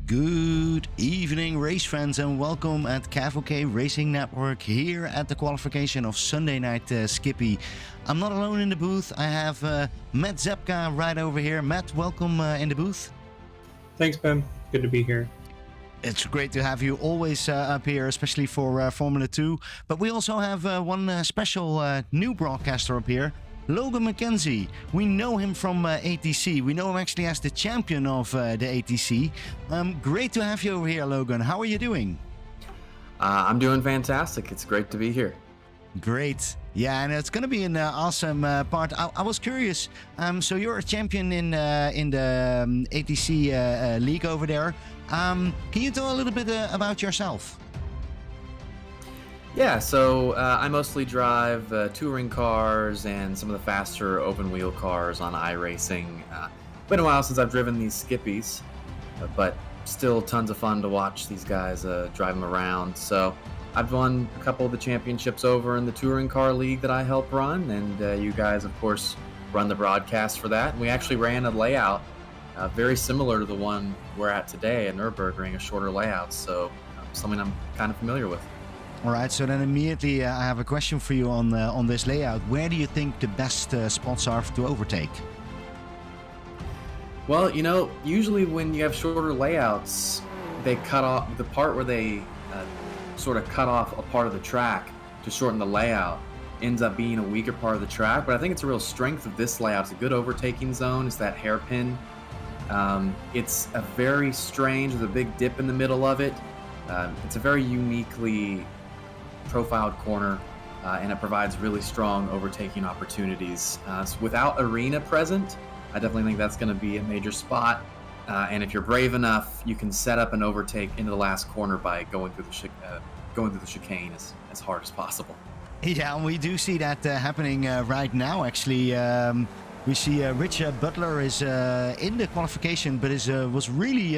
Good evening, race fans, and welcome at KVK Racing Network here at the qualification of Sunday Night Skippy. I'm not alone in the booth. I have Matt Zepka right over here. Matt, welcome in the booth. Thanks, Ben. Good to be here. It's great to have you always up here, especially for Formula 2. But we also have one special new broadcaster up here. Logan McKenzie. We know him from ATC. We know him actually as the champion of the ATC. Great to have you over here, Logan. How are you doing? I'm doing fantastic. It's great to be here. Great. Yeah, and it's going to be an awesome part. I was curious. So you're a champion in the ATC league over there. Can you tell a little bit about yourself? Yeah, so I mostly drive touring cars and some of the faster open wheel cars on iRacing. Been a while since I've driven these Skippies, but still tons of fun to watch these guys drive them around. So I've won a couple of the championships over in the touring car league that I help run, and you guys, of course, run the broadcast for that. And we actually ran a layout very similar to the one we're at today at Nürburgring, a shorter layout, so something I'm kind of familiar with. All right, so then immediately I have a question for you on this layout. Where do you think the best spots are to overtake? Well, you know, usually when you have shorter layouts, they cut off the part where they sort of cut off a part of the track to shorten the layout. Ends up being a weaker part of the track, but I think it's a real strength of this layout. It's a good overtaking zone. It's that hairpin. It's a very strange, there's a big dip in the middle of it. It's a very uniquely profiled corner, and it provides really strong overtaking opportunities. So without arena present, I definitely think that's going to be a major spot. And if you're brave enough, you can set up an overtake into the last corner by going through the chicane as hard as possible. Yeah, we do see that happening right now. Actually, we see Rich Butler is in the qualification, but was really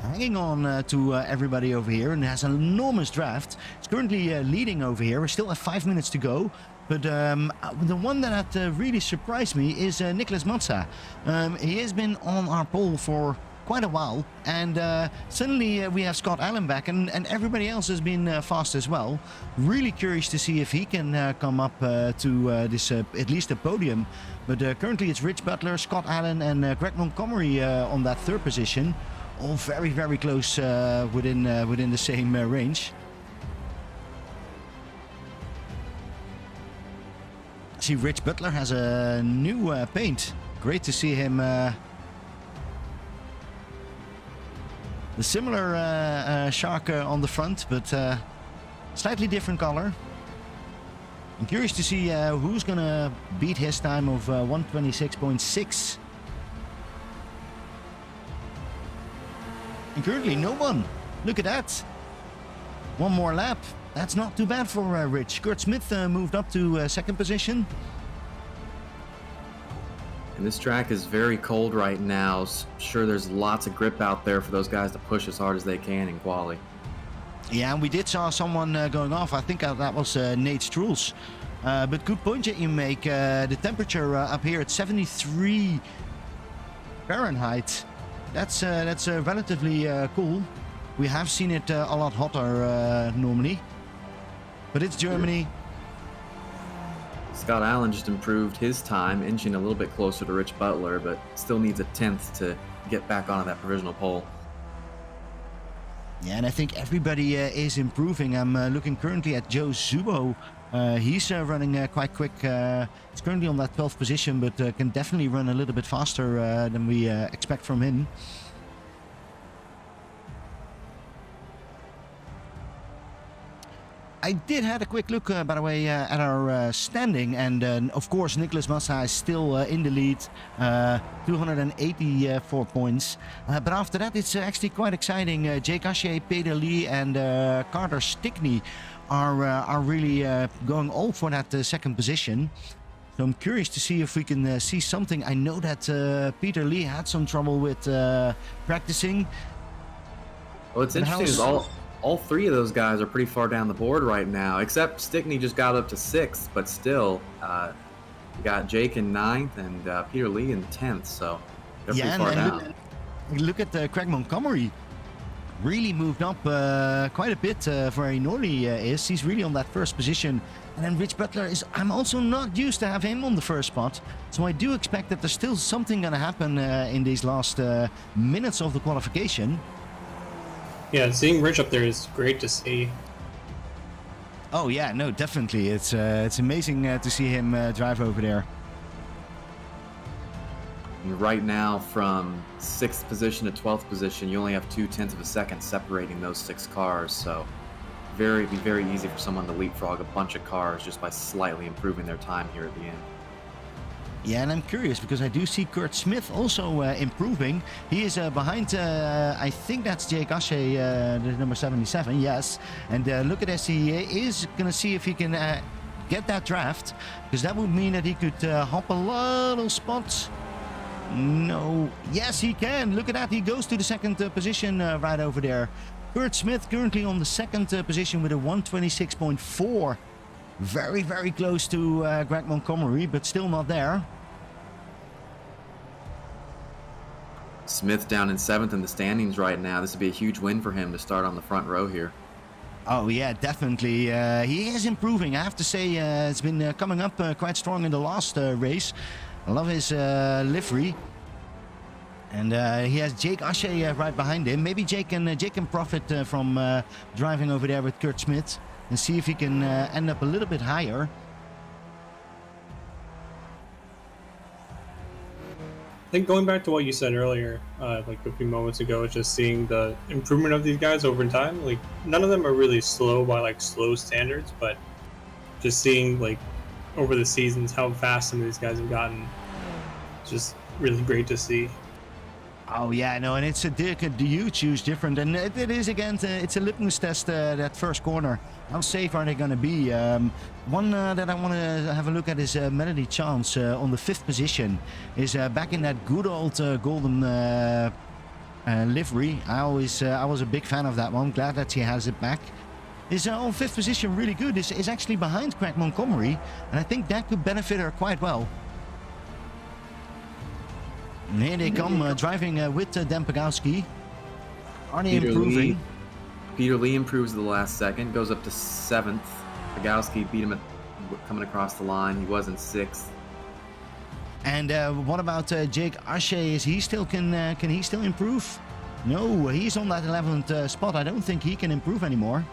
hanging on to everybody over here and has an enormous draft. He's currently leading over here. We still have 5 minutes to go. But the one that really surprised me is Nicholas Matza. He has been on our pole for quite a while, and suddenly we have Scott Allen back, and everybody else has been fast as well. Really curious to see if he can come up to this at least a podium. But currently it's Rich Butler, Scott Allen, and Greg Montgomery on that third position, all very, very close within the same range. See, Rich Butler has a new paint. Great to see him. The similar shark on the front, but slightly different color. I'm curious to see who's gonna beat his time of 126.6. And currently no one. Look at that. One more lap. That's not too bad for Rich. Kurt Smith moved up to second position. And this track is very cold right now. Sure, there's lots of grip out there for those guys to push as hard as they can in quali. Yeah, and we did saw someone going off. I think that was Nate Struls. But good point that you make. The temperature up here at 73 Fahrenheit. That's relatively cool. We have seen it a lot hotter normally. But it's Germany. Scott Allen just improved his time, inching a little bit closer to Rich Butler, but still needs a 10th to get back onto that provisional pole. Yeah, and I think everybody is improving. I'm looking currently at Joe Zubo. He's running quite quick. He's currently on that 12th position, but can definitely run a little bit faster than we expect from him. I did have a quick look, by the way, at our standing, and of course Nicholas Massa is still in the lead, 284 points. But after that, it's actually quite exciting. Jake Ashe, Peter Lee, and Carter Stickney are really going all for that second position. So I'm curious to see if we can see something. I know that Peter Lee had some trouble with practicing. Well, it's interesting is all three of those guys are pretty far down the board right now, except Stickney just got up to 6th, but still, you got Jake in 9th and Peter Lee in 10th, so they're pretty far down. Look at Craig Montgomery. really moved up quite a bit for where he normally is. He's really on that first position. And then Rich Butler is, I'm also not used to have him on the first spot. So I do expect that there's still something going to happen in these last minutes of the qualification. Yeah, seeing Rich up there is great to see. Oh yeah, no, definitely. It's amazing to see him drive over there. And right now, from 6th position to 12th position, you only have 0.2 of a second separating those 6 cars. So be very easy for someone to leapfrog a bunch of cars just by slightly improving their time here at the end. Yeah, and I'm curious because I do see Kurt Smith also improving. He is behind, I think that's Jake Ashe, the number 77, yes. And look at this, he is going to see if he can get that draft, because that would mean that he could hop a lot of spots. No, yes, he can. Look at that, he goes to the 2nd position right over there. Kurt Smith currently on the 2nd position with a 126.4. Very, very close to Greg Montgomery, but still not there. Smith down in 7th in the standings right now. This would be a huge win for him to start on the front row here. Oh yeah, definitely. He is improving. I have to say, it's been coming up quite strong in the last race. I love his livery. And he has Jake Ashe right behind him. Maybe Jake can profit from driving over there with Kurt Smith and see if he can end up a little bit higher. I think going back to what you said earlier, like a few moments ago, just seeing the improvement of these guys over time. Like none of them are really slow by like slow standards, but just seeing like over the seasons how fast some of these guys have gotten, it's just really great to see. Oh yeah, no, and it's a huge different, and it is again. It's a litmus test that first corner. How safe are they going to be? One that I want to have a look at is Melody Chance on the 5th position. Is back in that good old golden livery. I was a big fan of that one. Glad that he has it back. Is on 5th position really good. Is actually behind Craig Montgomery, and I think that could benefit her quite well. And here they come, driving with Dan Pagowski. Are they improving? Peter Lee improves the last second, goes up to 7th. Pagowski beat him coming across the line. He was in 6th. And what about Jake Ashe? Is he still can he still improve? No, he's on that 11th spot. I don't think he can improve anymore.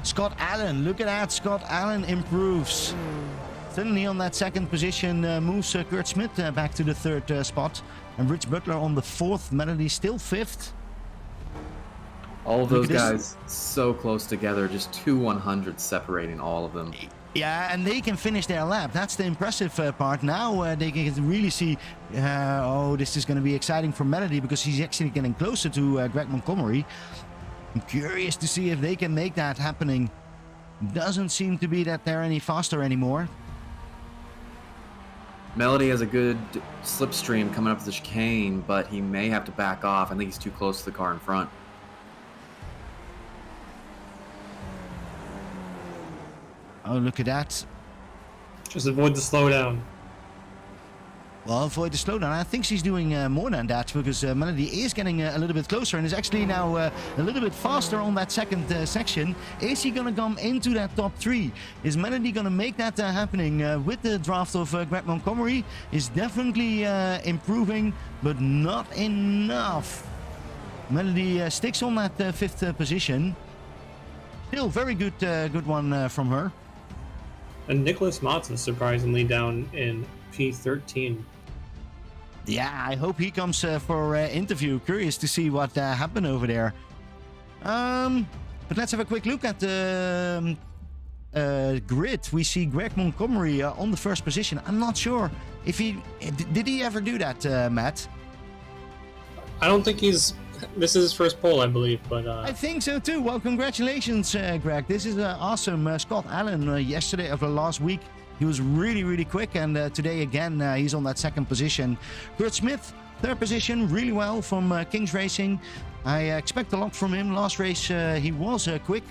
Scott Allen, look at that. Scott Allen improves. Suddenly on that 2nd position moves Kurt Smith back to the 3rd spot. And Rich Butler on the 4th. Melody still 5th. All of those guys so close together. Just 2 100s separating all of them. Yeah, and they can finish their lap. That's the impressive part. Now they can really see, oh, this is going to be exciting for Melody because he's actually getting closer to Greg Montgomery. I'm curious to see if they can make that happening. Doesn't seem to be that they're any faster anymore. Melody has a good slipstream coming up the chicane, but he may have to back off. I think he's too close to the car in front. Oh, look at that. Just avoid the slowdown. Well, avoid the slowdown. I think she's doing more than that because Melody is getting a little bit closer and is actually now a little bit faster on that 2nd section. Is he going to come into that top 3? Is Melody going to make that happening with the draft of Greg Montgomery? Is definitely improving, but not enough. Melody sticks on that 5th position. Still very good one from her. And Nicholas Motz is surprisingly down in P13. Yeah, I hope he comes for interview. Curious to see what happened over there. But let's have a quick look at the grid. We see Greg Montgomery on the 1st position. I'm not sure if did he ever do that, Matt? I don't think this is his first pole, I believe, but I think so too. Well, congratulations, Greg. This is awesome. Scott Allen yesterday of last week, he was really quick, and today again he's on that 2nd position. Kurt Smith, 3rd position, really well from Kings Racing. I expect a lot from him. Last race he was quick,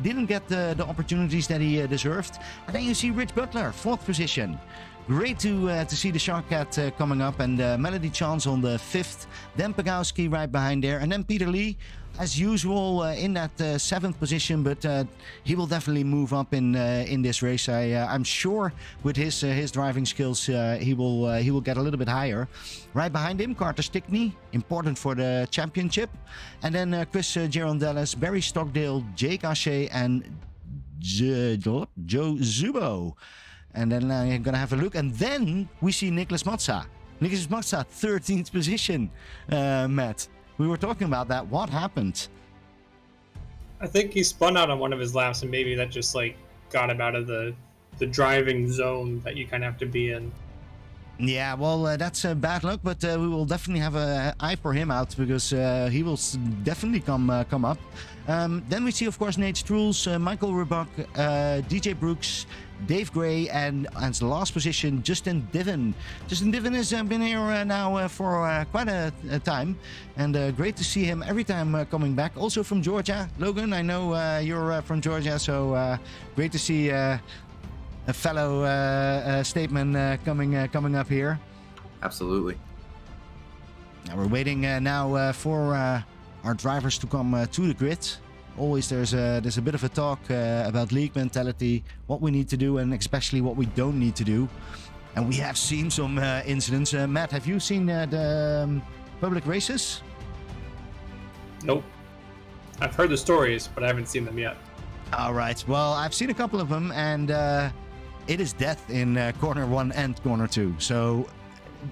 didn't get the opportunities that he deserved. And then you see Rich Butler, 4th position. great to see the Shark Cat coming up, and Melody Chance on the 5th. Then Pagowski right behind there, and then Peter Lee, as usual, in that 7th position. But he will definitely move up in this race. I'm sure with his driving skills, he will get a little bit higher. Right behind him, Carter Stickney, important for the championship, and then Chris Girondellis, Barry Stockdale, Jake Ashe, and Joe Zubo. And then I'm gonna have a look, and then we see Nicholas Matza. Nicholas Matza, 13th position. Matt, we were talking about that. What happened? I think he spun out on one of his laps, and maybe that just like got him out of the driving zone that you kind of have to be in. Yeah, well, that's bad luck, but we will definitely have an eye for him out, because he will definitely come up. Then we see, of course, Nate Strules, Michael Rubach, DJ Brooks, Dave Gray, and as the last position, Justin Diven. Justin Diven has been here now for quite a time, and great to see him every time coming back. Also from Georgia. Logan, I know you're from Georgia, so great to see a fellow Stateman coming up here. Absolutely. Now we're waiting now for our drivers to come to the grid. Always there's a bit of a talk about league mentality, what we need to do, and especially what we don't need to do. And we have seen some incidents. Matt, have you seen the public races? Nope. I've heard the stories, but I haven't seen them yet. All right. Well, I've seen a couple of them, and it is death in corner 1 and corner 2. So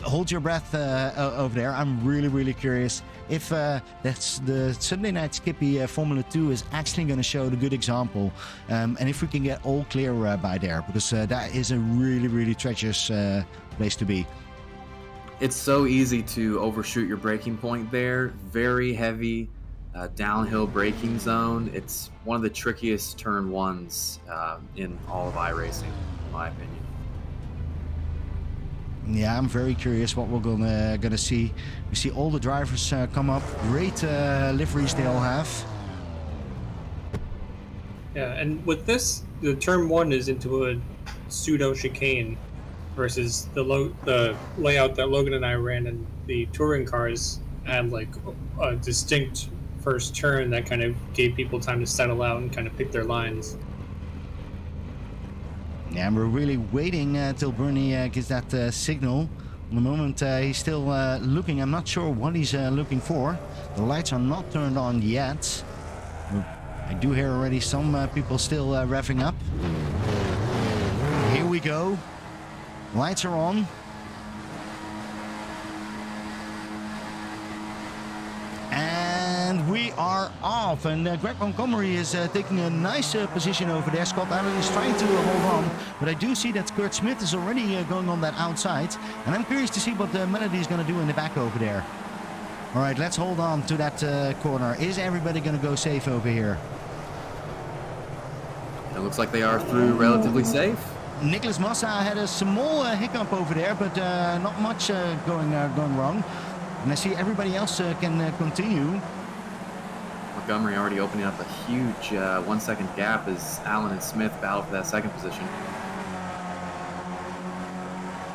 hold your breath over there. I'm really curious if that's the Sunday Night Skippy Formula 2 is actually going to show the good example, and if we can get all clear by there, because that is a really treacherous place to be. It's so easy to overshoot your braking point there. Very heavy downhill braking zone. It's one of the trickiest turn 1s in all of iRacing, in my opinion. Yeah, I'm very curious what we're gonna see. We see all the drivers come up. Great liveries they all have. Yeah, and with this, the turn 1 is into a pseudo chicane versus the layout that Logan and I ran in the touring cars had like a distinct first turn that kind of gave people time to settle out and kind of pick their lines. Yeah, and we're really waiting till Bernie gives that signal. In the moment, he's still looking. I'm not sure what he's looking for. The lights are not turned on yet. I do hear already some people still revving up. Here we go. Lights are on. And we are off, and Greg Montgomery is taking a nice position over there. Scott Allen is trying to hold on, but I do see that Kurt Smith is already going on that outside, and I'm curious to see what Melody is going to do in the back over there. All right, let's hold on to that corner. Is everybody going to go safe over here? It looks like they are through relatively safe. Nicholas Massa had a small hiccup over there, but not much going wrong. And I see everybody else can continue. Montgomery already opening up a huge 1 second gap as Allen and Smith battle for that second position.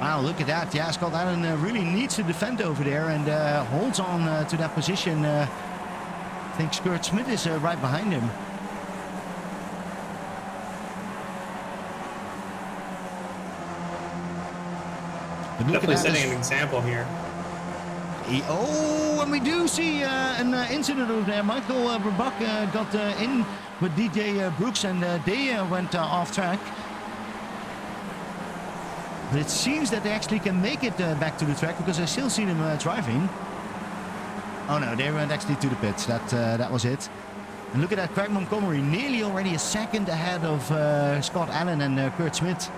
Wow, look at that. Yeah, Scott Allen really needs to defend over there and holds on to that position. I think Kurt Smith is right behind him. Definitely setting an example here. And we do see an incident over there. Michael Rubach got in with DJ Brooks, and they went off track. But it seems that they actually can make it back to the track, because I still see them driving. Oh no, they went actually to the pits. That was it. And look at that, Craig Montgomery nearly already a second ahead of Scott Allen and Kurt Smith.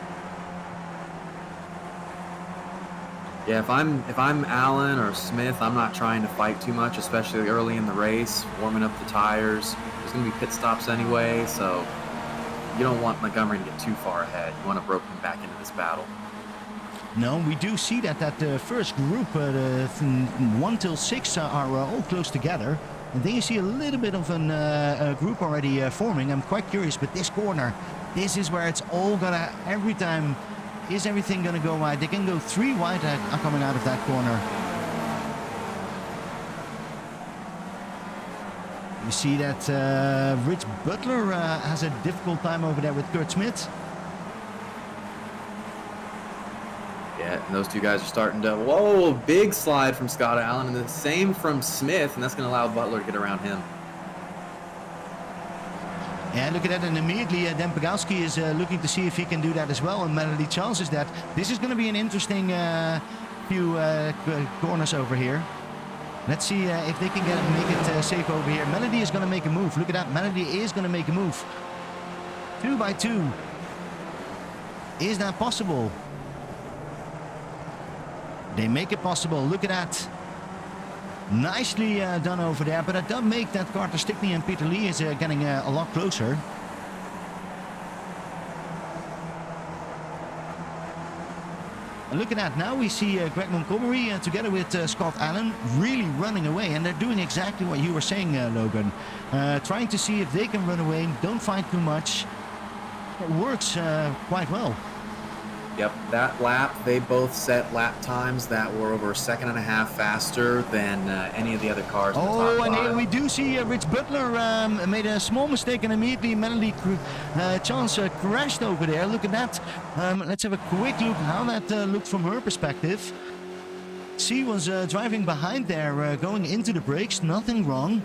Yeah, if I'm Allen or Smith, I'm not trying to fight too much, especially early in the race, warming up the tires. There's going to be pit stops anyway, so you don't want Montgomery to get too far ahead. You want to rope him back into this battle. No, we do see that first group, the 1 till 6, are all close together. And then you see a little bit of a group already forming. I'm quite curious, but this corner, this is where it's all gonna every time Is everything going to go wide? They can go 3 wide coming out of that corner. You see that Rich Butler has a difficult time over there with Kurt Smith. Yeah, and those two guys are starting to... Whoa, big slide from Scott Allen, and the same from Smith, and that's going to allow Butler to get around him. Yeah, look at that, and immediately Dan Pogowski is looking to see if he can do that as well, and Melody chances that. This is going to be an interesting few corners over here. Let's see if they can make it safe over here. Melody is going to make a move. Look at that, Melody is going to make a move. 2 by 2. Is that possible? They make it possible. Look at that. Nicely done over there, but it does make that Carter Stickney and Peter Lee is getting a lot closer. And look at that. Now we see Greg Montgomery together with Scott Allen really running away, and they're doing exactly what you were saying, Logan. Trying to see if they can run away, don't fight too much. It works quite well. Yep, that lap, they both set lap times that were over a second and a half faster than any of the other cars. Oh, and here we do see Rich Butler made a small mistake, and immediately Melody Chance crashed over there. Look at that. Let's have a quick look how that looked from her perspective. She was driving behind there, going into the brakes, nothing wrong.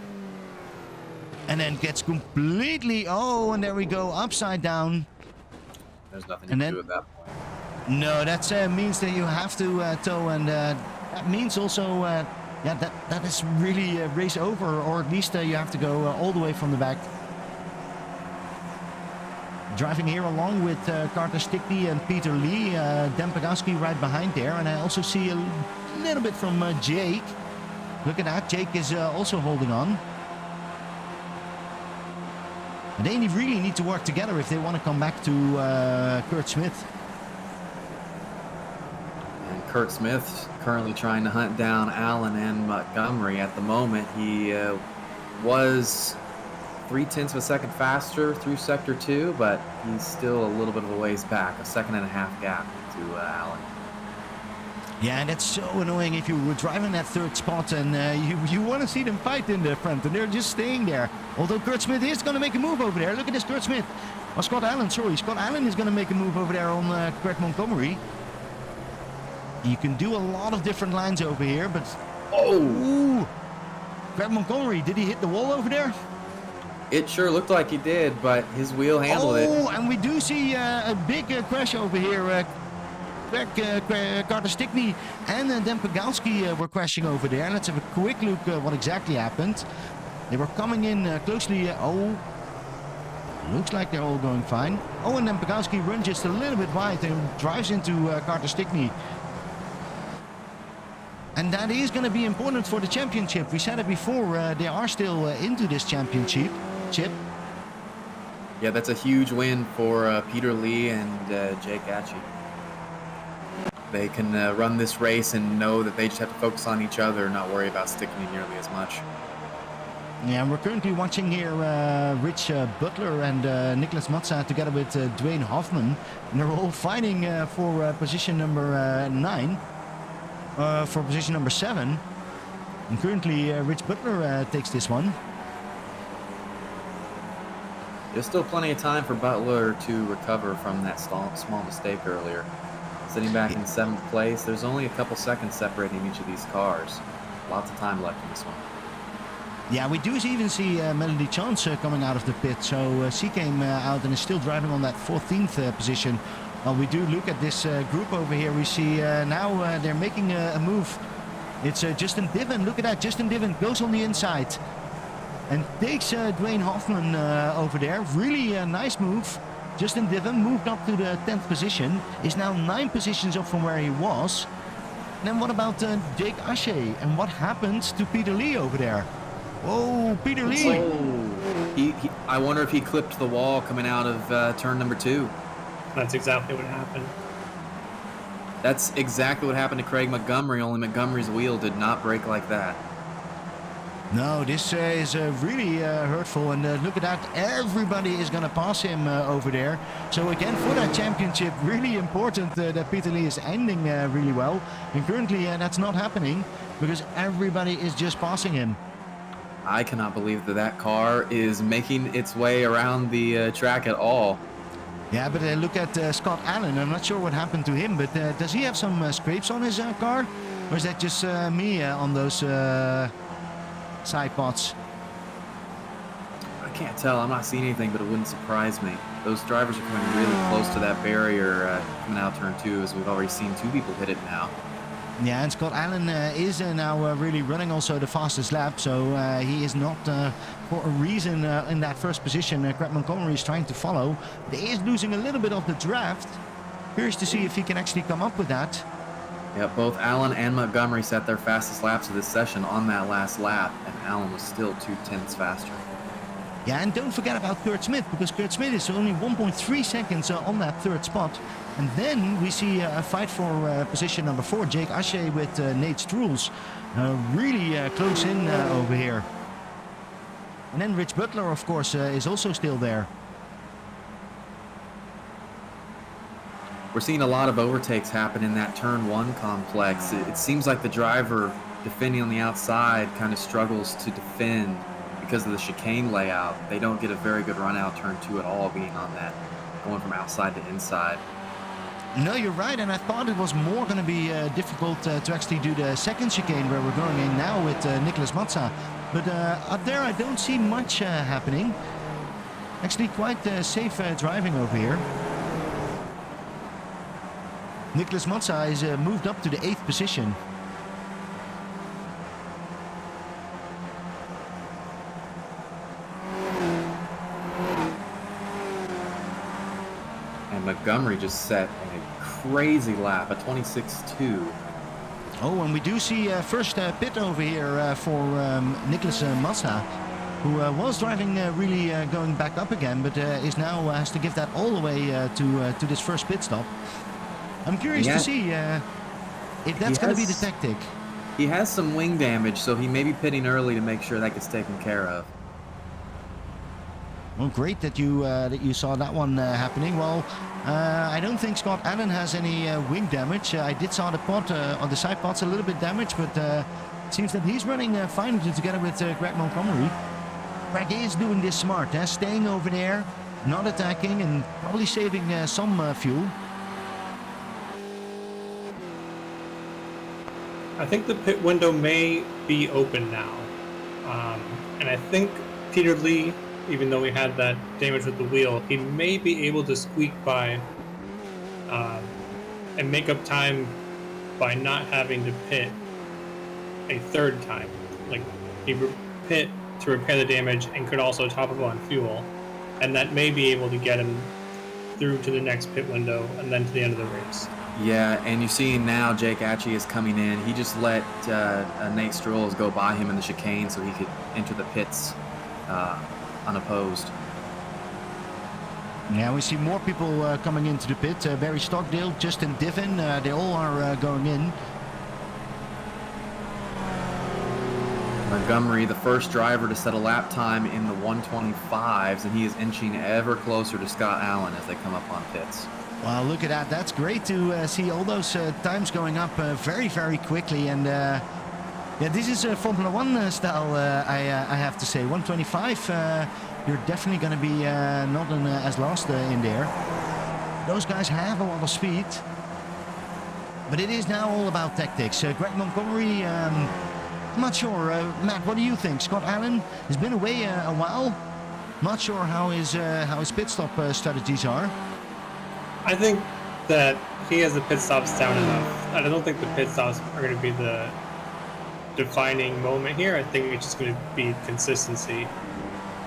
And then gets completely, oh, and there we go, upside down. There's nothing you can do at that point. No, that means that you have to tow, and that means also, yeah, that is really race over, or at least you have to go all the way from the back. Driving here along with Carter Stickney and Peter Lee, Dan Pogowski right behind there, and I also see a little bit from Jake. Look at that, Jake is also holding on. And they really need to work together if they want to come back to Kurt Smith. And Kurt Smith currently trying to hunt down Allen and Montgomery. At the moment, he was 0.3 of a second faster through Sector 2, but he's still a little bit of a ways back, a 1.5 second gap to Allen. Yeah, and that's so annoying if you were driving that third spot and you want to see them fight in the front, and they're just staying there. Although Kurt Smith is going to make a move over there. Look at this, Kurt Smith. Oh, Scott Allen, sorry. Scott Allen is going to make a move over there on Greg Montgomery. You can do a lot of different lines over here, but... Oh! Ooh. Greg Montgomery, did he hit the wall over there? It sure looked like he did, but his wheel handled it. Oh, and we do see a big crash over here. Carter Stickney and Dan Pogowski were crashing over there. Let's have a quick look what exactly happened. They were coming in closely. Oh, looks like they're all going fine. Oh, and then Pogowski runs just a little bit wide and drives into Carter Stickney. And that is going to be important for the championship. We said it before, they are still into this championship. Yeah, that's a huge win for Peter Lee and Jake Atchie. They can run this race and know that they just have to focus on each other, not worry about Stickney nearly as much. Yeah, we're currently watching here Rich Butler and Nicholas Matza together with Dwayne Hoffman. And they're all fighting for position number 9, for position number 7. And currently Rich Butler takes this one. There's still plenty of time for Butler to recover from that small mistake earlier. Sitting back in 7th place, there's only a couple seconds separating each of these cars. Lots of time left in this one. Yeah, we do even see Melody Chance coming out of the pit. So she came out and is still driving on that 14th position. While we do look at this group over here, we see now they're making a move. It's Justin Diven. Look at that. Justin Diven goes on the inside and takes Dwayne Hoffman over there. Really nice move. Justin Diven moved up to the 10th position, is now 9 positions up from where he was. And then what about Jake Ashe? And what happened to Peter Lee over there? Whoa, Peter Lee! Oh, I wonder if he clipped the wall coming out of turn number 2. That's exactly what happened. That's exactly what happened to Craig Montgomery, only Montgomery's wheel did not break like that. No, this is really hurtful. And look at that. Everybody is going to pass him over there. So again, for that championship, really important that Peter Lee is ending really well. And currently that's not happening because everybody is just passing him. I cannot believe that car is making its way around the track at all. Yeah, but look at Scott Allen. I'm not sure what happened to him, but does he have some scrapes on his car? Or is that just me on those side pods? I can't tell. I'm not seeing anything, but it wouldn't surprise me. Those drivers are coming really close to that barrier coming out turn 2, as we've already seen 2 people hit it now. Yeah, and Scott Allen is now really running also the fastest lap, so he is not for a reason in that first position. Greg Montgomery is trying to follow, but he is losing a little bit of the draft. Curious to see if he can actually come up with that. Yeah, both Allen and Montgomery set their fastest laps of this session on that last lap, and Allen was still 0.2 faster. Yeah, and don't forget about Kurt Smith, because Kurt Smith is only 1.3 seconds on that third spot. And then we see a fight for position number 4, Jake Ashe with Nate Strules. Really close in over here. And then Rich Butler, of course, is also still there. We're seeing a lot of overtakes happen in that turn 1 complex. It seems like the driver defending on the outside kind of struggles to defend because of the chicane layout. They don't get a very good run out turn 2 at all, being on that, going from outside to inside. No, you're right, and I thought it was more going to be difficult to actually do the second chicane where we're going in now with Nicolas Mazza. But up there I don't see much happening. Actually quite safe driving over here. Nicolas Mazza is moved up to the 8th position. And Montgomery just set a crazy lap, a 26.2. Oh, and we do see first pit over here for Nicolas Mazza, who was driving really going back up again, but is now has to give that all the way to this first pit stop. I'm curious to see if that's going to be the tactic. He has some wing damage, so he may be pitting early to make sure that gets taken care of. Well, great that you saw that one happening. Well, I don't think Scott Allen has any wing damage. I did saw the pod on the side pods a little bit damaged, but it seems that he's running fine together with Greg Montgomery. Greg is doing this smart, staying over there, not attacking, and probably saving some fuel. I think the pit window may be open now. And I think Peter Lee, even though he had that damage with the wheel, he may be able to squeak by and make up time by not having to pit a third time. Like, he would pit to repair the damage and could also top up on fuel. And that may be able to get him through to the next pit window and then to the end of the race. Yeah, and you see now Jake Atchie is coming in. He just let Nate Strules go by him in the chicane so he could enter the pits unopposed. Yeah, we see more people coming into the pit. Barry Stockdale, Justin Divin, they all are going in. Montgomery, the first driver to set a lap time in the 125s, and he is inching ever closer to Scott Allen as they come up on pits. Well, look at that. That's great to see all those times going up very, very quickly. And yeah, this is Formula 1 style, I have to say. 125, you're definitely going to be not as last in there. Those guys have a lot of speed. But it is now all about tactics. Greg Montgomery, I'm not sure. Matt, what do you think? Scott Allen has been away a while. Not sure how his pit stop strategies are. I think that he has the pit stops down enough. I don't think the pit stops are going to be the defining moment here. I think it's just going to be consistency.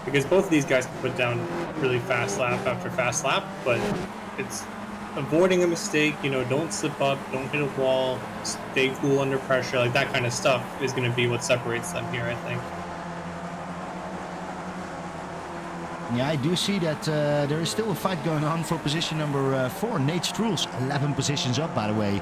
Because both of these guys can put down really fast lap after fast lap, but it's avoiding a mistake, don't slip up, don't hit a wall, stay cool under pressure, like that kind of stuff is going to be what separates them here, I think. Yeah, I do see that there is still a fight going on for position number 4. Nate Strules, 11 positions up, by the way,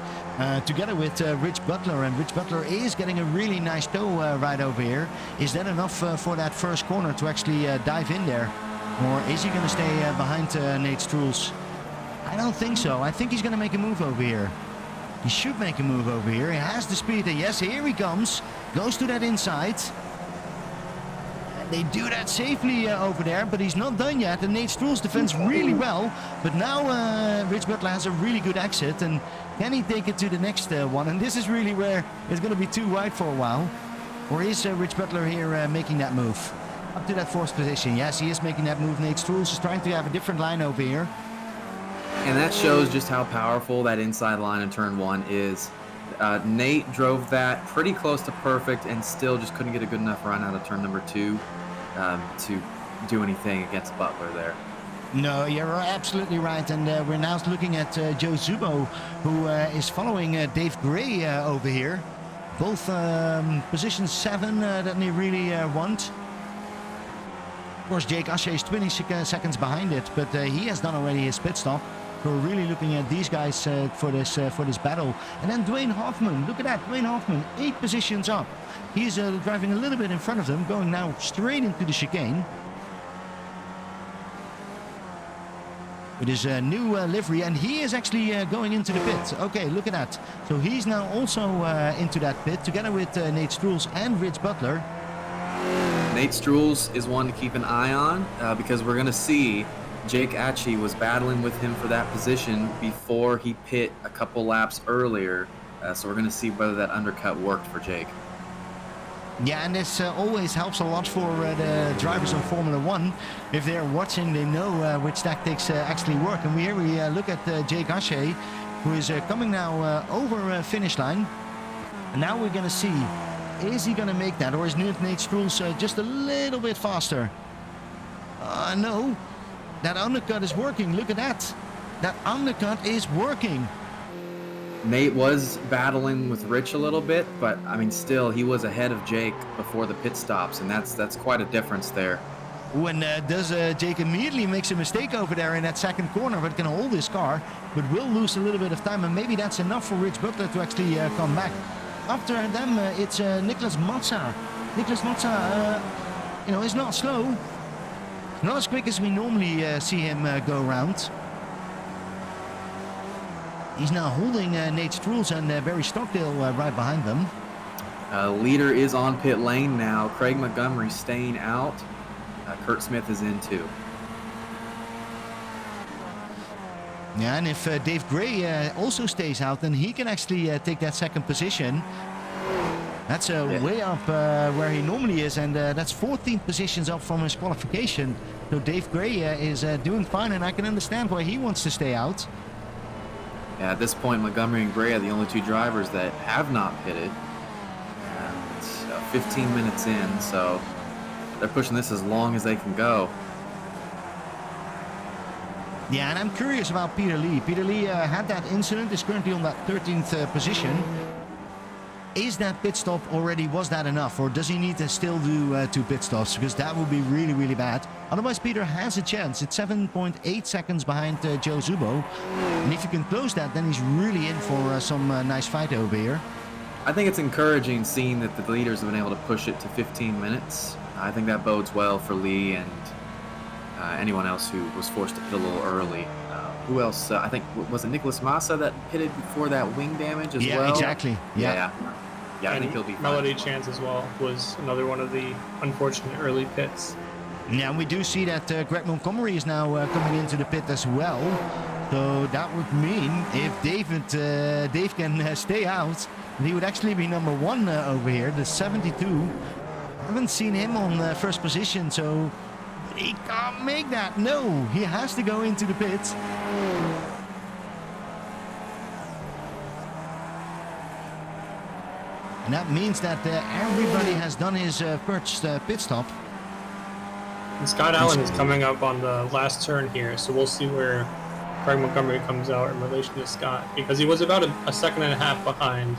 together with Rich Butler. And Rich Butler is getting a really nice tow right over here. Is that enough for that first corner to actually dive in there? Or is he going to stay behind Nate Strules? I don't think so. I think he's going to make a move over here. He should make a move over here. He has the speed. Yes, here he comes. Goes to that inside. They do that safely over there, but he's not done yet. And Nate Strules defends really well. But now Rich Butler has a really good exit. And can he take it to the next one? And this is really where it's going to be too wide for a while. Or is Rich Butler here making that move? Up to that 4th position. Yes, he is making that move. Nate Strules is trying to have a different line over here. And that shows just how powerful that inside line in turn 1 is. Nate drove that pretty close to perfect and still just couldn't get a good enough run out of turn number 2 to do anything against Butler there. No, you're absolutely right. And we're now looking at Joe Zubo, who is following Dave Gray over here. Both position 7 that they really want. Of course, Jake Ashe is 20 seconds behind it, but he has done already his pit stop. We're really looking at these guys for this battle. And then Dwayne Hoffman, look at that, Dwayne Hoffman, 8 positions up. He's driving a little bit in front of them, going now straight into the chicane. With his new livery, and he is actually going into the pit. Okay, look at that. So he's now also into that pit, together with Nate Strules and Rich Butler. Nate Strules is one to keep an eye on because we're going to see Jake Atchie was battling with him for that position before he pit a couple laps earlier. So we're going to see whether that undercut worked for Jake. Yeah, and this always helps a lot for the drivers of Formula 1. If they're watching, they know which tactics actually work. And here we look at Jake Ashe, who is coming now over finish line. And now we're going to see, is he going to make that? Or is Nate Strules just a little bit faster? No, that undercut is working. Look at that. That undercut is working. Nate was battling with Rich a little bit, but I mean, still, he was ahead of Jake before the pit stops, and that's quite a difference there. When does Jake immediately makes a mistake over there in that second corner, but can hold his car, but will lose a little bit of time, and maybe that's enough for Rich Butler to actually come back. After them, it's Nicholas Mazza. Nicholas Mazza, is not slow, not as quick as we normally see him go around. He's now holding Nate Strules and Barry Stockdale right behind them. Leader is on pit lane now. Craig Montgomery staying out. Kurt Smith is in too. Yeah, and if Dave Gray also stays out, then he can actually take that second position. That's way up where he normally is, and that's 14 positions up from his qualification. So Dave Gray is doing fine, and I can understand why he wants to stay out. Yeah, at this point, Montgomery and Gray are the only 2 drivers that have not pitted. It's 15 minutes in, so they're pushing this as long as they can go. Yeah, and I'm curious about Peter Lee. Peter Lee had that incident, is currently on that 13th position. Is that pit stop already, was that enough? Or does he need to still do 2 pit stops? Because that would be really, really bad. Otherwise, Peter has a chance. It's 7.8 seconds behind Joe Zubo. And if you can close that, then he's really in for some nice fight over here. I think it's encouraging seeing that the leaders have been able to push it to 15 minutes. I think that bodes well for Lee and anyone else who was forced to pit a little early. Who else? I think, was it Nicholas Massa that pitted before that wing damage as well? Yeah, exactly. Yeah, I think he'll be fine. Melody Chance as well was another one of the unfortunate early pits. Yeah, and we do see that Greg Montgomery is now coming into the pit as well. So that would mean if Dave can stay out, he would actually be number 1 over here, the 72. I haven't seen him on first position, so he can't make that. No, he has to go into the pit. And that means that everybody has done his first pit stop. And Scott Allen is coming up on the last turn here, so we'll see where Craig Montgomery comes out in relation to Scott, because he was about a second and a half behind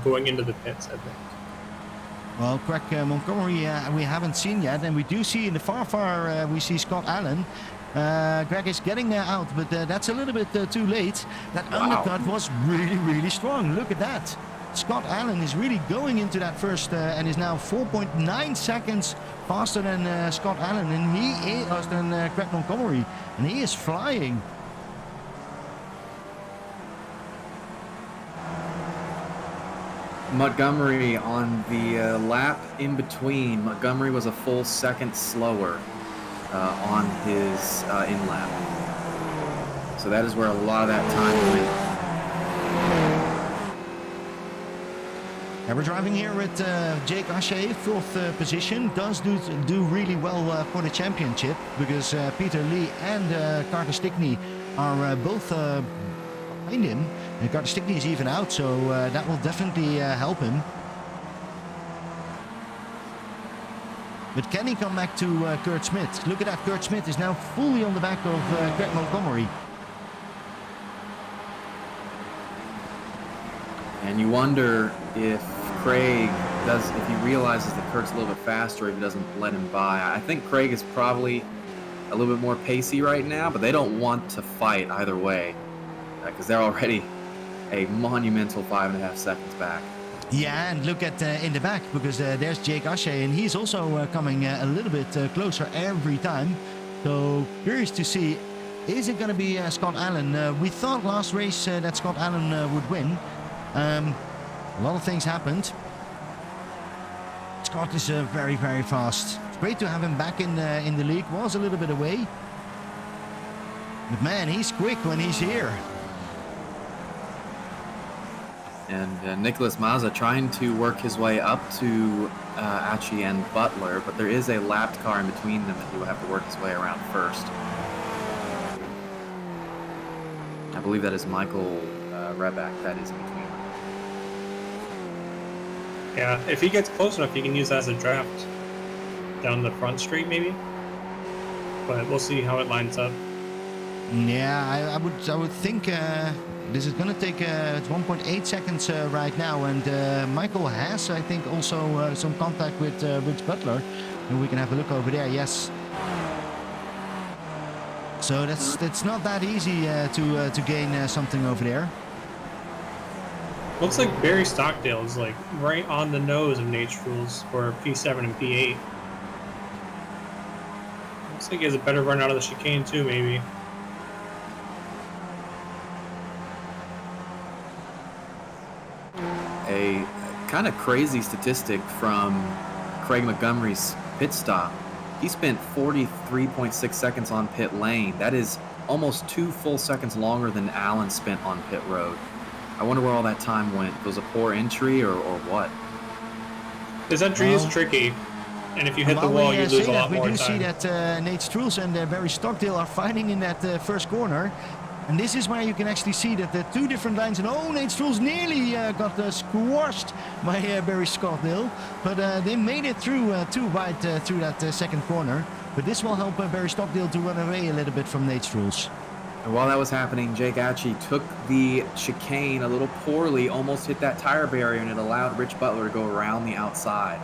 going into the pits, I think. Well, Craig Montgomery we haven't seen yet, and we do see in the far, we see Scott Allen. Greg is getting out, but that's a little bit too late. That undercut was really, really strong. Look at that. Scott Allen is really going into that first and is now 4.9 seconds faster than Scott Allen, and he is than Craig Montgomery, and he is flying. Montgomery on the lap in between, Montgomery was a full second slower on his in lap. So that is where a lot of that time went. Yeah, we're driving here with Jake Ashe, fourth position. Does do really well for the championship because Peter Lee and Carter Stickney are both behind him. And Carter Stickney is even out, so that will definitely help him. But can he come back to Kurt Smith? Look at that, Kurt Smith is now fully on the back of Craig Montgomery. And you wonder if Craig if he realizes that Kurt's a little bit faster, if he doesn't let him by. I think Craig is probably a little bit more pacey right now, but they don't want to fight either way because they're already a monumental 5.5 seconds back. Yeah, and look at in the back, because there's Jake Ashe, and he's also coming a little bit closer every time. So curious to see, is it going to be Scott Allen? We thought last race that Scott Allen would win. A lot of things happened. Scott is very, very fast. It's great to have him back in the league. Was a little bit away, but man, he's quick when he's here. And Nicholas Mazza trying to work his way up to Achi and Butler, but there is a lapped car in between them that he will have to work his way around first. I believe that is Michael Reback that is in between them. Yeah, if he gets close enough, he can use that as a draft down the front straight, maybe. But we'll see how it lines up. Yeah, I would think this is going to take it's 1.8 seconds right now, and Michael has, I think, also some contact with Rich Butler, and we can have a look over there. Yes. So that's not that easy to gain something over there. Looks like Barry Stockdale is like right on the nose of Nate Strules for P7 and P8. Looks like he has a better run out of the chicane too, maybe. A kind of crazy statistic from Craig Montgomery's pit stop. He spent 43.6 seconds on pit lane. That is almost 2 full seconds longer than Allen spent on pit road. I wonder where all that time went. Was it a poor entry or what? This entry is tricky, and if you hit the wall, you lose a lot more time. We do see that Nate Strules and Barry Stockdale are fighting in that first corner. And this is where you can actually see that the two different lines, and Nate Strules nearly got squashed by Barry Stockdale, but they made it through too wide through that second corner. But this will help Barry Stockdale to run away a little bit from Nate Strules. And while that was happening, Jake Achi took the chicane a little poorly, almost hit that tire barrier, and it allowed Rich Butler to go around the outside.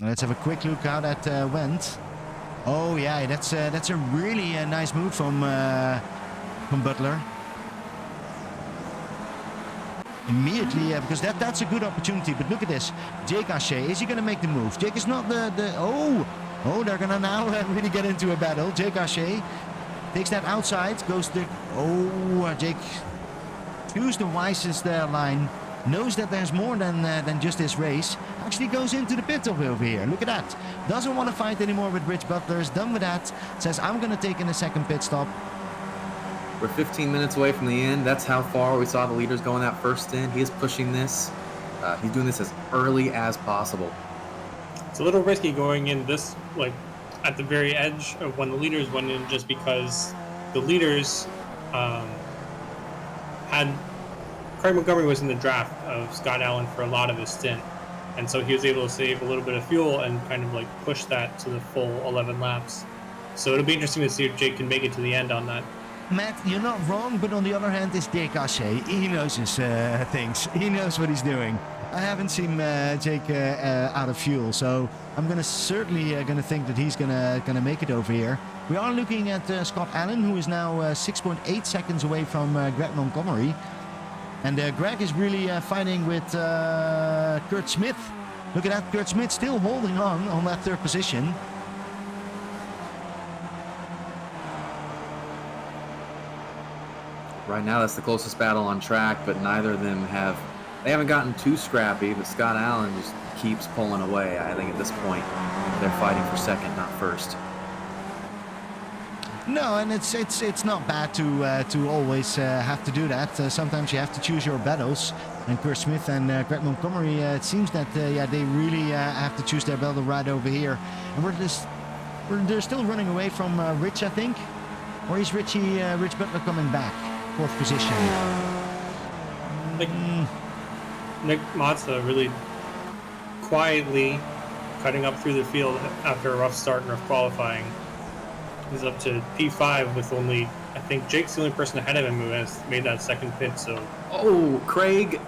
Let's have a quick look how that went. Oh yeah, that's a really nice move from Butler. Immediately, because that's a good opportunity. But look at this, Jake Ashe, is he going to make the move? Jake is not oh, they're going to now really get into a battle. Jake Ashe takes that outside, goes to, Jake choose the wisest line. Knows that there's more than just this race. Actually goes into the pit over here. Look at that. Doesn't want to fight anymore with Rich Butler. Is done with that. Says, I'm going to take in a second pit stop. We're 15 minutes away from the end. That's how far we saw the leaders going that first stint. He is pushing this. He's doing this as early as possible. It's a little risky going in this, like, at the very edge of when the leaders went in, just because the leaders had... Craig Montgomery was in the draft of Scott Allen for a lot of his stint, and so he was able to save a little bit of fuel and kind of like push that to the full 11 laps. So it'll be interesting to see if Jake can make it to the end on that. Matt, you're not wrong, but on the other hand, it's Jake Ashe. He knows his things. He knows what he's doing. I haven't seen Jake out of fuel, so I'm certainly gonna think that he's gonna make it over here. We are looking at Scott Allen, who is now 6.8 seconds away from Greg Montgomery, and Greg is really fighting with Kurt Smith. Look at that, Kurt Smith still holding on that third position. Right now, that's the closest battle on track, but neither of them they haven't gotten too scrappy, but Scott Allen just keeps pulling away. I think at this point, they're fighting for second, not first. No, and it's not bad to always have to do that. Sometimes you have to choose your battles. And Kurt Smith and Greg Montgomery, it seems that they really have to choose their battle right over here. And they're still running away from Rich, I think. Or is Rich Butler coming back? Fourth position. Nick Mazda really quietly cutting up through the field after a rough start and rough qualifying. He's up to P5 with only, I think Jake's the only person ahead of him who has made that second pit, so... Oh, Craig,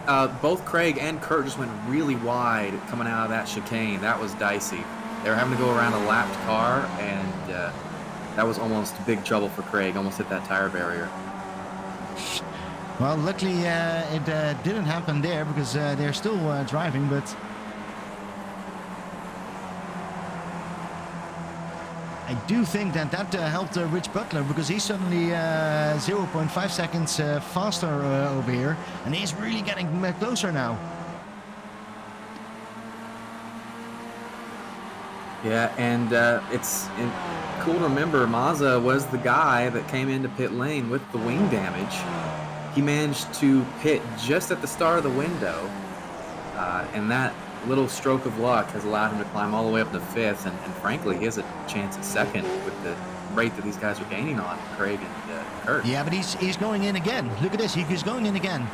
both Craig and Kurt just went really wide coming out of that chicane. That was dicey. They were having to go around a lapped car, and that was almost big trouble for Craig, almost hit that tire barrier. Well, luckily it didn't happen there because they're still driving, but I do think that helped Rich Butler because he's suddenly 0.5 seconds faster over here, and he's really getting closer now. Yeah, and it's cool to remember Mazda was the guy that came into pit lane with the wing damage. He managed to pit just at the start of the window, and that little stroke of luck has allowed him to climb all the way up to fifth, and frankly, he has a chance at second with the rate that these guys are gaining on Craig and Kurt. Yeah, but he's going in again. Look at this, he's going in again.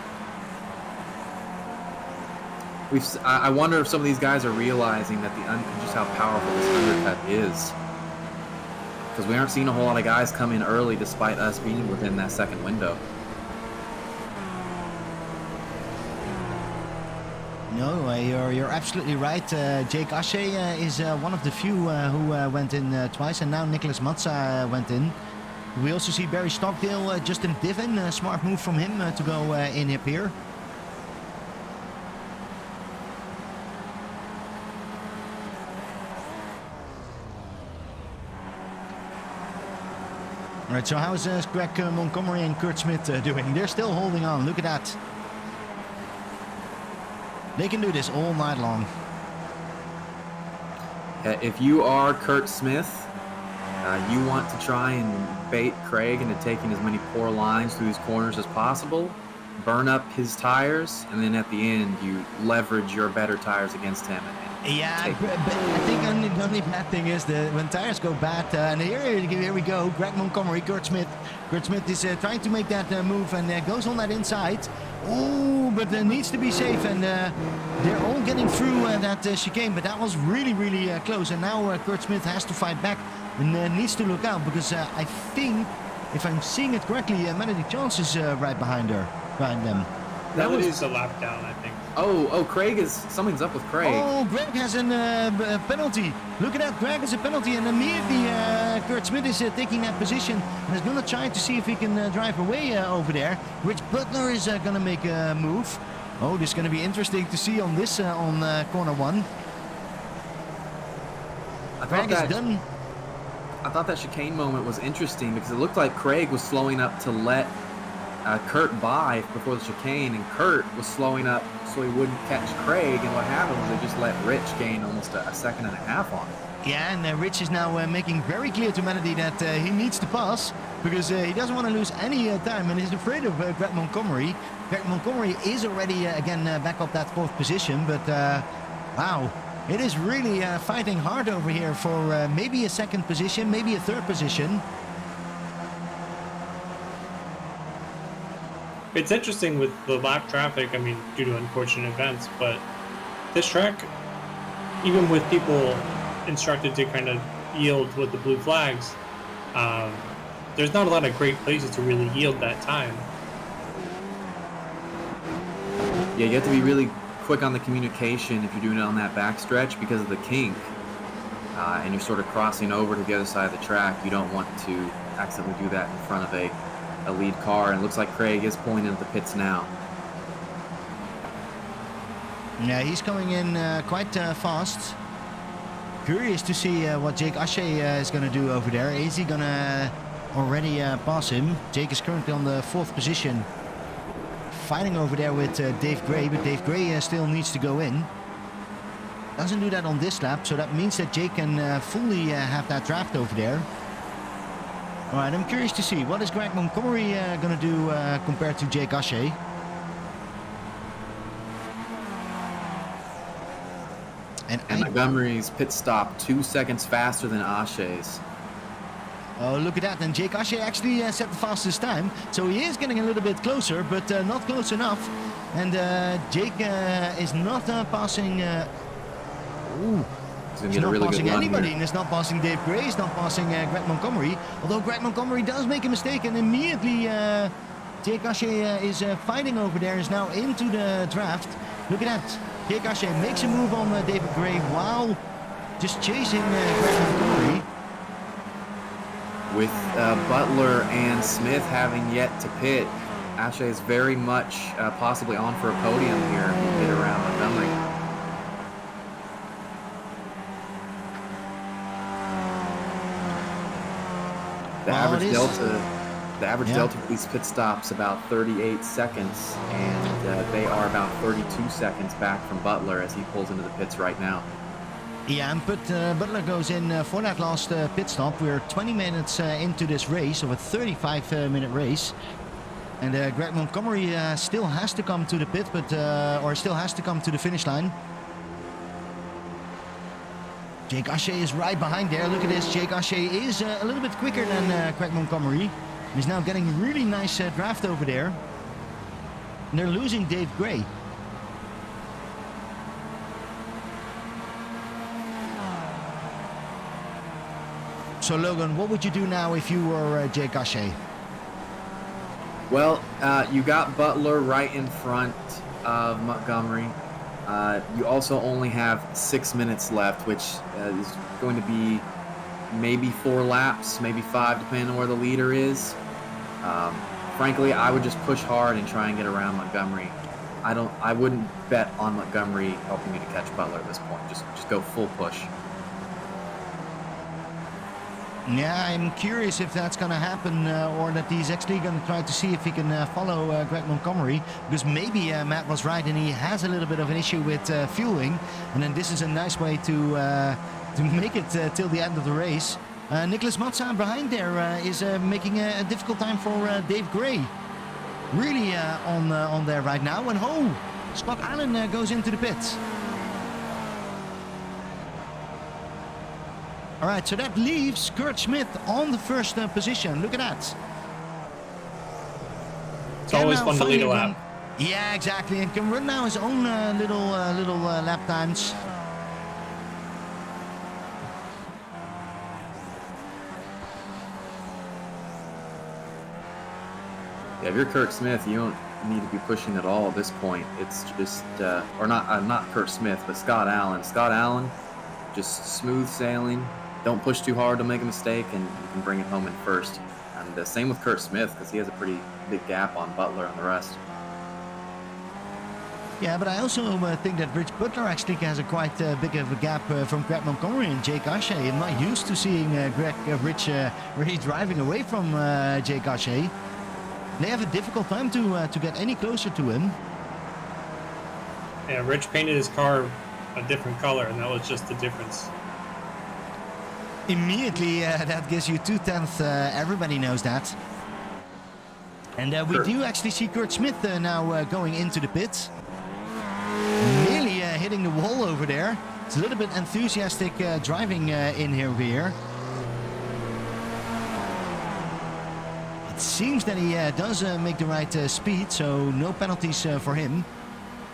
I wonder if some of these guys are realizing that just how powerful this undercut is, because we aren't seeing a whole lot of guys come in early despite us being within that second window. No, you're absolutely right. Jake Ashe is one of the few who went in twice, and now Nicholas Matza went in. We also see Barry Stockdale, Justin Divin, a smart move from him to go in up here. All right, so how is Greg Montgomery and Kurt Smith doing? They're still holding on. Look at that. They can do this all night long. If you are Kurt Smith, you want to try and bait Craig into taking as many poor lines through these corners as possible, burn up his tires, and then at the end you leverage your better tires against him. Yeah, but I think the only bad thing is that when tires go bad, and here we go, Greg Montgomery, Kurt Smith. Kurt Smith is trying to make that move and goes on that inside. Oh, but needs to be safe, and they're all getting through that chicane, but that was really, really close. And now Kurt Smith has to fight back and needs to look out because I think, if I'm seeing it correctly, Melody Chance is right behind them. That was a lap down, I think. Oh, Craig something's up with Craig. Oh, Greg has a penalty. Look at that, Greg has a penalty, and immediately Kurt Smith is taking that position and is going to try to see if he can drive away over there. Rich Butler is going to make a move. Oh, this is going to be interesting to see on this on corner one. Greg is done. I thought that chicane moment was interesting because it looked like Craig was slowing up to let Kurt by before the chicane, and Kurt was slowing up so he wouldn't catch Craig, and what happened was they just let Rich gain almost a second and a half on it. Yeah, and Rich is now making very clear to Melody that he needs to pass because he doesn't want to lose any time, and he's afraid of Greg Montgomery. Greg Montgomery is already again back up that fourth position, but wow, it is really fighting hard over here for maybe a second position, maybe a third position. It's interesting with the lap traffic, I mean, due to unfortunate events, but this track, even with people instructed to kind of yield with the blue flags, there's not a lot of great places to really yield that time. Yeah, you have to be really quick on the communication if you're doing it on that backstretch because of the kink. And you're sort of crossing over to the other side of the track. You don't want to accidentally do that in front of a lead car. And it looks like Craig is pulling into the pits now. Yeah, he's coming in quite fast. Curious to see what Jake Ashe is going to do over there. Is he going to already pass him? Jake is currently on the 4th position. Fighting over there with Dave Gray, but Dave Gray still needs to go in. Doesn't do that on this lap, so that means that Jake can fully have that draft over there. All right, I'm curious to see what is Greg Montgomery going to do compared to Jake Ashe. And Montgomery's pit stop 2 seconds faster than Ashe's. Oh, look at that. And Jake Ashe actually set the fastest time. So he is getting a little bit closer, but not close enough. And Jake is not passing... he's not passing anybody. And he's not passing Dave Gray. He's not passing Greg Montgomery. Although Greg Montgomery does make a mistake. And immediately Jake Ashe is fighting over there. Is now into the draft. Look at that. Jake Ashe makes a move on David Gray while just chasing Greg Montgomery. With Butler and Smith having yet to pit, Ashe is very much possibly on for a podium here if he hit around Montgomery. The average delta for these pit stops about 38 seconds, and they are about 32 seconds back from Butler as he pulls into the pits right now. Yeah, and Butler goes in for that last pit stop. We're 20 minutes into this race, of a 35-minute race. And Greg Montgomery still has to come to the pit, or still has to come to the finish line. Jake Ashe is right behind there. Look at this. Jake Ashe is a little bit quicker than Greg Montgomery. He's now getting really nice draft over there. And they're losing Dave Gray. So Logan, what would you do now if you were Jake Ashe? Well, you got Butler right in front of Montgomery. You also only have 6 minutes left, which is going to be maybe 4 laps, maybe 5, depending on where the leader is. Frankly, I would just push hard and try and get around Montgomery. I wouldn't bet on Montgomery helping you to catch Butler at this point. Just go full push. Yeah, I'm curious if that's going to happen or that he's actually going to try to see if he can follow Greg Montgomery, because maybe Matt was right and he has a little bit of an issue with fueling, and then this is a nice way to make it till the end of the race. Nicholas Matza behind there is making a difficult time for Dave Gray. Really on there right now, and Scott Allen goes into the pits. All right, so that leaves Kurt Smith on the first position. Look at that. It's always fun to lead a lap. Yeah, exactly. And can run now his own little lap times. Yeah, if you're Kurt Smith, you don't need to be pushing at all at this point. It's just, or not Kurt Smith, but Scott Allen. Scott Allen, just smooth sailing. Don't push too hard to make a mistake, and you can bring it home in first. And same with Kurt Smith, because he has a pretty big gap on Butler and the rest. Yeah, but I also think that Rich Butler actually has a quite big of a gap from Greg Montgomery and Jake Ashe. I'm not used to seeing Rich really driving away from Jake Ashe. They have a difficult time to get any closer to him. Yeah, Rich painted his car a different color, and that was just the difference. Immediately, that gives you 2/10. Everybody knows that. And we do actually see Kurt Smith now going into the pits. Nearly hitting the wall over there. It's a little bit enthusiastic driving in here. It seems that he does make the right speed, so no penalties for him.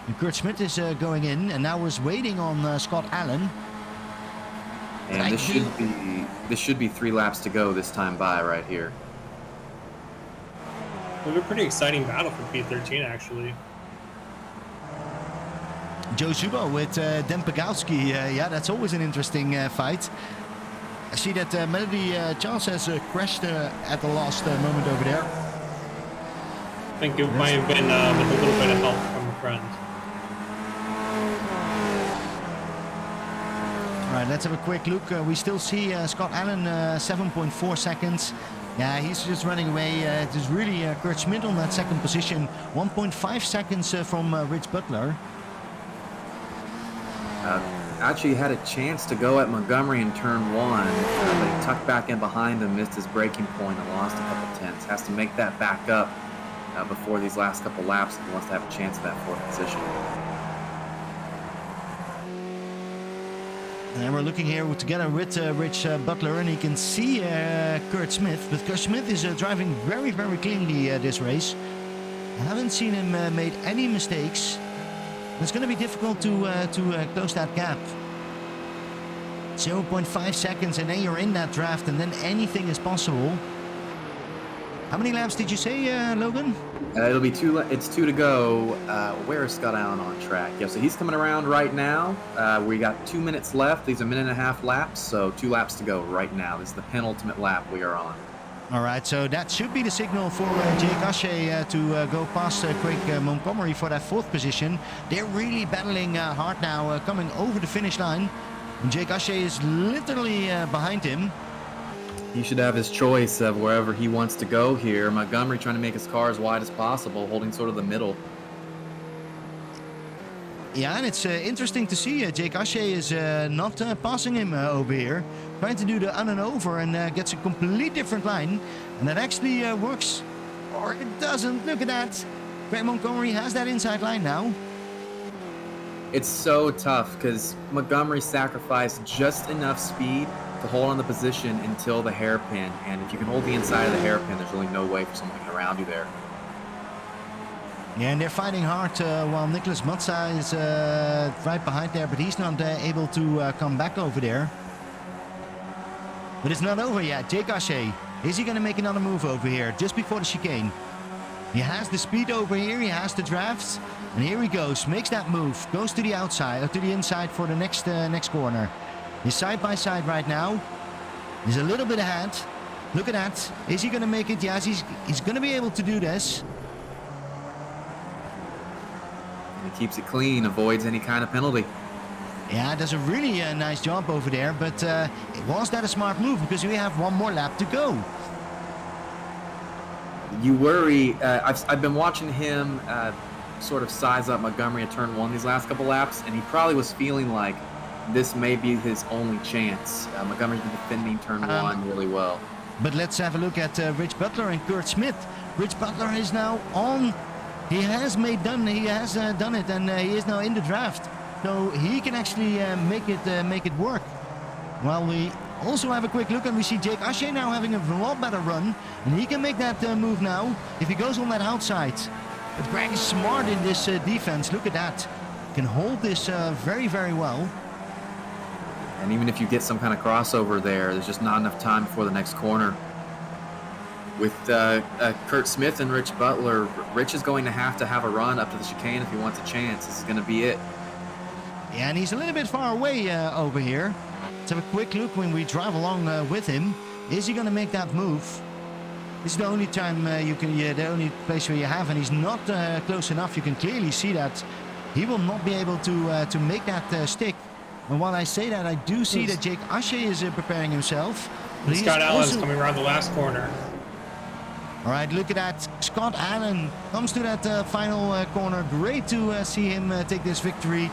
And Kurt Smith is going in, and now we're waiting on Scott Allen. And this should be 3 laps to go this time by right here. It was a pretty exciting battle for P13, actually. Joe Zubo with Dan Pagowski. Yeah, that's always an interesting fight. I see that Melody Charles has crashed at the last moment over there. I think it might have been with a little bit of help from a friend. All right, let's have a quick look. We still see Scott Allen 7.4 seconds. Yeah, he's just running away. It is really Kurt Schmidt on that second position. 1.5 seconds from Rich Butler. Actually had a chance to go at Montgomery in turn 1, but he tucked back in behind him, missed his braking point, and lost a couple tenths. Has to make that back up before these last couple laps if he wants to have a chance at that 4th position. And we're looking here together with Rich Butler, and you can see Kurt Smith. But Kurt Smith is driving very, very cleanly this race. I haven't seen him made any mistakes. It's going to be difficult to close that gap. 0.5 seconds, and then you're in that draft, and then anything is possible. How many laps did you say, Logan? It'll be 2. It's 2 to go. Where is Scott Allen on track? Yeah, so he's coming around right now. We got 2 minutes left. These are 1.5 laps, so 2 laps to go right now. This is the penultimate lap we are on. All right, so that should be the signal for Jake Ashe to go past Craig Montgomery for that 4th position. They're really battling hard now, coming over the finish line. And Jake Ashe is literally behind him. He should have his choice of wherever he wants to go here. Montgomery trying to make his car as wide as possible, holding sort of the middle. Yeah, and it's interesting to see Jake Ashe is not passing him over here. Trying to do the on and over and gets a complete different line. And that actually works. Or it doesn't. Look at that. Craig Montgomery has that inside line now. It's so tough because Montgomery sacrificed just enough speed to hold on the position until the hairpin. And if you can hold the inside of the hairpin, there's really no way for someone to get around you there. Yeah, and they're fighting hard while Nicholas Matza is right behind there, but he's not able to come back over there. But it's not over yet. Jake Ashe, is he going to make another move over here just before the chicane? He has the speed over here, he has the drafts, and here he goes, makes that move, goes to the outside, or to the inside for the next corner. He's side by side right now. He's a little bit ahead. Look at that. Is he going to make it? Yes, he's going to be able to do this. He keeps it clean, avoids any kind of penalty. Yeah, does a really nice job over there, but was that a smart move? Because we have 1 more lap to go. You worry. I've been watching him sort of size up Montgomery at turn 1 these last couple laps, and he probably was feeling like this may be his only chance. Montgomery's been defending turn 1 really well. But let's have a look at Rich Butler and Kurt Smith. Rich Butler is now on. He has done it, and he is now in the draft. So he can actually make it work. Well, we also have a quick look, and we see Jake Ashe now having a lot better run, and he can make that move now if he goes on that outside. But Greg is smart in this defense. Look at that. Can hold this very, very well. And even if you get some kind of crossover there's just not enough time before the next corner. With Kurt Smith and Rich Butler, Rich is going to have a run up to the chicane if he wants a chance. This is going to be it. Yeah, and he's a little bit far away over here. Let's have a quick look when we drive along with him. Is he going to make that move? This is the only time the only place where you have, and he's not close enough. You can clearly see that he will not be able to make that stick. And while I say that, I do see that Jake Ashe is preparing himself. Scott Allen's coming around the last corner. All right, look at that. Scott Allen comes to that final corner. Great to see him take this victory.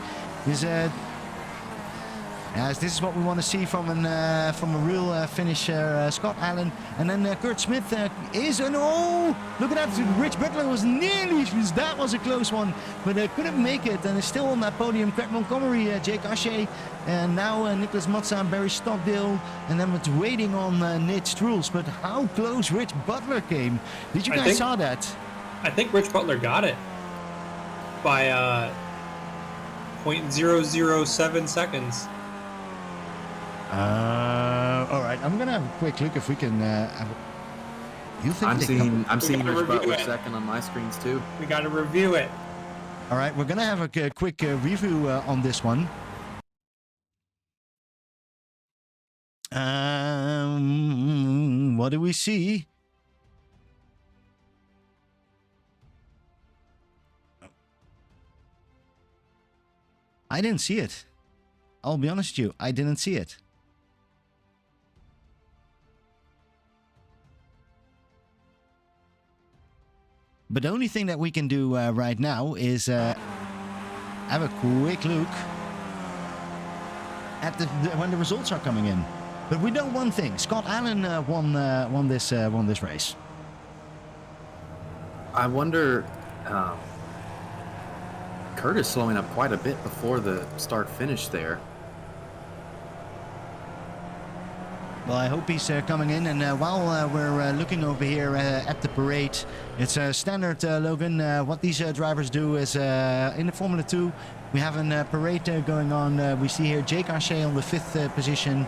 Yes, this is what we want to see from a real finisher. Scott Allen, and then Kurt Smith is look at that. Rich Butler was nearly, that was a close one, but couldn't make it, and is still on that podium. Craig Montgomery, Jake Ashe, and now Nicholas Matza and Barry Stockdale, and then it's waiting on Nate Strules. But how close Rich Butler came! Did you guys saw that? I think Rich Butler got it by 0.007 seconds. All right, I'm gonna have a quick look if we can You think I'm they seeing gotta Rich review Butler it. second on my screens too. We got to review it. All right, we're gonna have a quick review on this one. What do we see? I didn't see it. I'll be honest with you, I didn't see it. But the only thing that we can do right now is have a quick look at when the results are coming in. But we know one thing: Scott Allen won this race. I wonder. Curtis slowing up quite a bit before the start finish there. Well, I hope he's coming in. And while we're looking over here at the parade, it's standard, Logan. What these drivers do is in the Formula 2, we have a parade going on. We see here Jake Archet on the 5th position.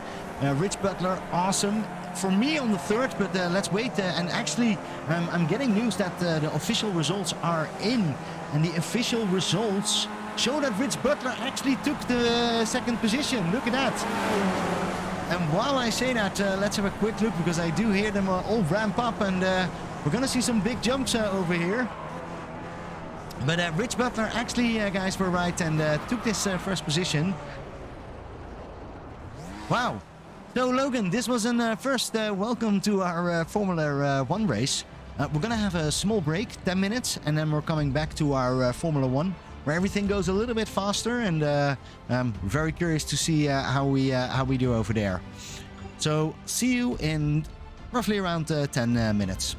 Rich Butler, awesome. For me on the 3rd, but let's wait. And actually, I'm getting news that the official results are in. And the official results show that Rich Butler actually took the 2nd position. Look at that. And while I say that, let's have a quick look, because I do hear them all ramp up, and we're going to see some big jumps over here. But Rich Butler actually, guys, were right and took this 1st position. Wow. So, Logan, this was a first welcome to our Formula 1 race. We're going to have a small break, 10 minutes, and then we're coming back to our Formula 1, where everything goes a little bit faster, and I'm very curious to see how we do over there. So, see you in roughly around 10 minutes.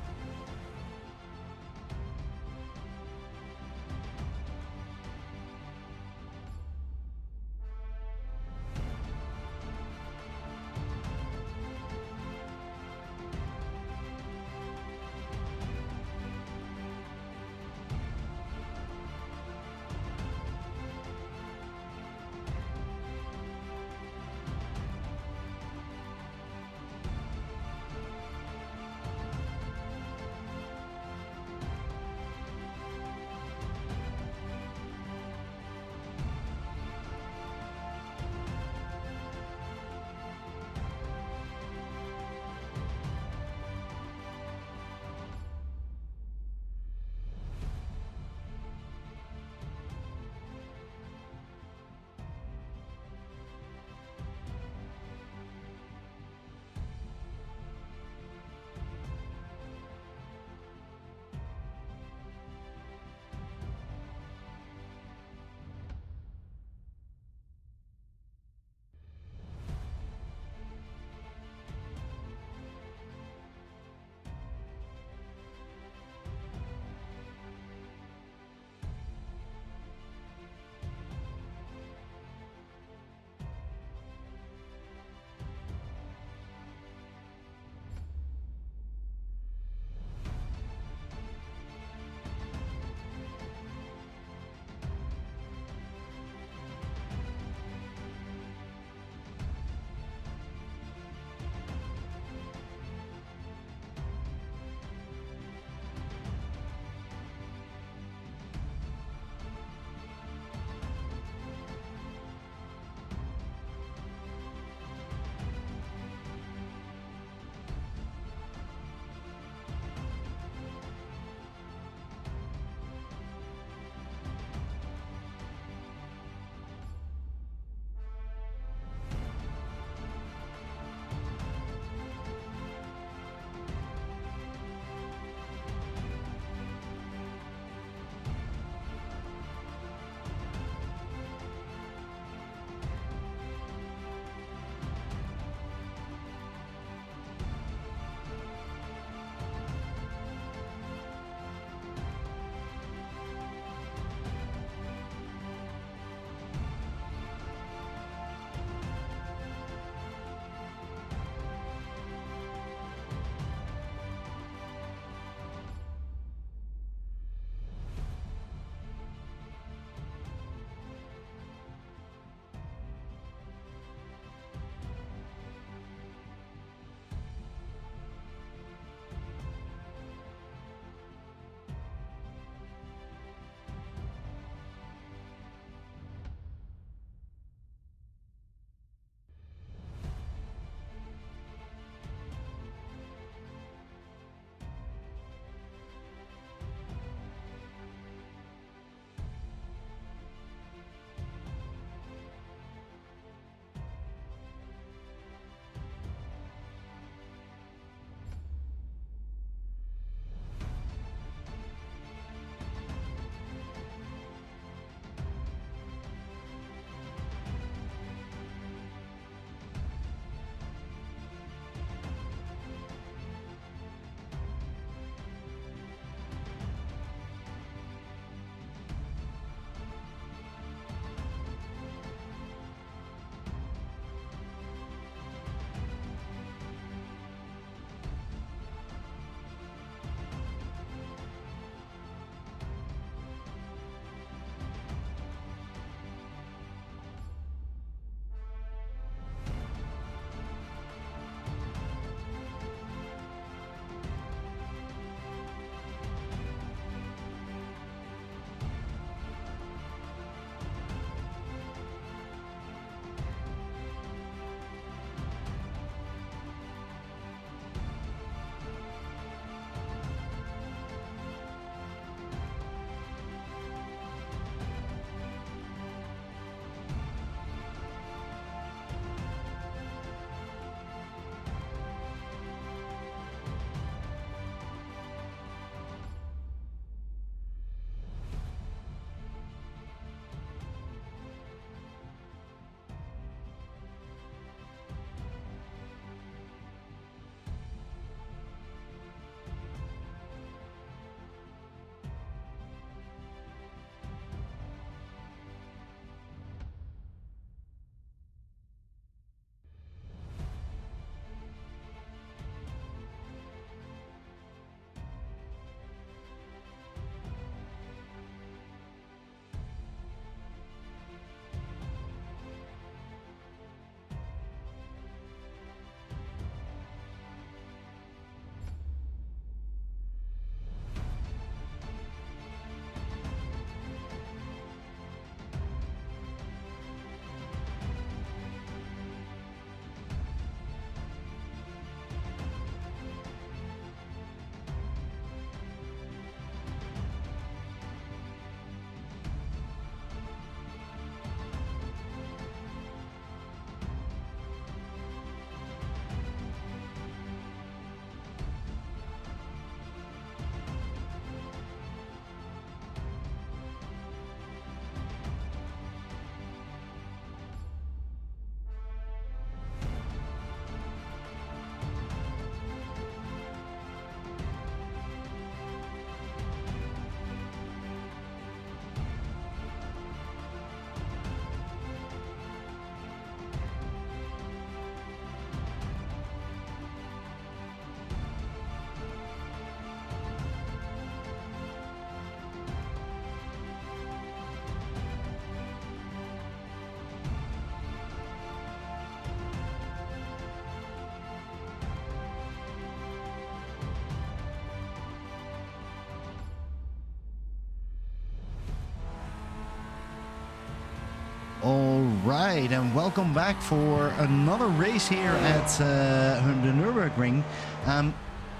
right, and welcome back for another race here at the Nürburgring.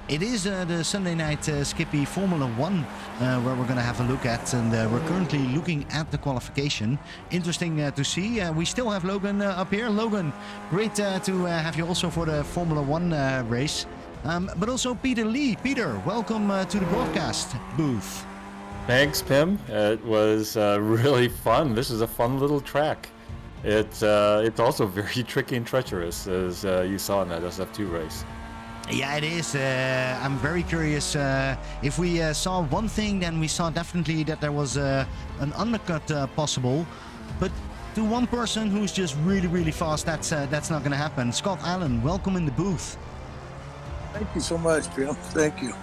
It is the Sunday night Skippy Formula 1 where we're going to have a look at, and we're currently looking at the qualification. Interesting to see. We still have Logan up here. Logan, great to have you also for the Formula 1 race. But also Peter Lee. Peter, welcome to the broadcast booth. Thanks, Pim. It was really fun. This is a fun little track. It's also very tricky and treacherous, as you saw in that SF2 race. Yeah, it is. I'm very curious. If we saw one thing, then we saw definitely that there was an undercut possible. But to one person who's just really, really fast, that's not going to happen. Scott Allen, welcome in the booth. Thank you so much, Bill. Thank you.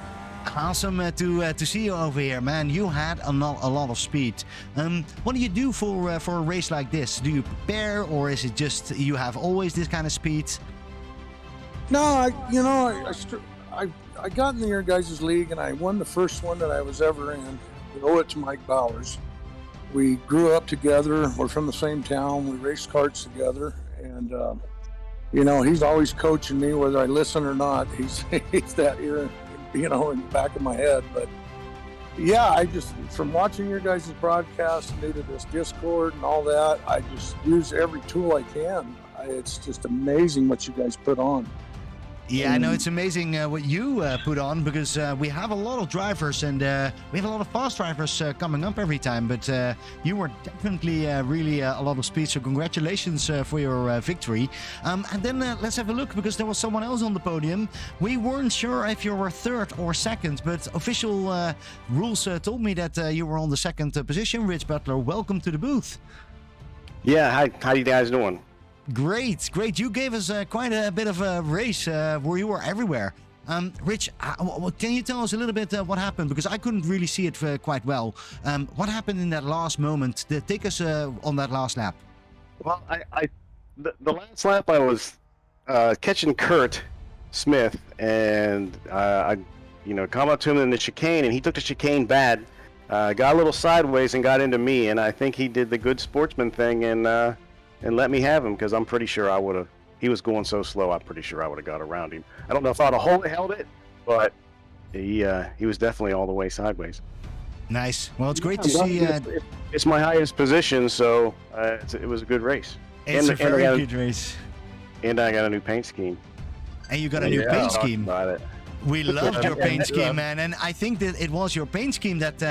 Awesome to see you over here, man. You had a lot of speed. What do you do for a race like this? Do you prepare, or is it just you have always this kind of speed? No, I got in the Your Guys' League, and I won the first one that I was ever in. We owe it to Mike Bowers. We grew up together. We're from the same town. We raced karts together, and he's always coaching me, whether I listen or not. He's that ear, in the back of my head. But yeah, I just, from watching your guys' broadcast, new to this Discord and all that, I just use every tool I can. It's just amazing what you guys put on. Yeah, I know it's amazing what you put on, because we have a lot of drivers, and we have a lot of fast drivers coming up every time, but you were definitely really a lot of speed, so congratulations for your victory. And then let's have a look, because there was someone else on the podium. We weren't sure if you were third or second, but official rules told me that you were on the second position. Rich Butler, welcome to the booth. Yeah, how you guys doing? Great. You gave us quite a bit of a race where you were everywhere. Rich, can you tell us a little bit what happened? Because I couldn't really see it quite well. What happened in that last moment? Take us on that last lap. Well, the last lap I was catching Kurt Smith, and I come up to him in the chicane, and he took the chicane bad, got a little sideways and got into me, and I think he did the good sportsman thing and let me have him, because I'm pretty sure I would have. He was going so slow, I'm pretty sure I would have got around him. I don't know if I'd have held it, but he was definitely all the way sideways. Nice. Well, it's great to see. It's my highest position, so it was a good race. It's a very good race. And I got a new paint scheme. And you got a new paint scheme. About it. We loved your paint scheme, man, and I think that it was your paint scheme that,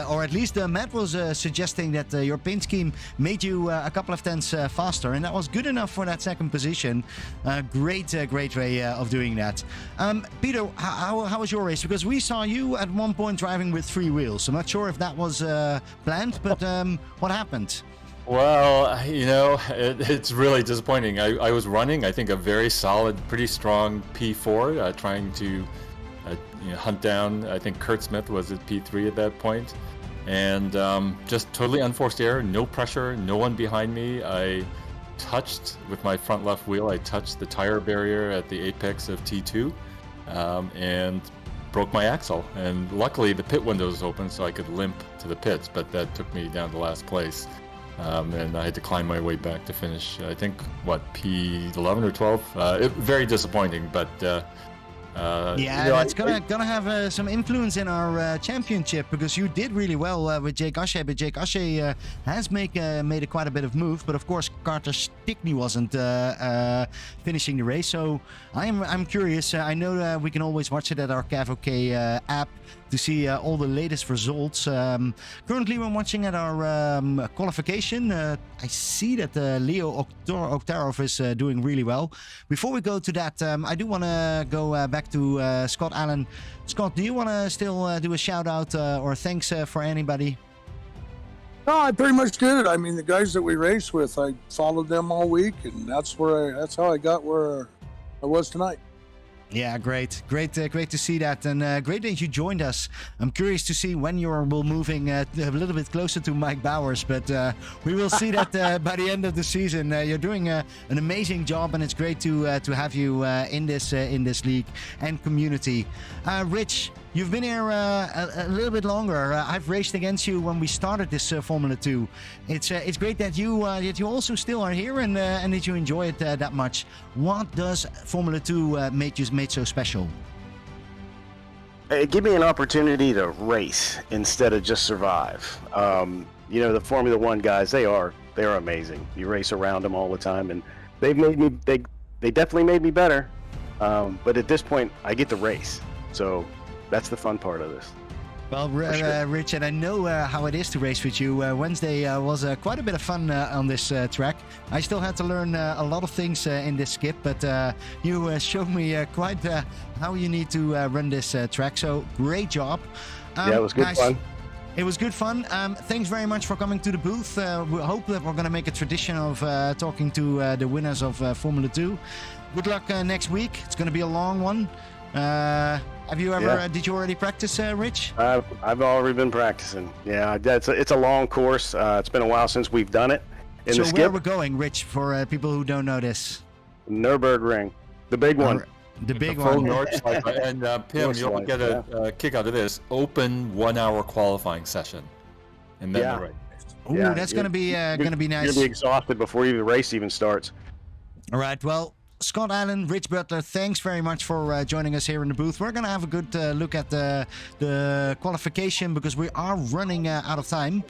or at least Matt was suggesting that your paint scheme made you a couple of tenths faster, and that was good enough for that second position. Great way of doing that. Peter, how was your race? Because we saw you at one point driving with 3 wheels. I'm not sure if that was planned, but what happened? Well, it's really disappointing. I was running, I think, a very solid, pretty strong P4, trying to hunt down, I think Kurt Smith was at P3 at that point. And just totally unforced error, no pressure, no one behind me. I touched, with my front left wheel, I touched the tire barrier at the apex of T2 and broke my axle. And luckily the pit window was open so I could limp to the pits, but that took me down to last place. And I had to climb my way back to finish, I think, P11 or 12? Very disappointing, but... it's gonna have some influence in our championship, because you did really well with Jake Ashe, but Jake Ashe has made quite a bit of move, but of course Carter Stickney wasn't finishing the race, so I'm curious. I know we can always watch it at our CavOK app to see all the latest results. Currently we're watching at our qualification. I see that Leo Oktarov is doing really well. Before we go to that, I do want to go back to Scott Allen. Scott, do you want to still do a shout out or thanks for anybody? No, I pretty much did it. I mean, the guys that we raced with, I followed them all week, and that's how I got where I was tonight. Yeah, great to see that, and great that you joined us. I'm curious to see when you're moving a little bit closer to Mike Bowers, but we will see that by the end of the season. You're doing an amazing job, and it's great to have you in this league and community. Rich, you've been here a little bit longer. I've raced against you when we started this Formula 2. It's great that you also still are here and that you enjoy it that much. What does Formula 2 made so special? It gave me an opportunity to race instead of just survive. You know, the Formula 1 guys, they are amazing. You race around them all the time, and they definitely made me better. But at this point, I get to race, so that's the fun part of this. Well, Sure. Rich, and I know how it is to race with you. Wednesday was quite a bit of fun on this track. I still had to learn a lot of things in this skip, but you showed me quite how you need to run this track. So great job. Yeah, it was good guys, fun. It was good fun. Thanks very much for coming to the booth. We hope that we're going to make a tradition of talking to the winners of Formula 2. Good luck next week. It's going to be a long one. Have you ever? Yeah. Did you already practice, Rich? I've already been practicing. Yeah, it's a long course. It's been a while since we've done it. In So the where skip, we're going, Rich, for people who don't know this? Nürburgring, the big one. The big The full one. Nordschleife. And Pim, you'll Nordschleife, get a kick out of this. Open 1 hour qualifying session. And then Yeah. the race. Ooh, Yeah, that's you're- gonna be You're nice. You'll be exhausted before the race even starts. All right. Well, Scott Allen, Rich Butler, thanks very much for joining us here in the booth. We're gonna have a good look at the qualification because we are running out of time.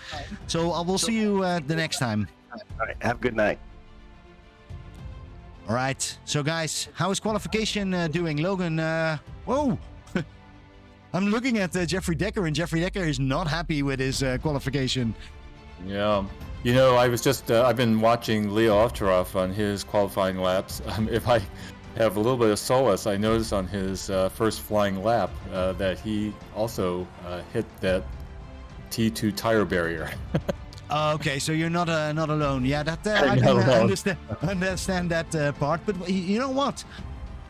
So I will see you the next time. All right, have a good night. All right. So guys, how is qualification doing, Logan? Whoa. I'm looking at Jeffrey Decker, and Jeffrey Decker is not happy with his qualification. Yeah. You know, I was just, I've been watching Leo Ovtcharov on his qualifying laps. If I have a little bit of solace, I noticed on his first flying lap that he also hit that T2 tire barrier. Okay, so you're not alone. Yeah, that I I'm can not alone. understand that part. But you know what?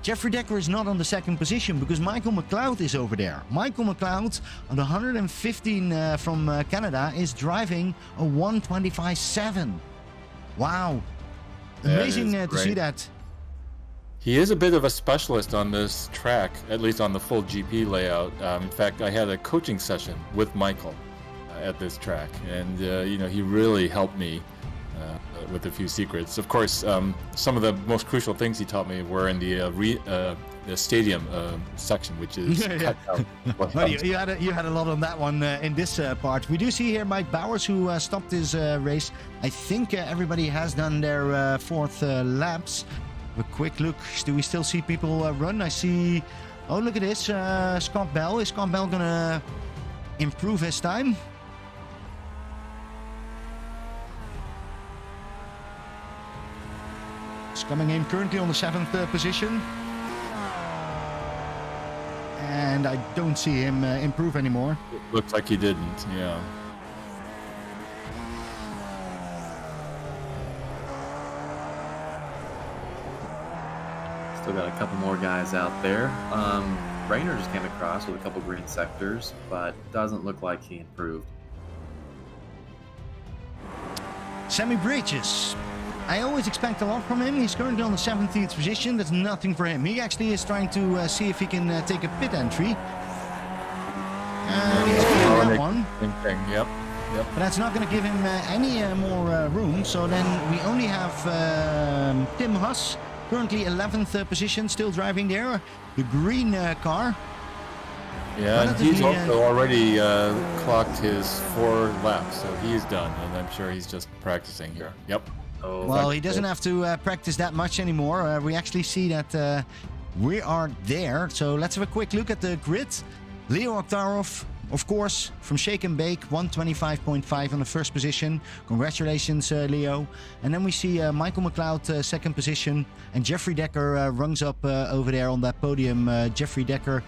Jeffrey Decker is not on the second position because Michael McLeod is over there. Michael McLeod on the 115 from Canada is driving a 125.7. Wow. That Amazing is to see great. that. He is a bit of a specialist on this track, at least on the full GP layout. In fact, I had a coaching session with Michael at this track, and you know, he really helped me with a few secrets. Of course, some of the most crucial things he taught me were in the stadium section, which is Yeah. cut out. Well, you had a lot on that one in this part. We do see here Mike Bowers who stopped his race. I think everybody has done their fourth laps. A quick look. Do we still see people run? I see. Oh, look at this. Scott Bell. Is Scott Bell gonna improve his time? He's coming in currently on the 7th position. And I don't see him improve anymore. Looks like he didn't. Yeah. Still got a couple more guys out there. Rayner just came across with a couple green sectors, but doesn't look like he improved. Sammy Bridges. I always expect a lot from him. He's currently on the 17th position. That's nothing for him. He actually is trying to see if he can take a pit entry. He's doing that one. Same thing. Yep. But that's not going to give him any more room. So then we only have Tim Huss, currently 11th position, still driving there. The green car. Yeah, and he's Relatively, also already clocked his 4 laps, so he's done, and I'm sure he's just practicing here. Yep. Oh, Well, he doesn't have to practice that much anymore. We actually see that we are there. So let's have a quick look at the grid. Leo Oktarov, of course, from Shake and Bake, 125.5 on the first position. Congratulations, Leo. And then we see Michael McLeod, second position. And Jeffrey Decker runs up over there on that podium. Jeffrey Decker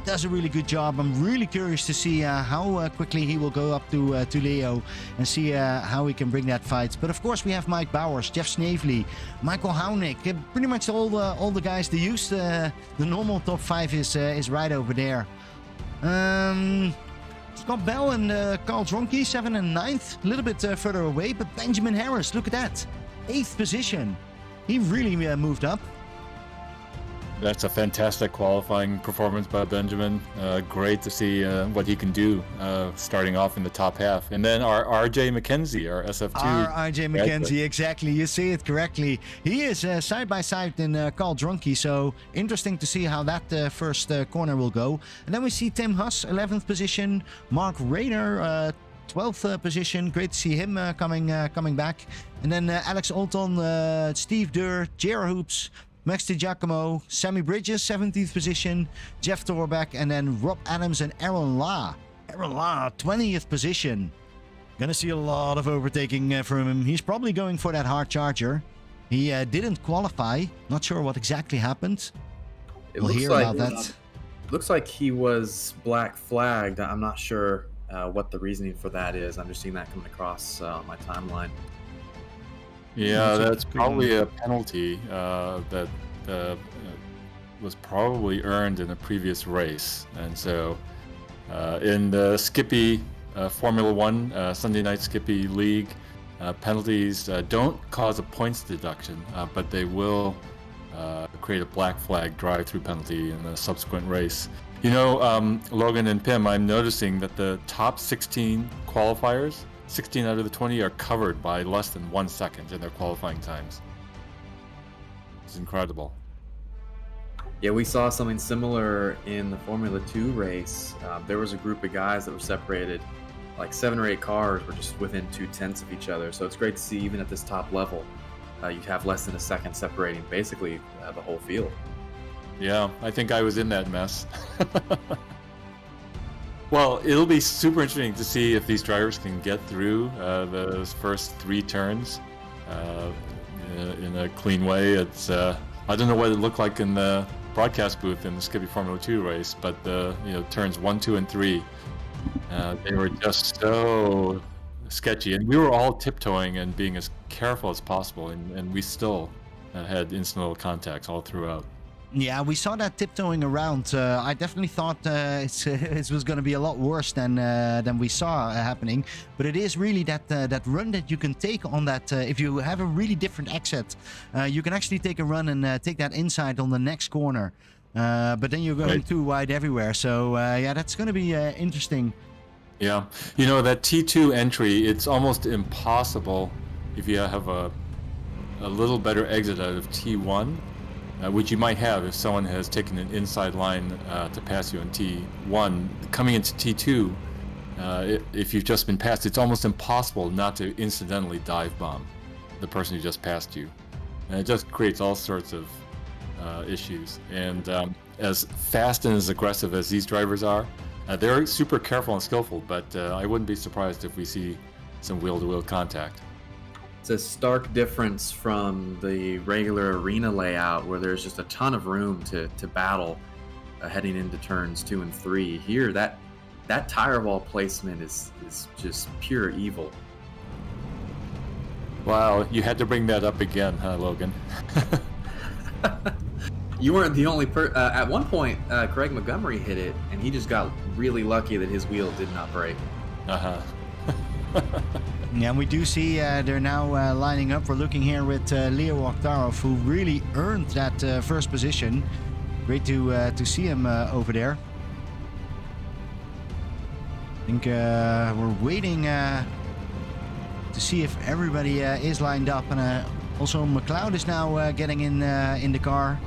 does a really good job. I'm really curious to see how quickly he will go up to Leo and see how he can bring that fight. But of course we have Mike Bowers, Jeff Snavely, Michael Hounik, pretty much all the guys they use. The normal top 5 is right over there. Scott Bell and Carl Dronke, 7th and 9th, a little bit further away. But Benjamin Harris, look at that, 8th position. He really moved up. That's a fantastic qualifying performance by Benjamin. Great to see what he can do starting off in the top half. And then our RJ McKenzie, our SF2. Our RJ McKenzie, exactly. You see it correctly. He is side by side in Carl Drunke, so interesting to see how that first corner will go. And then we see Tim Huss, 11th position. Mark Rayner, 12th position. Great to see him coming back. And then Alex Olton, Steve Durr, J.R. Hoops, Max DiGiacomo, Sammy Bridges, 17th position, Jeff Torbeck, and then Rob Adams and Aaron Law. Aaron Law, 20th position. Gonna see a lot of overtaking from him. He's probably going for that hard charger. He didn't qualify. Not sure what exactly happened. We'll hear about that. Looks like he was black flagged. I'm not sure what the reasoning for that is. I'm just seeing that coming across my timeline. Yeah, that's probably a penalty that was probably earned in a previous race. And so in the Skippy Formula One Sunday Night Skippy League, penalties don't cause a points deduction, but they will create a black flag drive-through penalty in a subsequent race. You know, Logan and Pim, I'm noticing that the top 16 qualifiers, 16 out of the 20 are covered by less than 1 second in their qualifying times. It's incredible. Yeah, we saw something similar in the Formula 2 race. There was a group of guys that were separated, like 7 or 8 cars were just within 2/10 of each other. So it's great to see even at this top level, you have less than a second separating basically the whole field. Yeah, I think I was in that mess. Well, it'll be super interesting to see if these drivers can get through those first 3 turns in a clean way. It's I don't know what it looked like in the broadcast booth in the Skippy Formula 2 race, but the turns 1, 2, and 3, they were just so sketchy, and we were all tiptoeing and being as careful as possible, and we still had incidental contacts all throughout. Yeah, we saw that tiptoeing around. I definitely thought it was going to be a lot worse than we saw happening. But it is really that run that you can take on that. If you have a really different exit, you can actually take a run and take that inside on the next corner. But then you're going too wide everywhere. So yeah, that's going to be interesting. Yeah, you know, that T2 entry, it's almost impossible if you have a little better exit out of T1. Which you might have if someone has taken an inside line to pass you in T1. Coming into T2, if you've just been passed, it's almost impossible not to incidentally dive bomb the person who just passed you. And it just creates all sorts of issues. And as fast and as aggressive as these drivers are, they're super careful and skillful, but I wouldn't be surprised if we see some wheel-to-wheel contact. It's a stark difference from the regular arena layout where there's just a ton of room to battle heading into turns 2 and 3. Here, that tire wall placement is just pure evil. Wow, you had to bring that up again, huh, Logan? You weren't the only at one point, Craig Montgomery hit it, and he just got really lucky that his wheel did not break. Uh-huh. Yeah, and we do see they're now lining up. We're looking here with Leo Oktarov, who really earned that first position. Great to see him over there. I think we're waiting to see if everybody is lined up, and also McLeod is now getting in the car.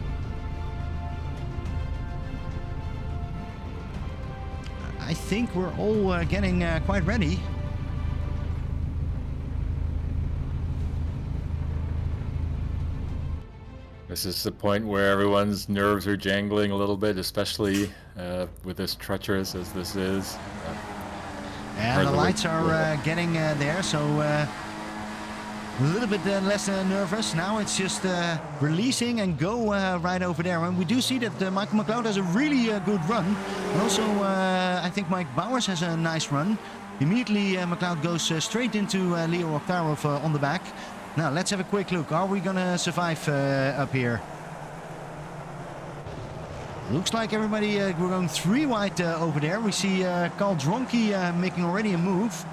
I think we're all getting quite ready. This is the point where everyone's nerves are jangling a little bit, especially with as treacherous as this is. And the lights are getting there, so a little bit less nervous. Now it's just releasing and go right over there. And we do see that Michael McLeod has a really good run. And also, I think Mike Bowers has a nice run. Immediately, McLeod goes straight into Leo Oktarov on the back. Now, let's have a quick look. Are we going to survive up here? Looks like everybody, we're going 3 wide over there. We see Carl Dronke making already a move.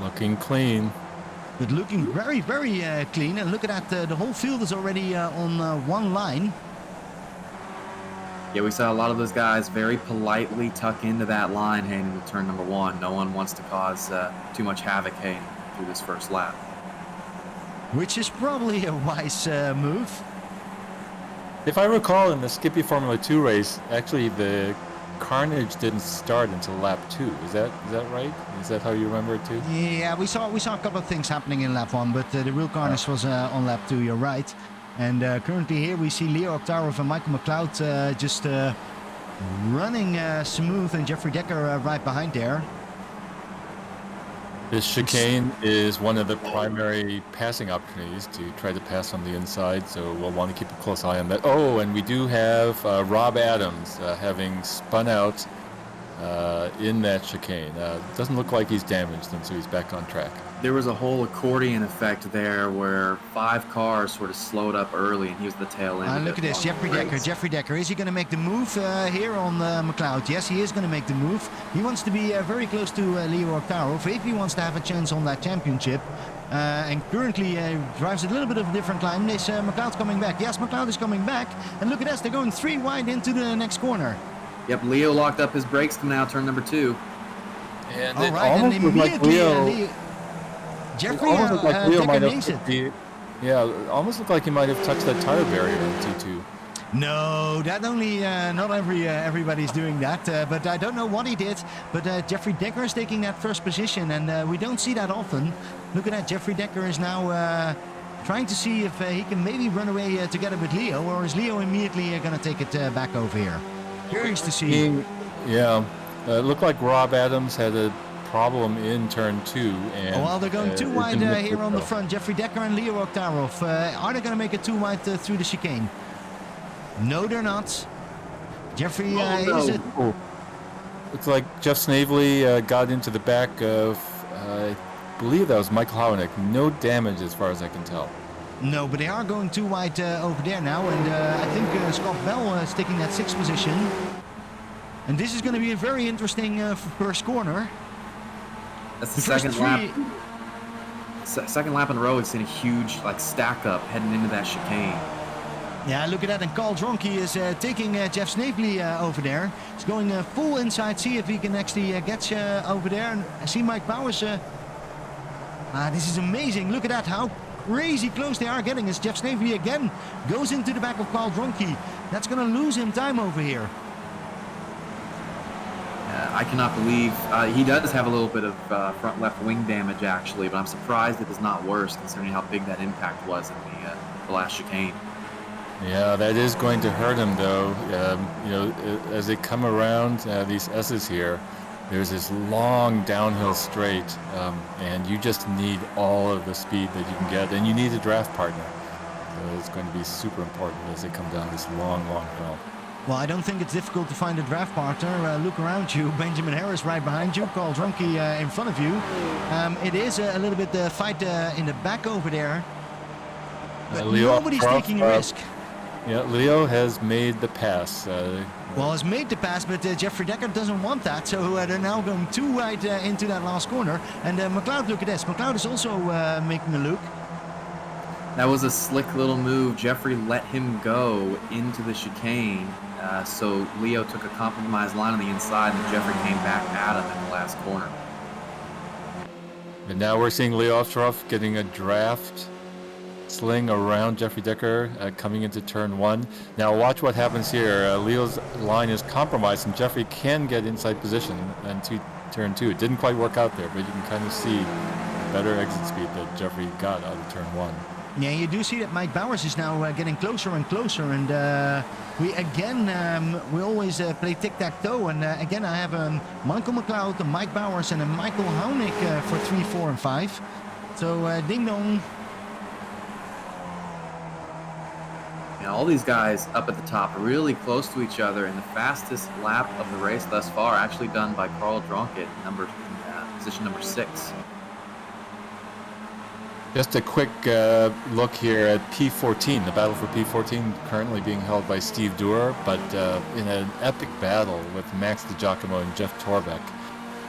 Looking clean. But looking very, very clean. And look at that, the whole field is already on one line. Yeah, we saw a lot of those guys very politely tuck into that line heading into turn number 1. No one wants to cause too much havoc heading through this first lap. Which is probably a wise move. If I recall, in the Skippy Formula 2 race, actually the carnage didn't start until lap 2. Is that right? Is that how you remember it too? Yeah, we saw a couple of things happening in lap 1, but the real carnage was on lap 2. You're right. And currently here we see Leo Octarov and Michael McLeod just running smooth, and Jeffrey Decker right behind there. This chicane is one of the primary passing opportunities to try to pass on the inside, so we'll want to keep a close eye on that. Oh, and we do have Rob Adams having spun out in that chicane. Doesn't look like he's damaged, and so he's back on track. There was a whole accordion effect there where 5 cars sort of slowed up early, and he was the tail end. Look at this, Jeffrey Decker. Jeffrey Decker, is he going to make the move here on McLeod? Yes, he is going to make the move. He wants to be very close to Leo Octarov if he wants to have a chance on that championship. And currently drives a little bit of a different line. Is McLeod coming back? Yes, McLeod is coming back. And look at this, they're going 3 wide into the next corner. Yep, Leo locked up his brakes coming out turn number 2. And All it right, and almost looked like immediately Jeffrey almost looked like Leo might makes it. almost looked like he might have touched that tire barrier in T2. No, that only not everybody's doing that. But I don't know what he did. But Jeffrey Decker is taking that first position, and we don't see that often. Look at that, Jeffrey Decker is now trying to see if he can maybe run away together with Leo, or is Leo immediately going to take it back over here? Curious to see. Yeah, it looked like Rob Adams had a problem in turn 2. And, well, they're going 2 wide here on the front. Jeffrey Decker and Leo Octarov. Are they going to make it 2 wide through the chicane? No, they're not. Jeffrey is it? Looks like Jeff Snavely got into the back of, I believe that was Michael Howenick. No damage as far as I can tell. No, but they are going 2 wide over there now, and I think Scott Bell is taking that 6th position. And this is going to be a very interesting first corner. That's the second lap. Second lap in a row, it's in a huge stack up heading into that chicane. Yeah, look at that, and Carl Dronke is taking Jeff Snavely over there. He's going full inside, see if he can actually get over there. And I see Mike Bowers. This is amazing. Look at that, how crazy close they are getting as Jeff Snavely again goes into the back of Carl Dronke. That's going to lose him time over here. I cannot believe he does have a little bit of front left wing damage actually, but I'm surprised it is not worse considering how big that impact was in the last chicane. Yeah, that is going to hurt him though. As they come around these S's here, there's this long downhill straight, and you just need all of the speed that you can get, and you need a draft partner. So it's going to be super important as they come down this long, long hill. Well, I don't think it's difficult to find a draft partner. Look around you. Benjamin Harris right behind you. Carl Dronke in front of you. It is a little bit the fight in the back over there. But nobody's taking a risk. Yeah, Leo has made the pass. Well, has made the pass, but Jeffrey Decker doesn't want that. So they're now going 2 wide into that last corner. And McLeod, look at this. McLeod is also making a look. That was a slick little move. Jeffrey let him go into the chicane. So Leo took a compromised line on the inside, and Jeffrey came back at him in the last corner. And now we're seeing Leo Octarov getting a draft sling around Jeffrey Decker coming into turn 1. Now watch what happens here. Leo's line is compromised, and Jeffrey can get inside position into turn 2. It didn't quite work out there, but you can kind of see the better exit speed that Jeffrey got out of turn 1. Yeah, you do see that Mike Bowers is now getting closer and closer, and we always play tic-tac-toe, and again I have Michael McLeod, Mike Bowers, and Michael Howenick for 3, 4, and 5. So ding dong. Yeah, all these guys up at the top, really close to each other, and the fastest lap of the race thus far actually done by Carl Dronke, position number 6. Just a quick look here at P14, the battle for P14 currently being held by Steve Durer, but in an epic battle with Max DiGiacomo and Jeff Torbeck.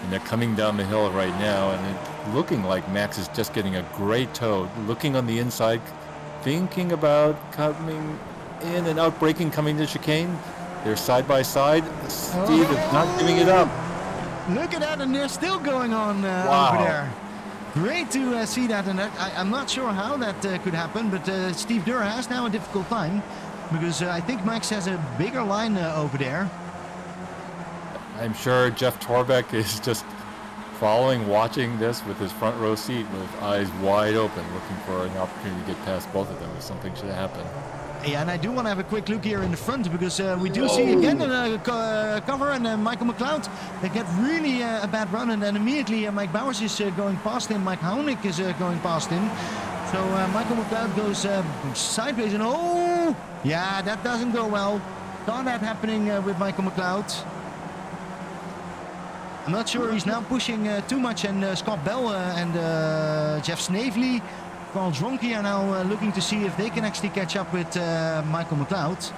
and they're coming down the hill right now, and it's looking like Max is just getting a great toe, looking on the inside, thinking about coming in and out, braking, coming to chicane. They're side by side. Steve is not giving it up. Look at that, and they're still going on Wow. over there. Great to see that, and I'm not sure how that could happen, but Steve Durr has now a difficult time, because I think Max has a bigger line over there. I'm sure Jeff Torbeck is just following, watching this with his front row seat with eyes wide open, looking for an opportunity to get past both of them if something should happen. Yeah, and I do want to have a quick look here in the front, because we do see again a cover, and Michael McLeod. They get really a bad run, and then immediately Mike Bowers is going past him. Mike Hounik is going past him. So Michael McLeod goes sideways, and oh, yeah, that doesn't go well. Saw that happening with Michael McLeod. I'm not sure he's now pushing too much, and Scott Bell and Jeff Snavely, Carl Dronke are now looking to see if they can actually catch up with Michael McLeod.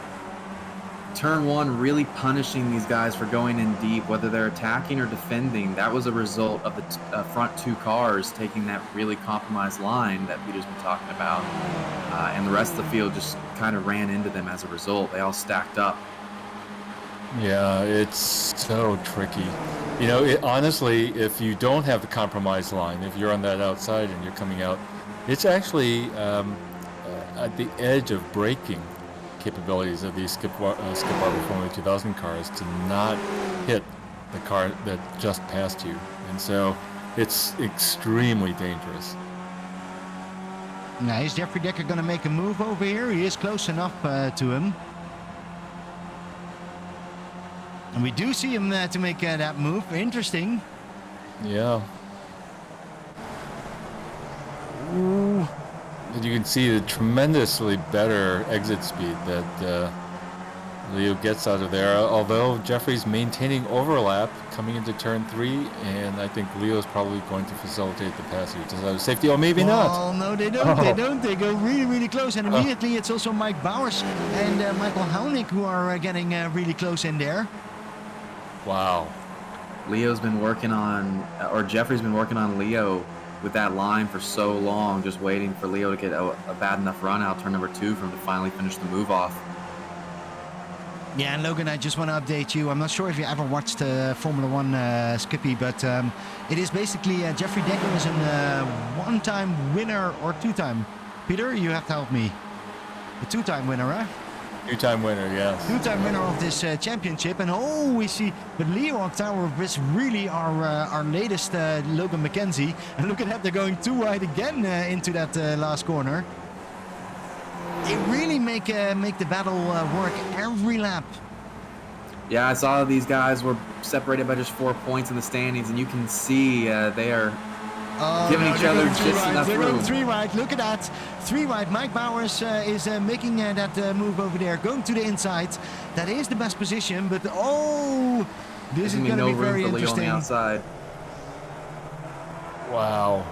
Turn 1 really punishing these guys for going in deep, whether they're attacking or defending. That was a result of the front 2 cars taking that really compromised line that Peter's been talking about. And the rest of the field just kind of ran into them as a result. They all stacked up. Yeah, it's so tricky. You know, honestly, if you don't have the compromised line, if you're on that outside and you're coming out, it's actually at the edge of braking capabilities of these Skip Barber Formula 2000 cars to not hit the car that just passed you. And so it's extremely dangerous. Now, is Jeffrey Decker going to make a move over here? He is close enough to him. And we do see him to make that move. Interesting. Yeah. Ooh. And you can see the tremendously better exit speed that Leo gets out of there. Although Jeffrey's maintaining overlap coming into turn 3, and I think Leo's probably going to facilitate the passage just out of safety. Or maybe not. Oh, no, they don't. They don't. They go really, really close. And immediately it's also Mike Bowers and Michael Hounik who are getting really close in there. Wow. Leo's been working on, or Jeffrey's been working on Leo with that line for so long, just waiting for Leo to get a bad enough run out, turn number 2, for him to finally finish the move off. Yeah, and Logan, I just want to update you. I'm not sure if you ever watched Formula 1 Skippy, but it is basically Jeffrey Decker is a one-time winner or two-time. Peter, you have to help me. A two-time winner, huh? Two-time winner, yes. Two-time winner of this championship, and oh, we see, but Leo Octaro is really our latest Logan McKenzie, and look at that, they're going too wide again into that last corner. They really make the battle work every lap. Yeah, I saw these guys were separated by just 4 points in the standings, and you can see they are giving each other just enough They're room. going 3 wide. Look at that. 3 wide. Mike Bowers is making that move over there, going to the inside. That is the best position, but oh, this is going to be very interesting. Leo on the outside. Wow.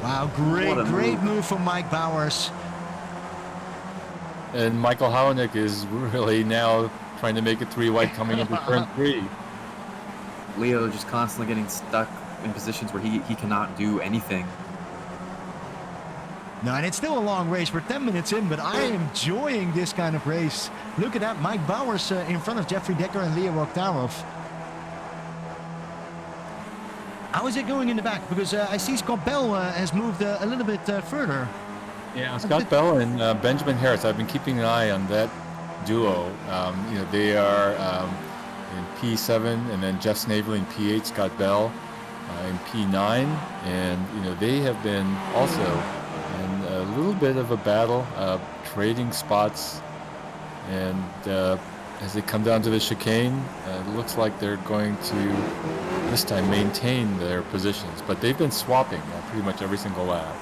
Wow, great move from Mike Bowers. And Michael Hounik is really now trying to make it 3 wide coming into turn 3. Leo just constantly getting stuck in positions where he cannot do anything. No, and it's still a long race. We're 10 minutes in, but I am enjoying this kind of race. Look at that, Mike Bowers in front of Jeffrey Decker and Leo Oktarov. How is it going in the back? Because I see Scott Bell has moved a little bit further. Yeah, Scott Bell and Benjamin Harris. I've been keeping an eye on that duo. You know, they are in P7, and then Jeff Snavely in P8, Scott Bell in P9, and you know they have been also in a little bit of a battle, trading spots, and as they come down to the chicane, it looks like they're going to this time maintain their positions, but they've been swapping pretty much every single lap.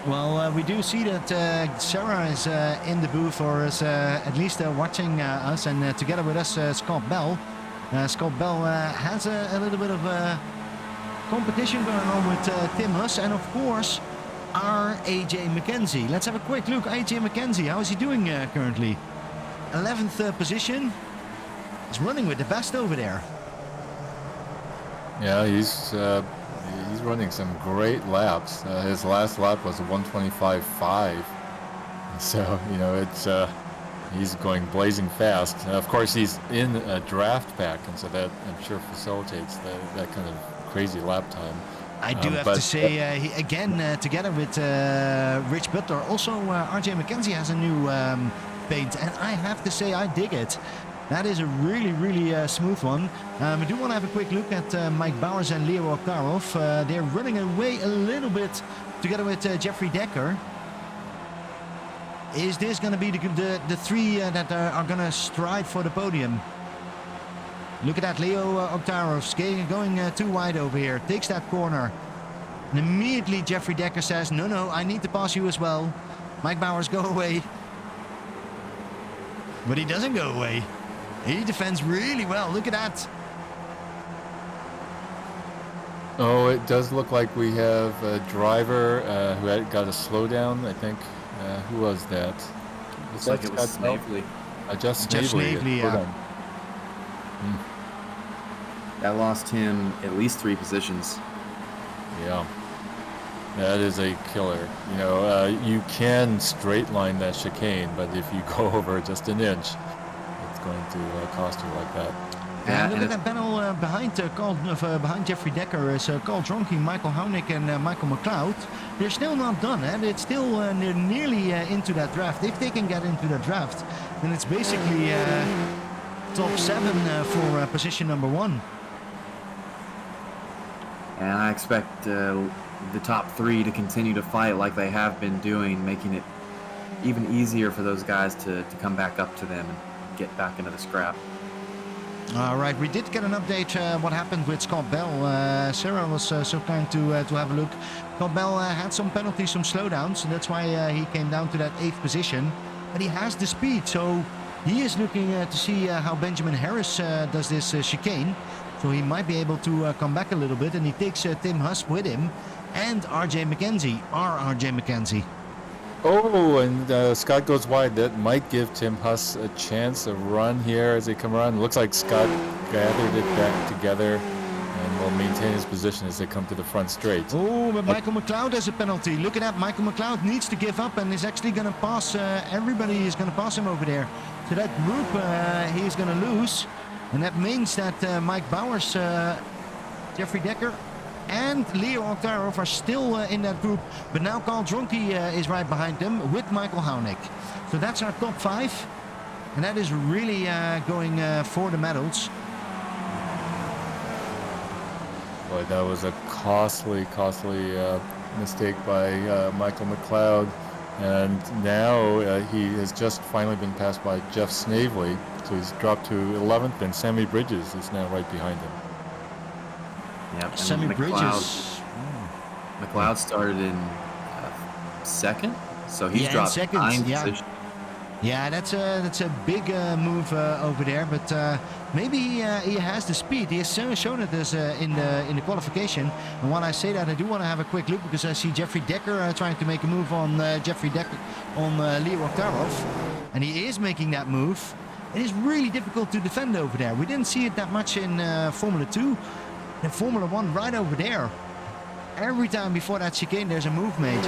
Well, we do see that Sarah is in the booth, or is at least watching us, and together with us, Scott Bell. Scott Bell has a little bit of competition going on with Tim Huss, and of course, our AJ McKenzie. Let's have a quick look. AJ McKenzie, how is he doing currently? 11th position. is running with the best over there. Yeah, he's running some great laps. His last lap was a 125.5. So, you know, it's he's going blazing fast. Of course, he's in a draft pack, and so that I'm sure facilitates that kind of crazy lap time. I do have to say, he, again, together with Rich Butler, also RJ McKenzie has a new paint, and I have to say I dig it. That is a really, really smooth one. I do want to have a quick look at Mike Bowers and Leo Oktarov. They're running away a little bit together with Jeffrey Decker. Is this going to be the three that are going to stride for the podium? Look at that, Leo Oktarov going too wide over here. Takes that corner. And immediately Jeffrey Decker says, no, I need to pass you as well. Mike Bowers, go away. But he doesn't go away. He defends really well. Look at that. Oh, it does look like we have a driver who had got a slowdown, I think. Who was that? Looks like it was Snavely. Just Snavely, yeah. That lost him at least 3 positions. Yeah. That is a killer. You know, you can straight line that chicane, but if you go over just an inch, it's going to cost you like that. And look at that panel behind behind Jeffrey Decker is Carl Dronke, Michael Hounick and Michael McLeod. They're still not done, and it's still they're nearly into that draft. If they can get into the draft, then it's basically top 7 for position number 1. And I expect the top 3 to continue to fight like they have been doing, making it even easier for those guys to come back up to them and get back into the scrap. All right, we did get an update what happened with Scott Bell. Sarah was so kind to have a look. Scott Bell had some penalties, some slowdowns, and that's why he came down to that 8th position. But he has the speed, so he is looking to see how Benjamin Harris does this chicane. So he might be able to come back a little bit, and he takes Tim Huss with him and RJ McKenzie, RJ McKenzie. Oh, and Scott goes wide. That might give Tim Huss a chance of run here as they come around. Looks like Scott gathered it back together and will maintain his position as they come to the front straight. Oh, but Michael McLeod has a penalty. Look at that. Michael McLeod needs to give up and is actually going to pass. Everybody is going to pass him over there. So that group he is going to lose. And that means that Mike Bowers, Jeffrey Decker, and Leo Oktarov are still in that group. But now Carl Dronke is right behind them with Michael Hounick. So that's our top 5. And that is really going for the medals. Boy, that was a costly mistake by Michael McLeod. And now he has just finally been passed by Jeff Snavely. So he's dropped to 11th, and Sammy Bridges is now right behind him. Yep. Sammy Bridges. McLeod started in 2nd, so he's dropped second, 9 yeah. positions. Yeah, that's a big move over there, but maybe he has the speed. He has shown it as in the qualification. And when I say that, I do want to have a quick look because I see Jeffrey Decker trying to make a move on Jeffrey Decker on Leo Oktarov, and he is making that move. It is really difficult to defend over there. We didn't see it that much in Formula 2. In Formula 1, right over there. Every time before that chicane, there's a move made.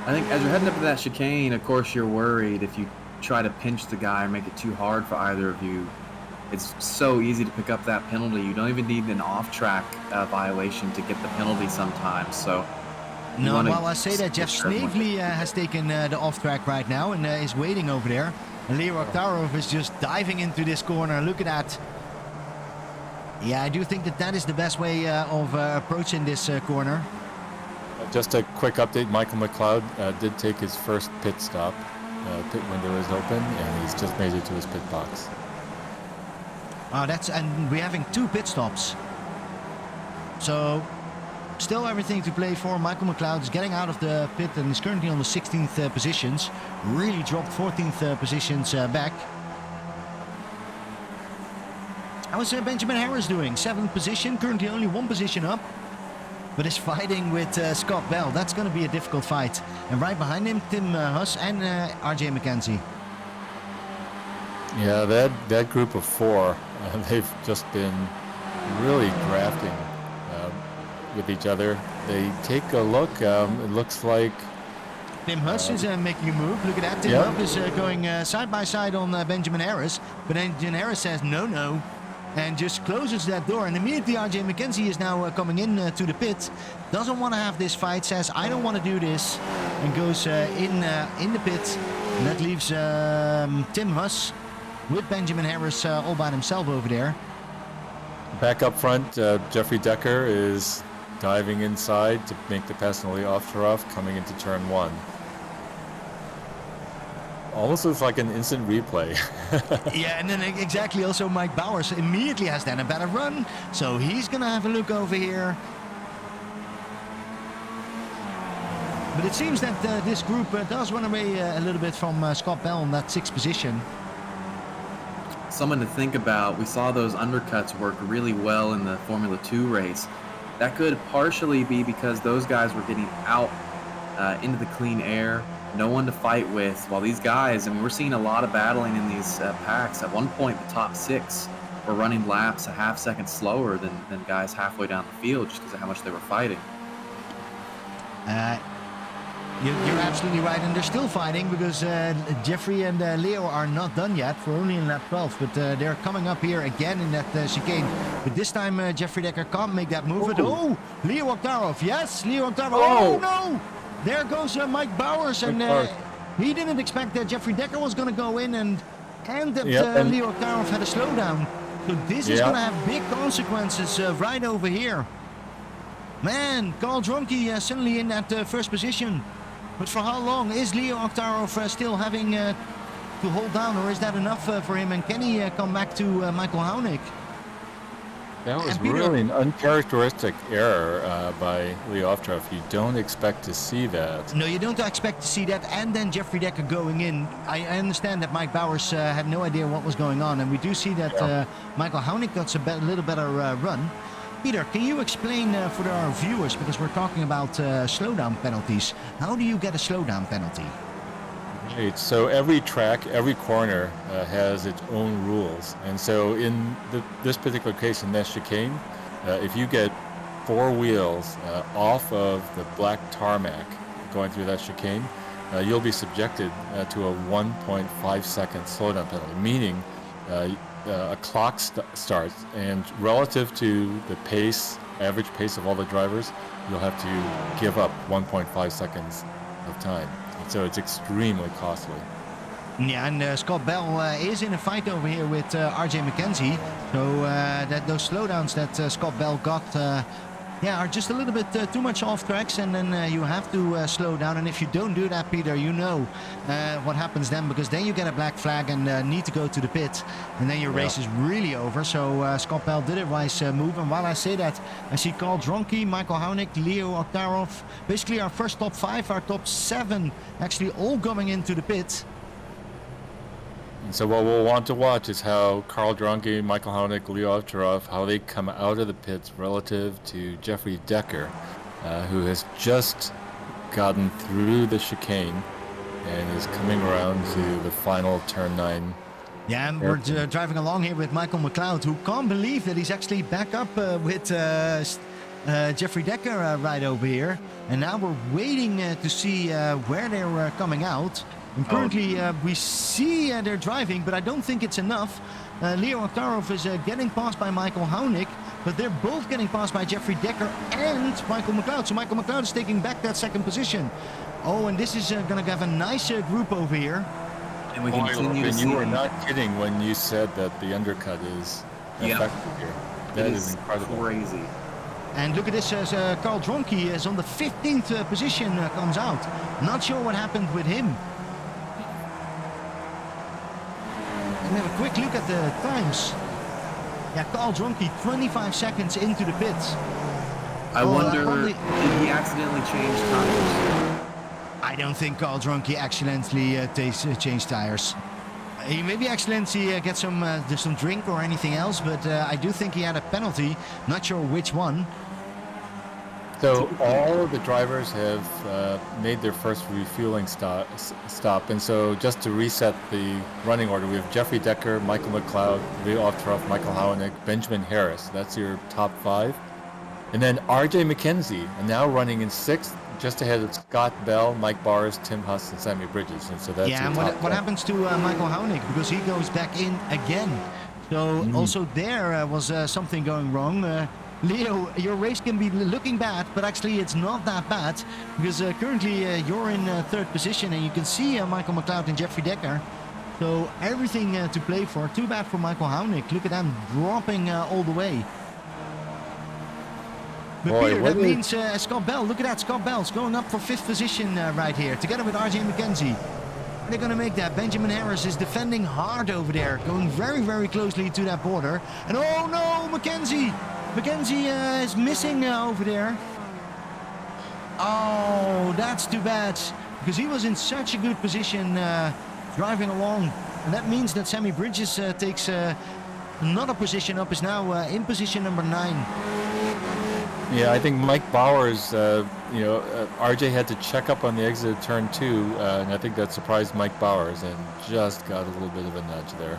I think as you're heading up to that chicane, of course, you're worried if you try to pinch the guy or make it too hard for either of you. It's so easy to pick up that penalty. You don't even need an off-track violation to get the penalty sometimes. So, no, well, I say that Jeff Snavely has taken the off-track right now and is waiting over there. And Leo Oktarov is just diving into this corner. Look at that. Yeah, I do think that is the best way of approaching this corner. Just a quick update, Michael McLeod did take his first pit stop. Pit window is open, and he's just made it to his pit box. And we're having 2 pit stops. So, still everything to play for. Michael McLeod is getting out of the pit and is currently on the 16th positions. Really dropped 14th positions back. How's Benjamin Harris doing? 7th position, currently only 1 position up. But is fighting with Scott Bell. That's going to be a difficult fight. And right behind him, Tim Huss and RJ McKenzie. Yeah, that group of four, they've just been really drafting with each other. They take a look. It looks like Tim Huss is making a move. Look at that. Tim Huss is going side by side on Benjamin Harris. But Benjamin Harris says no. And just closes that door. And immediately RJ McKenzie is now coming in to the pit. Doesn't want to have this fight. Says, I don't want to do this. And goes in the pit. And that leaves Tim Huss with Benjamin Harris all by himself over there. back up front. Jeffrey Decker is diving inside to make the pass on Lee Ovtcharov coming into turn 1. Almost looks like an instant replay. Yeah, and then exactly also Mike Bowers immediately has then a better run. So he's going to have a look over here. But it seems that this group does run away a little bit from Scott Bell in that 6th position. Something to think about. We saw those undercuts work really well in the Formula 2 race. That could partially be because those guys were getting out into the clean air. No one to fight with. While these guys, I mean, we're seeing a lot of battling in these packs. At one point, the top 6 were running laps a half second slower than guys halfway down the field just because of how much they were fighting. You're absolutely right, and they're still fighting because Jeffrey and Leo are not done yet. We're only in lap 12, but they're coming up here again in that chicane. But this time Jeffrey Decker can't make that move. But, Leo Ovtcharov, yes, Leo Ovtcharov. Oh no! There goes Mike Bowers, and he didn't expect that Jeffrey Decker was going to go in, and that Leo Ovtcharov had a slowdown. So this is going to have big consequences right over here. Man, Carl Dronke suddenly in that first position. But for how long is Leo Ovtcharov still having to hold down, or is that enough for him? And can he come back to Michael Hounik? That was really an uncharacteristic error by Leo Ovtcharov. You don't expect to see that. No, you don't expect to see that. And then Jeffrey Decker going in. I understand that Mike Bowers had no idea what was going on. And we do see that Michael Hounik got a little better run. Peter, can you explain for our viewers, because we're talking about slowdown penalties, how do you get a slowdown penalty? Right, so every track, every corner has its own rules. And so in this particular case, in that chicane, if you get 4 wheels off of the black tarmac going through that chicane, you'll be subjected to a 1.5 second slowdown penalty, meaning a clock starts, and relative to the average pace of all the drivers, you'll have to give up 1.5 seconds of time. So it's extremely costly. Yeah, and Scott Bell is in a fight over here with RJ McKenzie. So those slowdowns that Scott Bell got are just a little bit too much off tracks, and then you have to slow down. And if you don't do that, Peter, you know what happens then, because then you get a black flag and need to go to the pit, and then your race is really over. So Scott Bell did a wise move, and while I say that, I see Carl Dronke, Michael Hounik, Leo Ovtcharov, basically our first top 5, our top 7, actually all going into the pit. And so what we'll want to watch is how Carl Dronke, Michael Hounik, Leo Ovtcharov, how they come out of the pits relative to Jeffrey Decker, who has just gotten through the chicane and is coming around to the final turn 9. Yeah, and we're driving along here with Michael McLeod, who can't believe that he's actually back up with Jeffrey Decker right over here. And now we're waiting to see where they're coming out. And currently we see they're driving, but I don't think it's enough. Leo Ovtcharov is getting passed by Michael Hounik, but they're both getting passed by Jeffrey Decker and Michael McLeod. So Michael McLeod is taking back that 2nd position. Oh, and this is going to have a nice group over here. And we continue to see. You were not kidding when you said that the undercut is effective here. That is incredible. Crazy. And look at this, Carl Dronke is on the 15th position, comes out. Not sure what happened with him. And have a quick look at the times. Yeah, Carl Dronke, 25 seconds into the pits. I wonder, did he accidentally change tires? I don't think Carl Dronke accidentally changed tires. He maybe accidentally get some drink or anything else, but I do think he had a penalty. Not sure which one. So all of the drivers have made their first refueling stop, and so just to reset the running order, we have Jeffrey Decker, Michael McLeod, Leo Oftroff, Michael Howenick, Benjamin Harris. That's your top 5. And then RJ McKenzie, now running in 6th, just ahead of Scott Bell, Mike Bowers, Tim Huss, and Sammy Bridges. And so that's Yeah, your and top what happens to Michael Howenick? Because he goes back in again. So also there was something going wrong. Leo, your race can be looking bad, but actually it's not that bad. Because currently you're in 3rd position, and you can see Michael McLeod and Jeffrey Decker. So everything to play for. Too bad for Michael Howenick. Look at them dropping all the way. But Boy, Peter, what that is- means Scott Bell. Look at that, Scott Bell's going up for 5th position right here, together with RJ McKenzie. They're going to make that. Benjamin Harris is defending hard over there, going very, very closely to that border. And oh no, McKenzie! McKenzie is missing over there. Oh, that's too bad, because he was in such a good position driving along. And that means that Sammy Bridges takes another position up, is now in position number 9. Yeah, I think Mike Bowers, RJ had to check up on the exit of turn 2, and I think that surprised Mike Bowers and just got a little bit of a nudge there.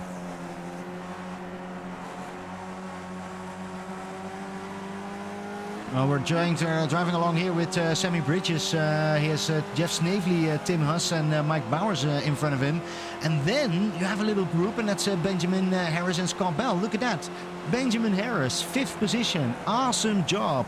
We're driving along here with Sammy Bridges. He has Jeff Snavely, Tim Huss, and Mike Bowers in front of him. And then you have a little group, and that's Benjamin Harris and Scott Bell. Look at that. Benjamin Harris, 5th position. Awesome job.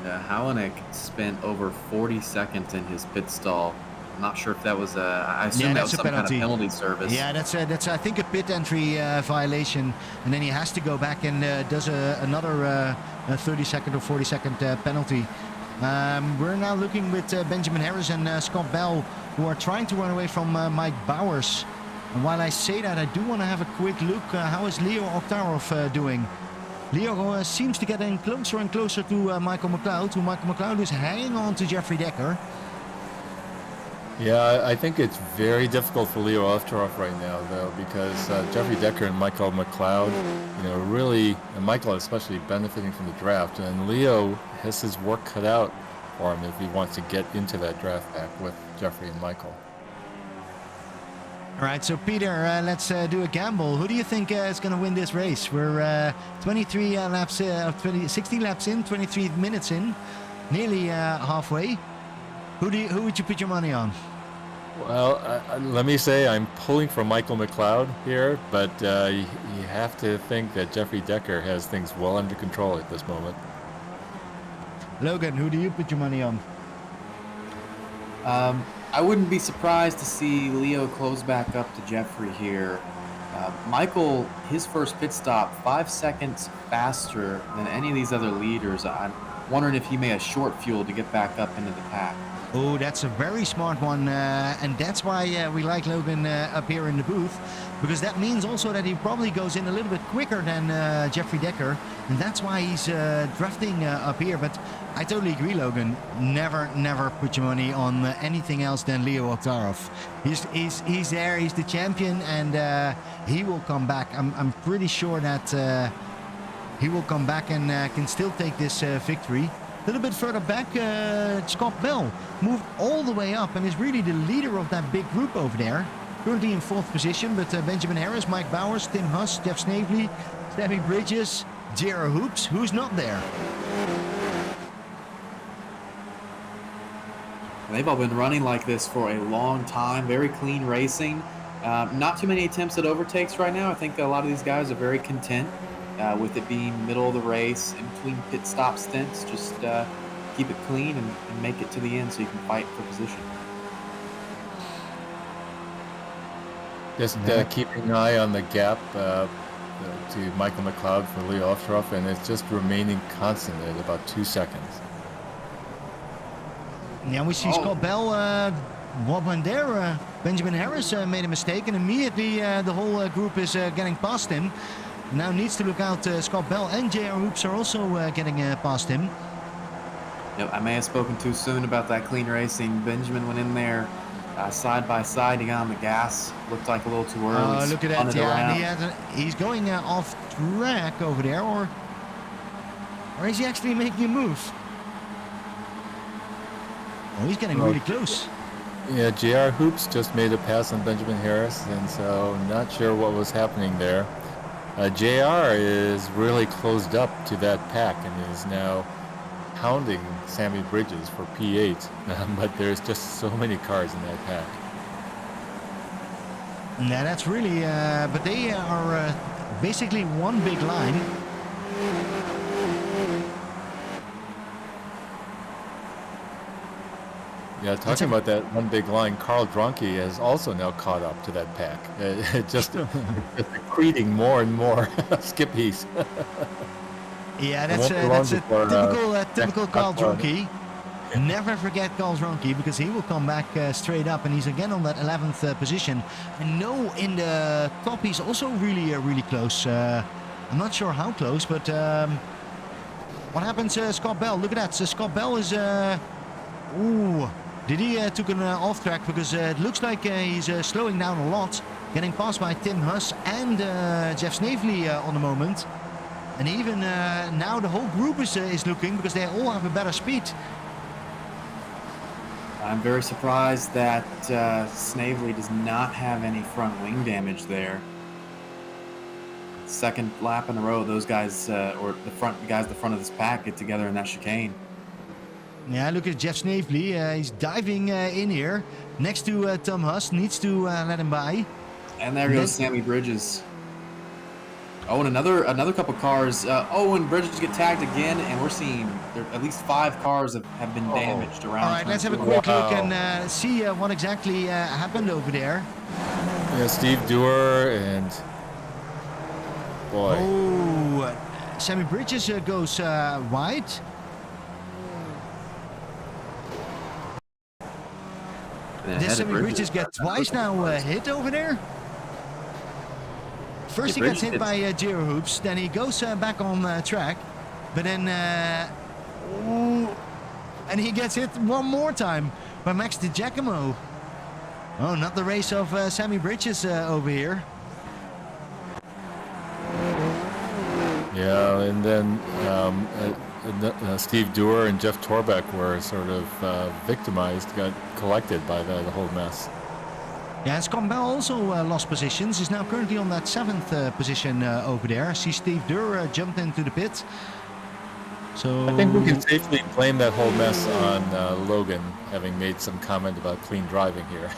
And Howenick spent over 40 seconds in his pit stall. I'm not sure if that was I assume that was some kind of penalty service. Yeah, that's I think a pit entry violation, and then he has to go back and does another 30-second or 40-second penalty. We're now looking with Benjamin Harris and Scott Bell, who are trying to run away from Mike Bowers. And while I say that, I do want to have a quick look. How is Leo Oktarov doing? Leo seems to get in closer and closer to Michael McLeod, Michael McLeod is hanging on to Jeffrey Decker. Yeah, I think it's very difficult for Leo Oftroff right now, though, because Jeffrey Decker and Michael McLeod, really, and Michael especially benefiting from the draft, and Leo has his work cut out for him if he wants to get into that draft pack with Jeffrey and Michael. All right, so Peter, let's do a gamble. Who do you think is going to win this race? We're 23 laps, 16 laps in, 23 minutes in, nearly halfway. Who would you put your money on? Well, let me say I'm pulling for Michael McLeod here, but you have to think that Jeffrey Decker has things well under control at this moment. Logan, who do you put your money on? I wouldn't be surprised to see Leo close back up to Jeffrey here. Michael, his first pit stop, 5 seconds faster than any of these other leaders. I'm wondering if he may have short fuel to get back up into the pack. Oh, that's a very smart one, and that's why we like Logan up here in the booth, because that means also that he probably goes in a little bit quicker than Jeffrey Decker, and that's why he's drafting up here. But I totally agree, Logan. Never put your money on anything else than Leo Oktarov. He's there, he's the champion, and he will come back. I'm pretty sure that he will come back and can still take this victory. A little bit further back, Scott Bell moved all the way up and is really the leader of that big group over there. Currently in 4th position, but Benjamin Harris, Mike Bowers, Tim Huss, Jeff Snavely, Sammy Bridges, J.R. Hoops, who's not there? They've all been running like this for a long time, very clean racing. Not too many attempts at overtakes right now. I think a lot of these guys are very content with it being middle of the race, in between pit stop stints. Just keep it clean and make it to the end so you can fight for position. Just keeping an eye on the gap to Michael McLeod for Leo Oftroff, and it's just remaining constant at about 2 seconds. Yeah, we see Scott Bell, what went there? Benjamin Harris made a mistake, and immediately the whole group is getting past him. Now needs to look out. Scott Bell and J.R. Hoops are also getting past him. Yep, I may have spoken too soon about that clean racing. Benjamin went in there Side by side, he got on the gas. Looked like a little too early. Oh, look at spun that! it Yeah, around. and he's going off track over there, or is he actually making a move? Oh, he's getting really close. Yeah, JR Hoops just made a pass on Benjamin Harris, and so not sure what was happening there. JR is really closed up to that pack and is now hounding Sammy Bridges for P8, but there's just so many cars in that pack. Yeah, that's really, but they are basically one big line. Yeah, talking about that one big line, Carl Drunke has also now caught up to that pack. Just accreting more and more skippies. Yeah, that's a typical Carl Drunke. Never forget Carl Drunke, because he will come back straight up, and he's again on that 11th position. And no, in the top he's also really close. I'm not sure how close, but what happens, Scott Bell? Look at that. So Scott Bell is ooh. Did he took an off track, because it looks like he's slowing down a lot, getting passed by Tim Huss and Jeff Snavely on the moment. And even now the whole group is looking, because they all have a better speed. I'm very surprised that Snavely does not have any front wing damage there. Second lap in a row, those guys, or the front of this pack, get together in that chicane. Yeah, look at Jeff Snavely. He's diving in here next to Tom Huss. Needs to let him by. And there goes Sammy Bridges. Oh, and another couple cars. And Bridges get tagged again, and we're seeing there at least 5 cars have been damaged around. All right, let's have a quick look and see what exactly happened over there. Yeah, Steve Dewar and boy. Oh, Sammy Bridges goes wide. Did Sammy Bridges get twice now hit over there? First he gets hit by Giro Hoops, then he goes back on track, but then and he gets hit one more time by Max DiGiacomo. Oh, not the race of Sammy Bridges over here. Yeah, and then Steve Dewar and Jeff Torbeck were sort of victimized, got collected by the whole mess. Yeah, and Scott Bell also lost positions. He's now currently on that 7th position over there. I see Steve Dewar jumped into the pit. So I think we can safely blame that whole mess on Logan having made some comment about clean driving here.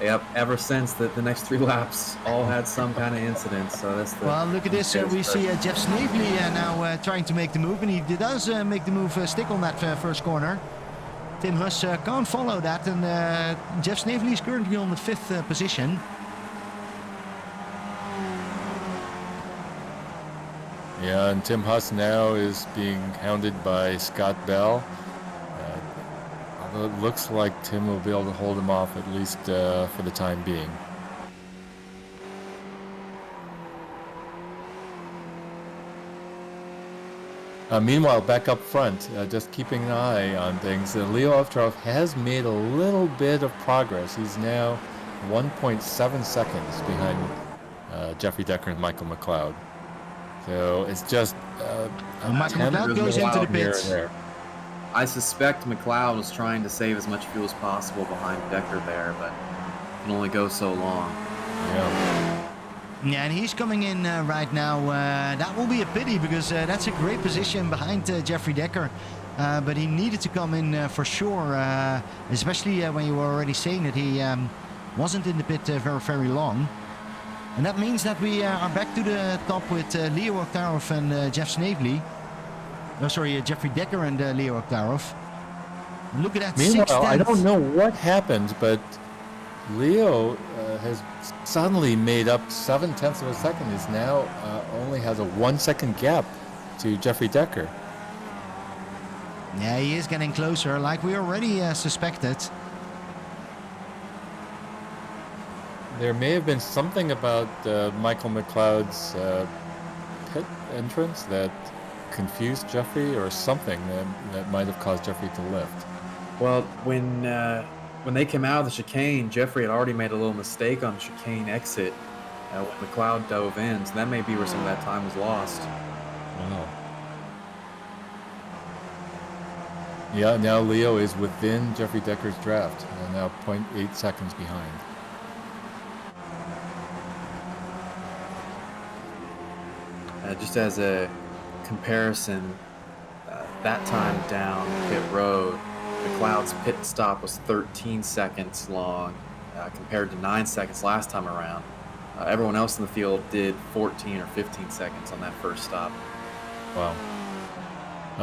Yep, ever since the next 3 laps all had some kind of incident. So that's the. Well, look at this. We see Jeff Snavely now trying to make the move, and he does make the move stick on that first corner. Tim Huss can't follow that, and Jeff Snavely is currently on the 5th position. Yeah, and Tim Huss now is being hounded by Scott Bell. Although it looks like Tim will be able to hold him off, at least for the time being. Meanwhile, back up front, just keeping an eye on things, Leo Ovtcharov has made a little bit of progress. He's now 1.7 seconds behind Jeffrey Decker and Michael McLeod. So it's just Michael McLeod goes into the pits. I suspect McLeod was trying to save as much fuel as possible behind Decker there, but can only go so long. Yeah. Yeah, and he's coming in right now. That will be a pity, because that's a great position behind Jeffrey Decker. But he needed to come in for sure, especially when you were already saying that he wasn't in the pit very long. And that means that we are back to the top with Leo Oktarov and Jeff Snavely. Oh, sorry, Jeffrey Decker and Leo Oktarov. Look at that. Meanwhile, I don't know what happened, but Leo has suddenly made up 0.7 of a second. Is now only has a 1 second gap to Jeffrey Decker. Yeah, he is getting closer, like we already suspected. There may have been something about Michael McLeod's pit entrance that confused Jeffrey, or something that might have caused Jeffrey to lift. Well, when when they came out of the chicane, Jeffrey had already made a little mistake on the chicane exit when McLeod dove in, so that may be where some of that time was lost. Wow. Yeah, now Leo is within Jeffrey Decker's draft, and now 0.8 seconds behind. Just as a comparison, that time down pit road, McLeod's pit stop was 13 seconds long compared to 9 seconds last time around. Everyone else in the field did 14 or 15 seconds on that first stop. Wow.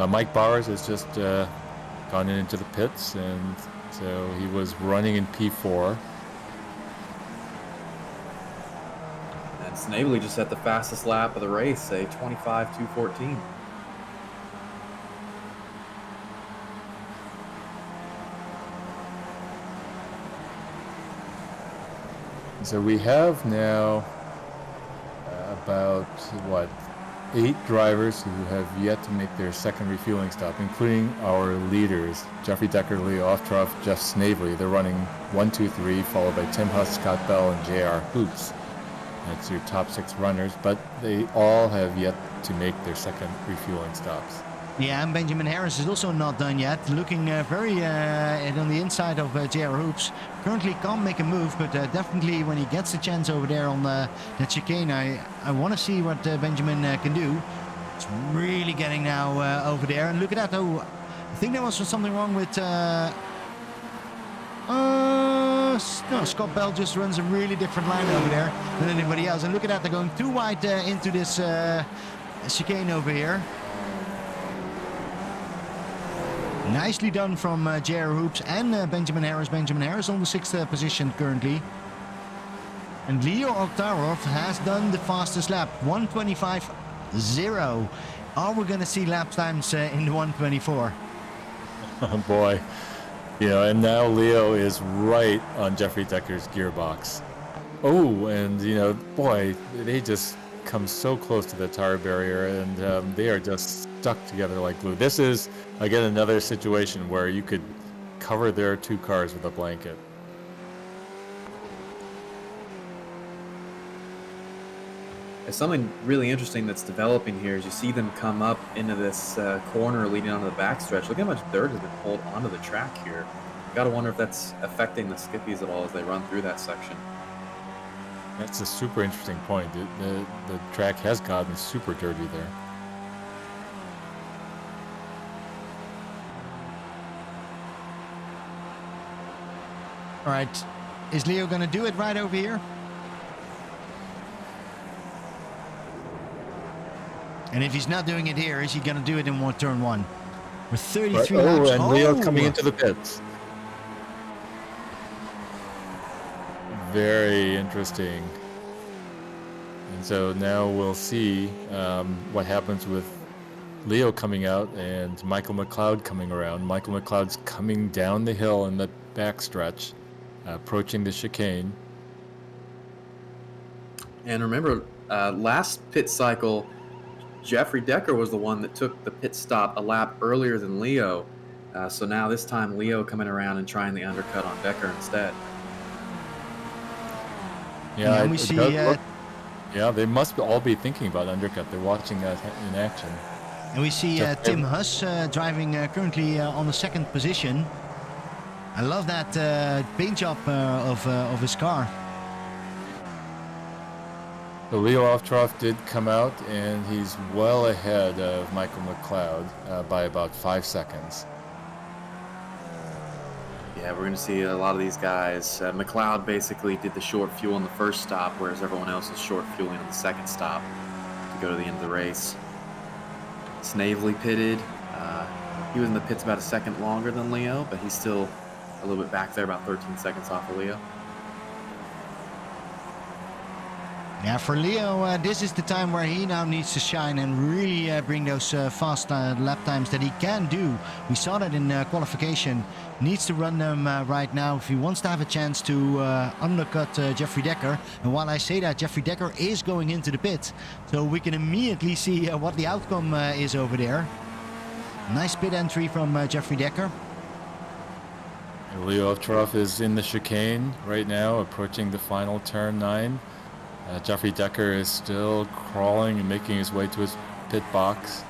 Mike Bowers has just gone into the pits, and so he was running in P4. And Snavely just had the fastest lap of the race, a 25.214. So we have now about, 8 drivers who have yet to make their second refueling stop, including our leaders, Jeffrey Decker, Leo Oftroff, Jeff Snavely. They're running 1, 2, 3, followed by Tim Huss, Scott Bell, and JR Hoops. That's your top 6 runners, but they all have yet to make their second refueling stops. Yeah, and Benjamin Harris is also not done yet. Looking very on the inside of JR Hoops. Currently can't make a move, but definitely when he gets the chance over there on the chicane, I want to see what Benjamin can do. It's really getting now over there. And look at that, though. I think there was something wrong with... no, Scott Bell just runs a really different line over there than anybody else. And look at that, they're going too wide into this chicane over here. Nicely done from JR Hoops and Benjamin Harris. Benjamin Harris on the 6th position currently. And Leo Oktarov has done the fastest lap, 1:25.0. Are we going to see lap times in the 1:24? Oh boy. And now Leo is right on Jeffrey Decker's gearbox. Oh, and boy, they just come so close to the tire barrier, and they are just stuck together like glue. This is, again, another situation where you could cover their 2 cars with a blanket. There's something really interesting that's developing here as you see them come up into this corner leading onto the backstretch. Look how much dirt has been pulled onto the track here. You gotta wonder if that's affecting the skippies at all as they run through that section. That's a super interesting point. The track has gotten super dirty there. All right, is Leo going to do it right over here? And if he's not doing it here, is he going to do it in turn 1? With 33 laps. And Leo coming into the pits. Very interesting. And so now we'll see what happens with Leo coming out and Michael McLeod coming around. Michael McLeod's coming down the hill in the backstretch, approaching the chicane. And remember, last pit cycle, Jeffrey Decker was the one that took the pit stop a lap earlier than Leo. So now this time Leo coming around and trying the undercut on Decker instead. Yeah, and we see... yeah, they must all be thinking about undercut. They're watching that in action. And we see Tim Huss driving currently on the 2nd position. I love that paint job of his car. So Leo Oftroff did come out, and he's well ahead of Michael McLeod by about 5 seconds. Yeah, we're going to see a lot of these guys. McLeod basically did the short fuel on the first stop, whereas everyone else is short fueling on the 2nd stop to go to the end of the race. Snavely pitted. He was in the pits about a second longer than Leo, but he's still a little bit back there, about 13 seconds off of Leo. Yeah, for Leo, this is the time where he now needs to shine and really bring those fast lap times that he can do. We saw that in qualification. Needs to run them right now if he wants to have a chance to undercut Jeffrey Decker. And while I say that, Jeffrey Decker is going into the pit. So we can immediately see what the outcome is over there. Nice pit entry from Jeffrey Decker. Leo Ovtcharov is in the chicane right now, approaching the final turn 9. Jeffrey Decker is still crawling and making his way to his pit box.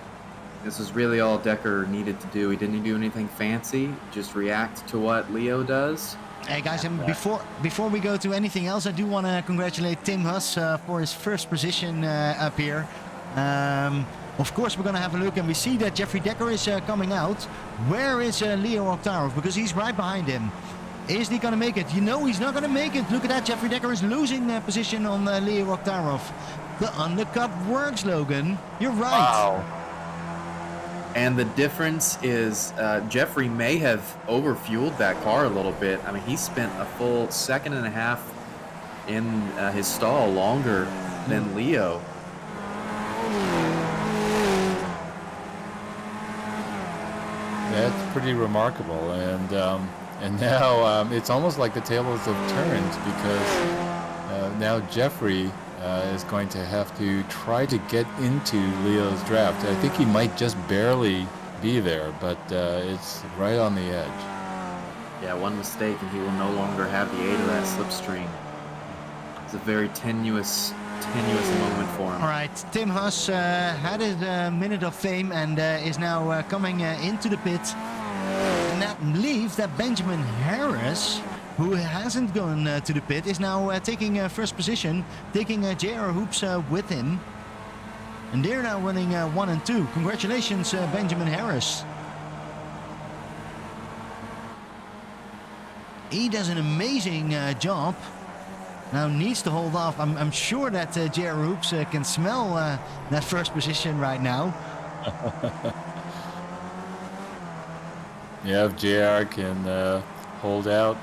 This is really all Decker needed to do. He didn't do anything fancy, just react to what Leo does. Hey guys, and before we go to anything else, I do want to congratulate Tim Huss for his first position up here. Of course, we're going to have a look, and we see that Jeffrey Decker is coming out. Where is Leo Ovtcharov? Because he's right behind him. Is he going to make it? You know he's not going to make it. Look at that. Jeffrey Decker is losing position on Leo Ovtcharov. The undercut works, Logan. You're right. Wow. And the difference is Jeffrey may have overfueled that car a little bit. I mean, he spent a full 1.5 seconds in his stall longer than Leo. That's pretty remarkable, and now it's almost like the tables have turned, because now Jeffrey is going to have to try to get into Leo's draft. I think he might just barely be there, but it's right on the edge. Yeah, one mistake and he will no longer have the aid of that slipstream. It's a very tenuous moment for him. All right, Tim Huss had his minute of fame and is now coming into the pit. And that leaves that Benjamin Harris, who hasn't gone to the pit, is now taking first position, taking JR Hoops with him. And they're now running 1 and 2. Congratulations, Benjamin Harris. He does an amazing job. Now needs to hold off. I'm sure that JR Hoops can smell that first position right now. Yeah, if JR can hold out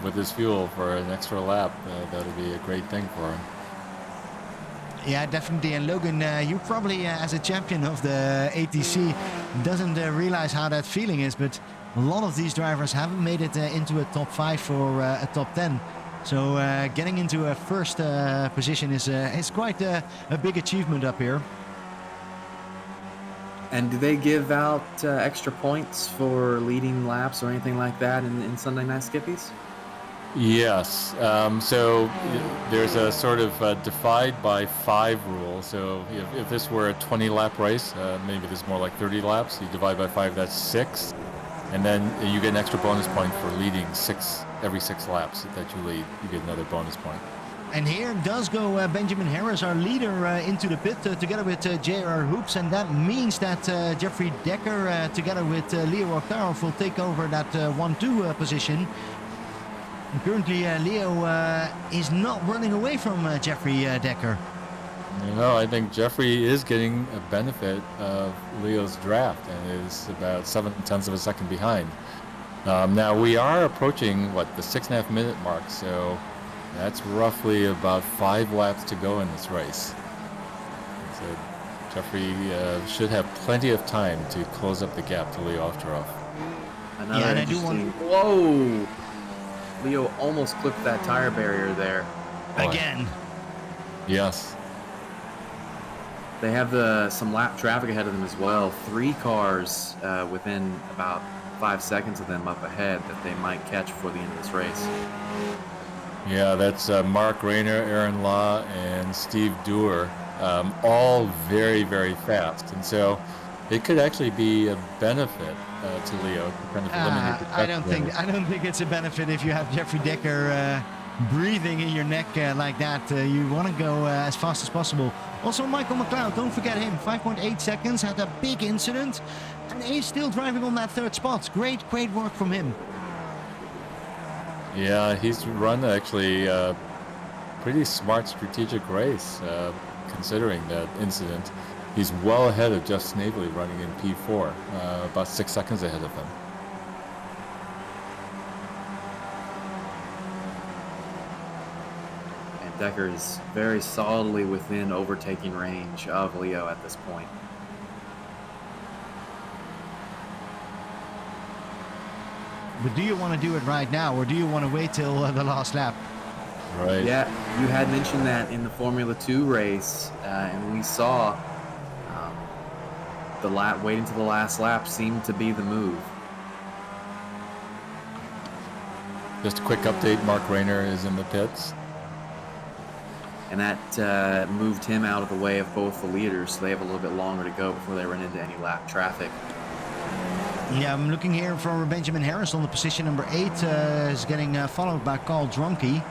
with his fuel for an extra lap, that'll be a great thing for him. Yeah, definitely. And Logan, you probably, as a champion of the ATC, doesn't realize how that feeling is, but a lot of these drivers haven't made it into a top 5 or a top 10. So getting into a first position is quite a big achievement up here. And do they give out extra points for leading laps or anything like that in Sunday Night Skippies? Yes. So there's a sort of divide by 5 rule. So if this were a 20-lap race, maybe this is more like 30 laps. You divide by 5, that's 6. And then you get an extra bonus point for leading every 6 laps that you lead. You get another bonus point. And here does go Benjamin Harris, our leader, into the pit together with JR Hoops. And that means that Jeffrey Decker, together with Leo Ovtcharov, will take over that 1-2 position. And currently, Leo is not running away from Jeffrey Decker. No, I think Jeffrey is getting a benefit of Leo's draft and is about 0.7 of a second behind. Now we are approaching the 6.5 minute mark, so that's roughly about 5 laps to go in this race. So Jeffrey should have plenty of time to close up the gap to Leo Ovtcharov. Another interesting. Whoa! Leo almost clipped that tire barrier there. Again. Yes. They have some lap traffic ahead of them as well. 3 cars within about 5 seconds of them up ahead that they might catch before the end of this race. Yeah, that's Mark Rayner, Aaron Law, and Steve Dewar, all very, very fast. And so it could actually be a benefit to Leo to kind of eliminate the I don't think it's a benefit if you have Jeffrey Decker breathing in your neck like that. You want to go as fast as possible. Also, Michael McLeod, don't forget him. 5.8 seconds, had a big incident, and he's still driving on that 3rd spot. Great work from him. Yeah, he's run actually a pretty smart strategic race, considering that incident. He's well ahead of Jeff Snavely running in P4, about 6 seconds ahead of him. And Decker is very solidly within overtaking range of Leo at this point. But do you want to do it right now, or do you want to wait till the last lap? Right. Yeah, you had mentioned that in the Formula 2 race, and we saw waiting to the last lap seemed to be the move. Just a quick update, Mark Rayner is in the pits. And that moved him out of the way of both the leaders, so they have a little bit longer to go before they run into any lap traffic. Yeah, I'm looking here for Benjamin Harris on the position number 8. Is getting followed by Carl Dronke.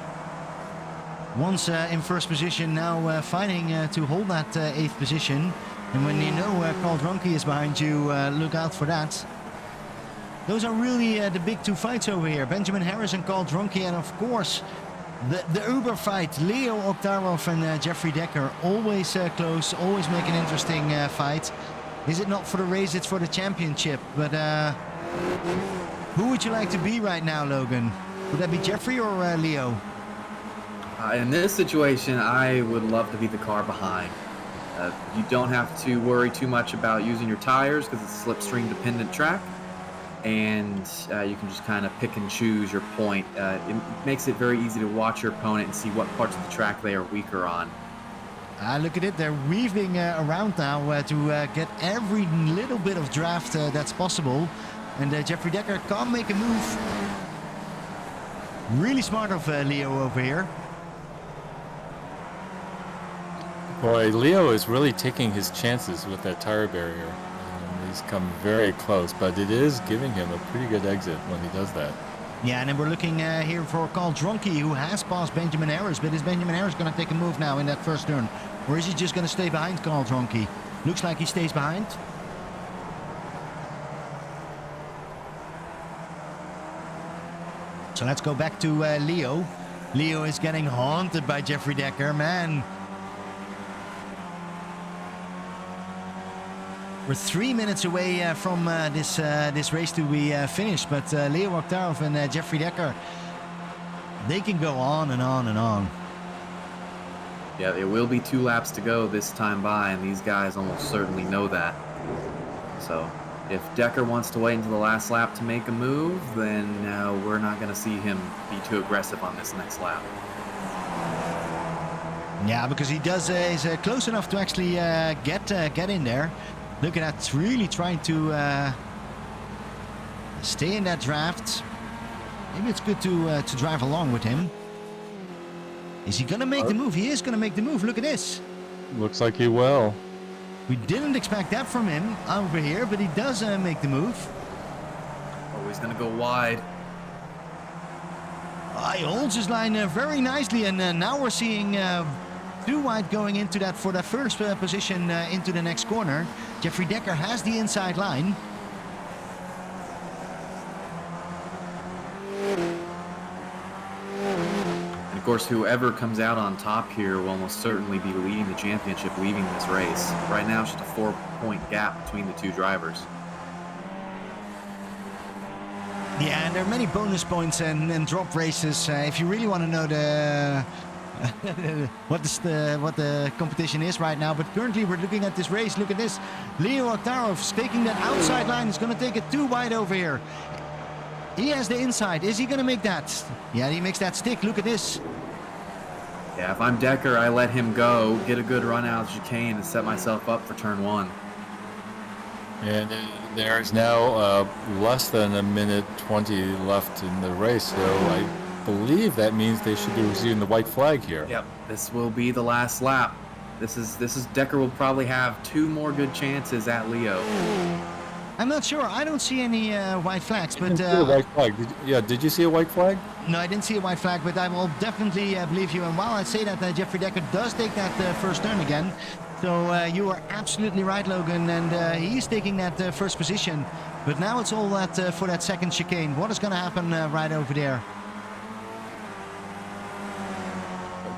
Once in first position, now fighting to hold that 8th position. And when you know Carl Dronke is behind you, look out for that. Those are really the big 2 fights over here. Benjamin Harris and Carl Dronke, and of course, the Uber fight. Leo Oktarov and Jeffrey Decker. Always close, always make an interesting fight. Is it not for the race, it's for the championship. But who would you like to be right now, Logan? Would that be Jeffrey or Leo? In this situation, I would love to be the car behind. You don't have to worry too much about using your tires because it's a slipstream dependent track. And you can just kind of pick and choose your point. It makes it very easy to watch your opponent and see what parts of the track they are weaker on. Look at it, they're weaving around now to get every little bit of draft that's possible. And Jeffrey Decker can't make a move. Really smart of Leo over here. Boy, Leo is really taking his chances with that tire barrier. He's come very close, but it is giving him a pretty good exit when he does that. Yeah, and then we're looking here for Carl Dronke, who has passed Benjamin Harris. But is Benjamin Harris going to take a move now in that first turn? Or is he just going to stay behind Carl Dronke? Looks like he stays behind. So let's go back to Leo. Leo is getting haunted by Jeffrey Decker, man. We're 3 minutes away from this race to be finished, but Leo Oktarov and Jeffrey Decker, they can go on and on and on. Yeah, there will be 2 laps to go this time by, and these guys almost certainly know that. So if Decker wants to wait until the last lap to make a move, then we're not going to see him be too aggressive on this next lap. Yeah, because he does is close enough to actually get in there. Look at that, really trying to stay in that draft. Maybe it's good to drive along with him. Is he gonna make the move? He is gonna make the move. Look at this. Looks like he will. We didn't expect that from him over here, but he does make the move. Oh, he's gonna go wide. He holds his line very nicely, and now we're seeing 2 wide going into that for the first position into the next corner. Jeffrey Decker has the inside line. And of course, whoever comes out on top here will almost certainly be leading the championship, leaving this race. Right now, it's just a 4-point gap between the 2 drivers. Yeah, and there are many bonus points and drop races. If you really want to know the what the competition is right now, but currently we're looking at this race. Look at this. Leo Oktarov taking that outside line. Is going to take it 2 wide over here. He has the inside. Is he going to make that? Yeah, he makes that stick. Look at this. Yeah, if I'm Decker, I let him go, get a good run out of chicane, and set myself up for turn 1. And there's now less than a minute 20 left in the race, so I believe that means they should be receiving the white flag here. Yep, this will be the last lap. This is Decker will probably have 2 more good chances at Leo. I'm not sure. I don't see any white flags, but See a white flag. Did you see a white flag? no, I didn't see a white flag, but I will definitely believe you. And while I say that, Jeffrey Decker does take that first turn again. So you are absolutely right, Logan, and he's taking that first position. But now it's all that for that second chicane. What is going to happen right over there?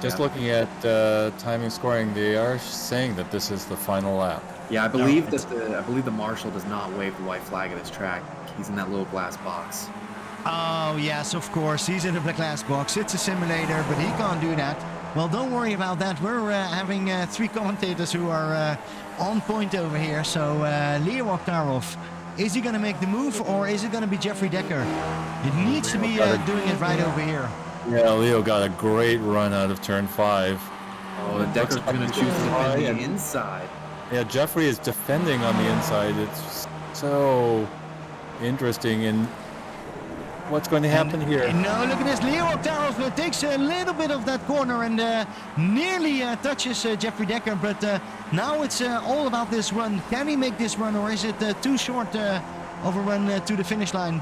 Just looking at timing scoring, they are saying that this is the final lap. Yeah, I believe the marshal does not wave the white flag at this track. He's in that little glass box. Oh, yes, of course. He's in the glass box. It's a simulator, but he can't do that. Well, don't worry about that. We're having 3 commentators who are on point over here. So, Leo Oktarov, is he going to make the move, or is it going to be Jeffrey Decker? It needs to be doing it right over here. Yeah, Leo got a great run out of turn 5. Oh, and Decker's going to choose to defend the inside. Yeah, Jeffrey is defending on the inside. It's so interesting, and What's going to happen here? No, look at this. Leo Octarov takes a little bit of that corner and nearly touches Jeffrey Decker. But now it's all about this run. Can he make this run, or is it too short of a run to the finish line?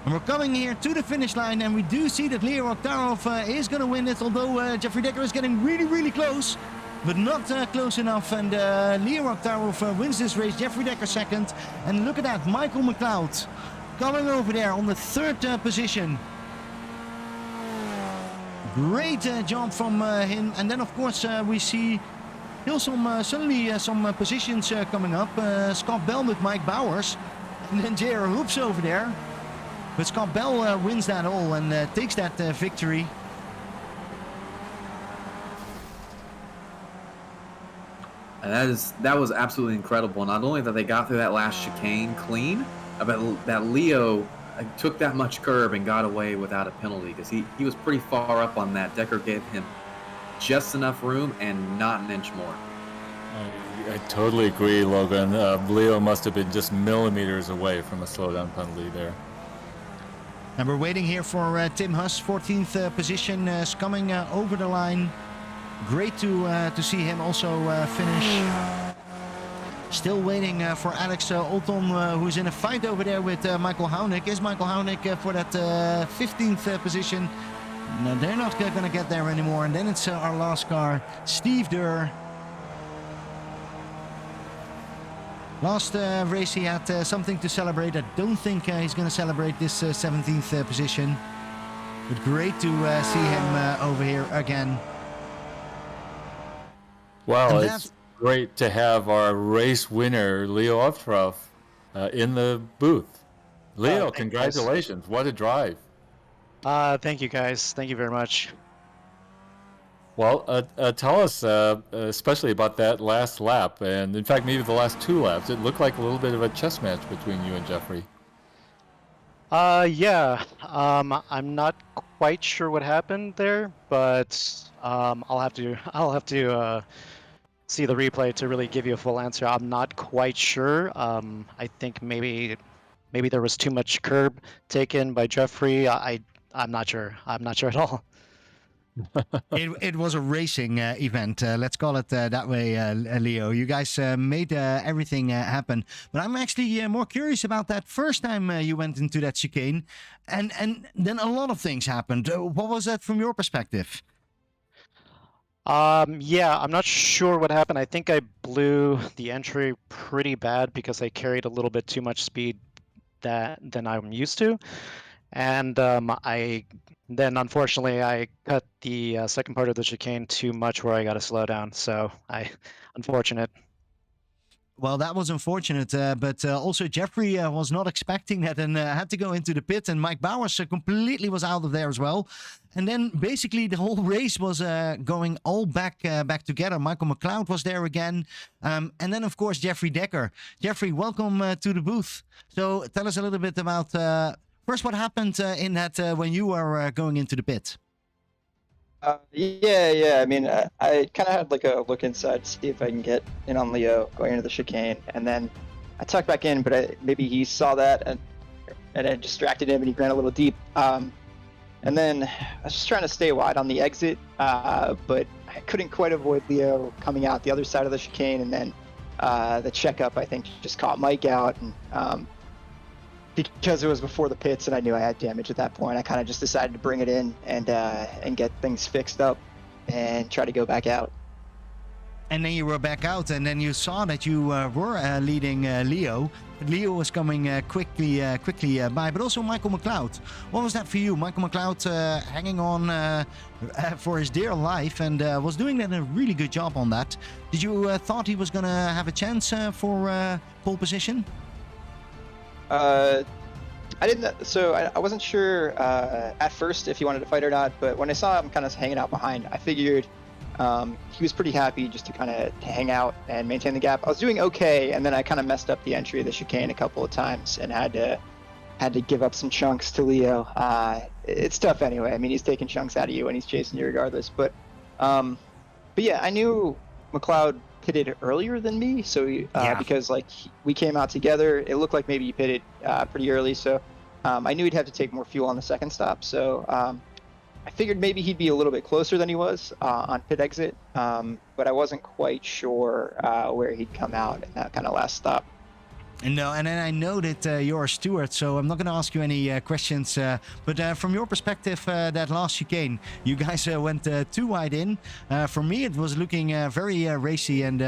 And we're coming here to the finish line, and we do see that Leo Octarov is going to win it, although Jeffrey Decker is getting really, really close, but not close enough. And Leo Octarov wins this race, Jeffrey Decker second. And look at that, Michael McLeod coming over there on the third position. Great job from him. And then, of course, we see still some positions coming up. Scott Bell with Mike Bowers, and then J.R. Hoops over there. But Scott Bell wins that all and takes that victory. And that was absolutely incredible. Not only that they got through that last chicane clean, but that Leo took that much curb and got away without a penalty, because he was pretty far up on that. Decker gave him just enough room and not an inch more. I totally agree, Logan. Leo must have been just millimeters away from a slowdown penalty there. And we're waiting here for Tim Huss, 14th position, is coming over the line. Great to see him also finish. Still waiting for Alex Olton, who's in a fight over there with Michael Hounik. Is Michael Hounik for that 15th position? No, they're not going to get there anymore. And then it's our last car, Steve Durr. Last race he had something to celebrate. I don't think he's going to celebrate this 17th position. But great to see him over here again. Wow, it's great to have our race winner, Leo Octarov, in the booth. Leo, congratulations. What a drive. Thank you, guys. Thank you very much. Well, tell us, especially about that last lap, and in fact, maybe the last two laps. It looked like a little bit of a chess match between you and Jeffrey. Yeah. I'm not quite sure what happened there, but I'll have to see the replay to really give you a full answer. I'm not quite sure. I think maybe there was too much curb taken by Jeffrey. I'm not sure. I'm not sure at all. It was a racing event. Let's call it that way, Leo. You guys made everything happen. But I'm actually more curious about that first time you went into that chicane. And then a lot of things happened. What was that from your perspective? Yeah, I'm not sure what happened. I think I blew the entry pretty bad because I carried a little bit too much speed than I'm used to. And then unfortunately I cut the second part of the chicane too much where I got to slow down. So unfortunate. Well, that was unfortunate, but also Jeffrey was not expecting that and had to go into the pit, and Mike Bowers completely was out of there as well. And then basically the whole race was going all back together. Michael McLeod was there again. And then, of course, Jeffrey Decker. Jeffrey, welcome to the booth. So tell us a little bit about, first, what happened in that when you were going into the pit. Yeah. I mean, I kind of had like a look inside to see if I can get in on Leo going into the chicane, and then I tucked back in, but maybe he saw that and it distracted him, and he ran a little deep. And then I was just trying to stay wide on the exit, but I couldn't quite avoid Leo coming out the other side of the chicane, and then the checkup I think just caught Mike out, and because it was before the pits and I knew I had damage at that point, I kind of just decided to bring it in and get things fixed up and try to go back out. And then you were back out, and then you saw that you were leading Leo. Leo was coming quickly by, but also Michael McLeod. What was that for you? Michael McLeod hanging on for his dear life and was doing a really good job on that. Did you thought he was going to have a chance for pole position? I didn't. So I wasn't sure at first if he wanted to fight or not. But when I saw him kind of hanging out behind, I figured he was pretty happy just to kind of hang out and maintain the gap. I was doing okay, and then I kind of messed up the entry of the chicane a couple of times and had to give up some chunks to Leo. It's tough anyway. I mean, he's taking chunks out of you and he's chasing you regardless. But yeah, I knew McLeod pitted earlier than me, so because like we came out together, it looked like maybe he pitted pretty early, so I knew he'd have to take more fuel on the second stop, so I figured maybe he'd be a little bit closer than he was on pit exit, but I wasn't quite sure where he'd come out in that kind of last stop. No, and then I know that you're a steward, so I'm not going to ask you any questions. But from your perspective, that last chicane, you guys went too wide in. For me, it was looking very racy, and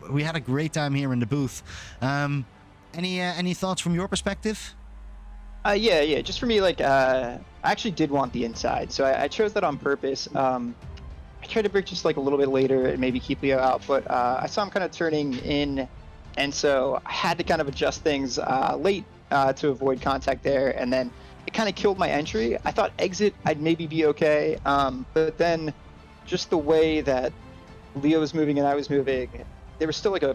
we had a great time here in the booth. Any thoughts from your perspective? Yeah. Just for me, like, I actually did want the inside, so I chose that on purpose. I tried to brake just like a little bit later and maybe keep Leo out, but I saw him kind of turning in. And so I had to kind of adjust things late to avoid contact there. And then it kind of killed my entry. I thought exit, I'd maybe be okay. But then just the way that Leo was moving and I was moving, there was still like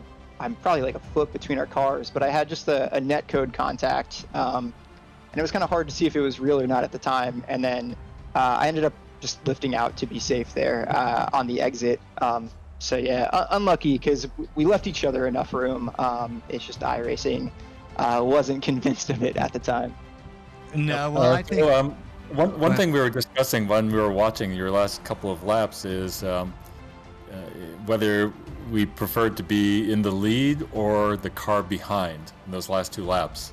I'm probably like a foot between our cars, but I had just a net code contact. And it was kind of hard to see if it was real or not at the time. And then I ended up just lifting out to be safe there on the exit. So yeah, unlucky because we left each other enough room. It's just iRacing wasn't convinced of it at the time. No, well, I think one thing we were discussing when we were watching your last couple of laps is whether we preferred to be in the lead or the car behind in those last two laps.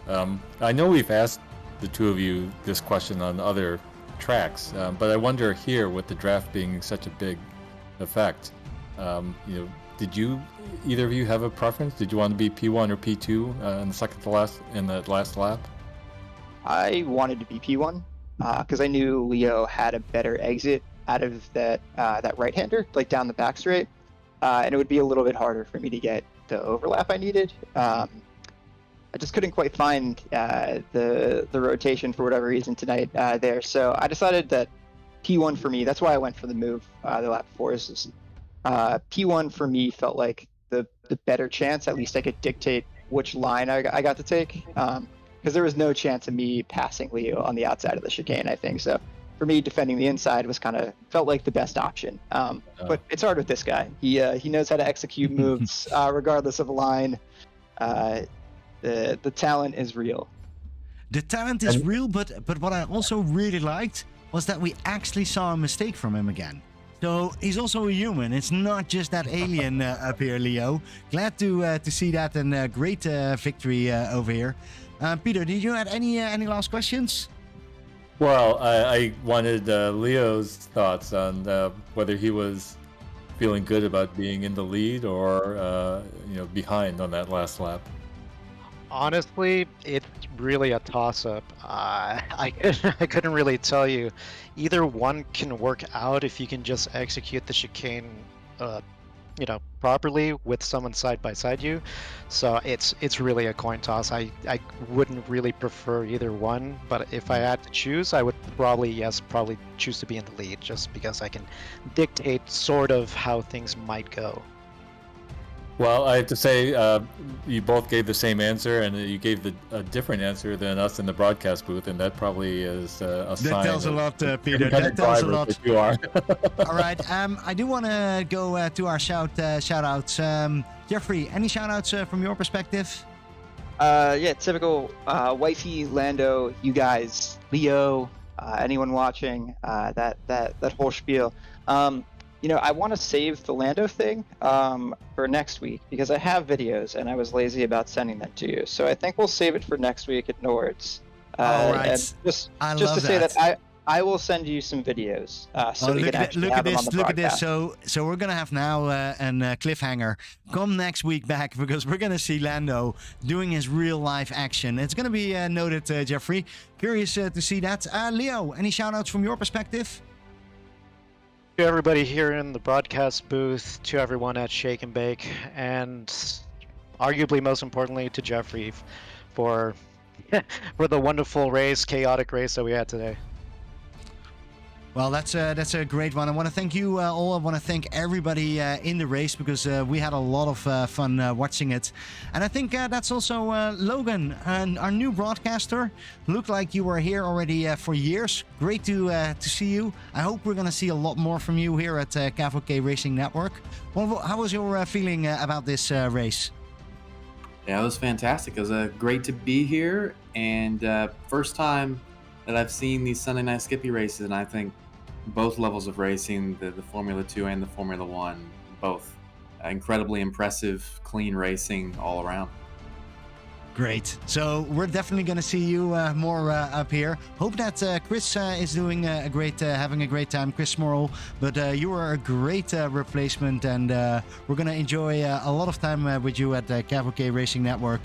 I know we've asked the two of you this question on other tracks, but I wonder here with the draft being such a big effect. Did either of you have a preference? Did you want to be P1 or P2 in the second to last in that last lap? I wanted to be P1 because I knew Leo had a better exit out of that right-hander, like down the back straight, and it would be a little bit harder for me to get the overlap I needed. I just couldn't quite find the rotation for whatever reason tonight there, so I decided that P1 for me. That's why I went for the move the lap before. P1 for me felt like the better chance. At least I could dictate which line I got to take, because there was no chance of me passing Leo on the outside of the chicane, I think. So for me, defending the inside was felt like the best option. But it's hard with this guy. He knows how to execute moves regardless of a line. The talent is real. The talent is real, but what I also really liked was that we actually saw a mistake from him again. So he's also a human. It's not just that alien up here, Leo. Glad to see that, and great victory over here. Peter, did you have any last questions? Well, I wanted Leo's thoughts on whether he was feeling good about being in the lead or behind on that last lap. Honestly, it's really a toss-up. I couldn't really tell you. Either one can work out if you can just execute the chicane, properly with someone side by side you. So it's really a coin toss. I wouldn't really prefer either one, but if I had to choose, I would probably choose to be in the lead, just because I can dictate sort of how things might go. Well, I have to say, you both gave the same answer, and you gave a different answer than us in the broadcast booth, and that probably is a sign. That tells a lot, Peter. That tells a lot. You are. All right. I do want to go to our shout-outs. Jeffrey, any shout-outs from your perspective? Yeah, typical wifey, Lando, you guys, Leo, anyone watching, that whole spiel. I want to save the Lando thing for next week because I have videos and I was lazy about sending them to you. So I think we'll save it for next week at Nords. All right. And just to say that I will send you some videos so we can actually have them on the broadcast. Look at this. So we're going to have now a cliffhanger. Come next week back because we're going to see Lando doing his real life action. It's going to be noted, Jeffrey. Curious to see that. Leo, any shout outs from your perspective? To everybody here in the broadcast booth, to everyone at Shake and Bake, and arguably most importantly to Jeffrey for the wonderful race, chaotic race that we had today. Well, that's a great one. I want to thank you all. I want to thank everybody in the race because we had a lot of fun watching it. And I think that's also Logan, our new broadcaster. Looked like you were here already for years. Great to see you. I hope we're going to see a lot more from you here at KVK Racing Network. How was your feeling about this race? Yeah, it was fantastic. It was great to be here, and first time that I've seen these Sunday night Skippy races, and I think both levels of racing, the Formula 2 and the Formula 1, both incredibly impressive, clean racing all around. Great. So we're definitely going to see you more up here. Hope that Chris is doing having a great time, Chris Morrill. But you are a great replacement, and we're going to enjoy a lot of time with you at the Cavalcade Racing Network.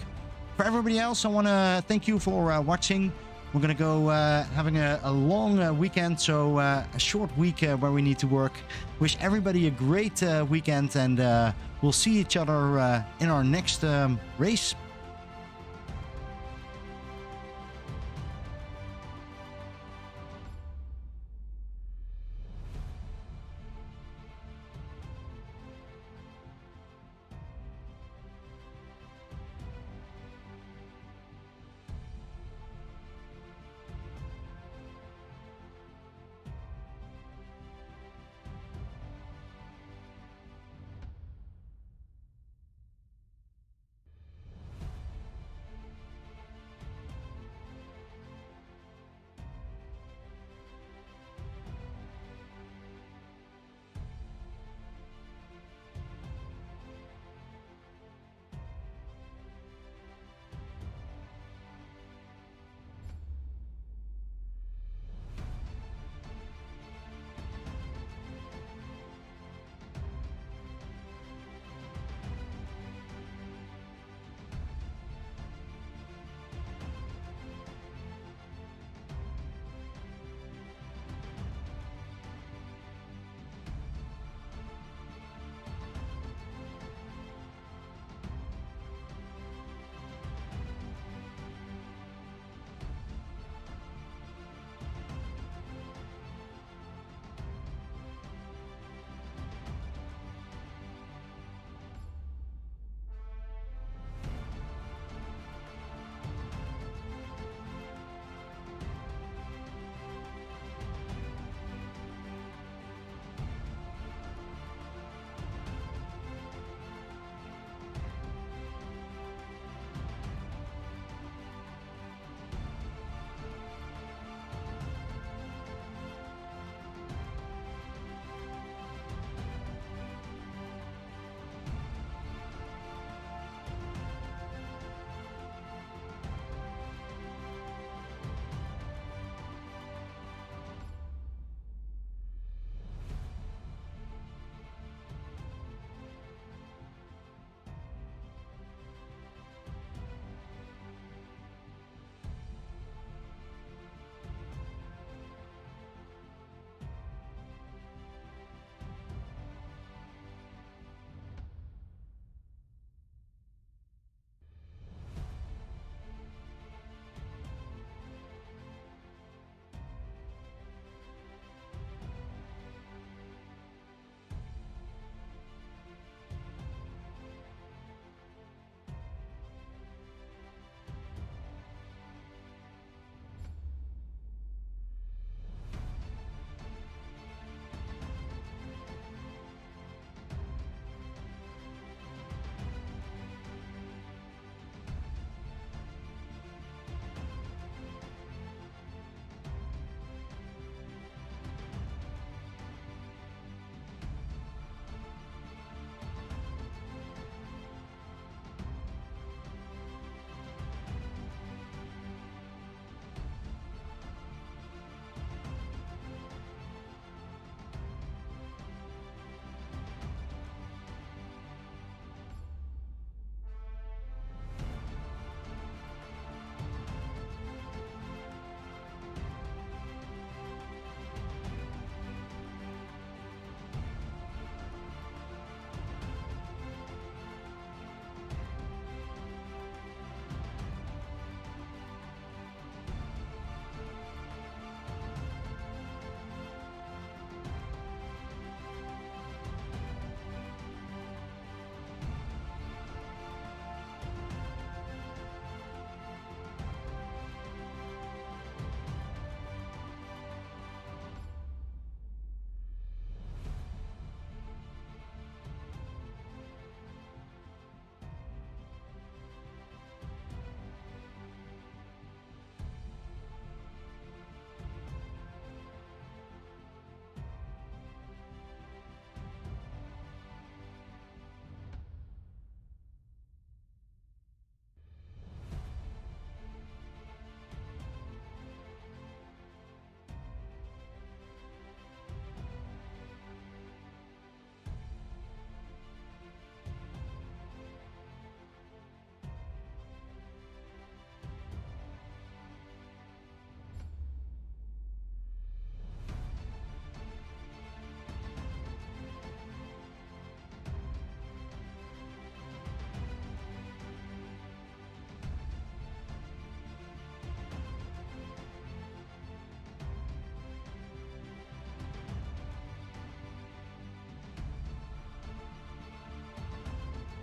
For everybody else, I want to thank you for watching. We're going to go having a long weekend, so a short week where we need to work. Wish everybody a great weekend, and we'll see each other in our next race.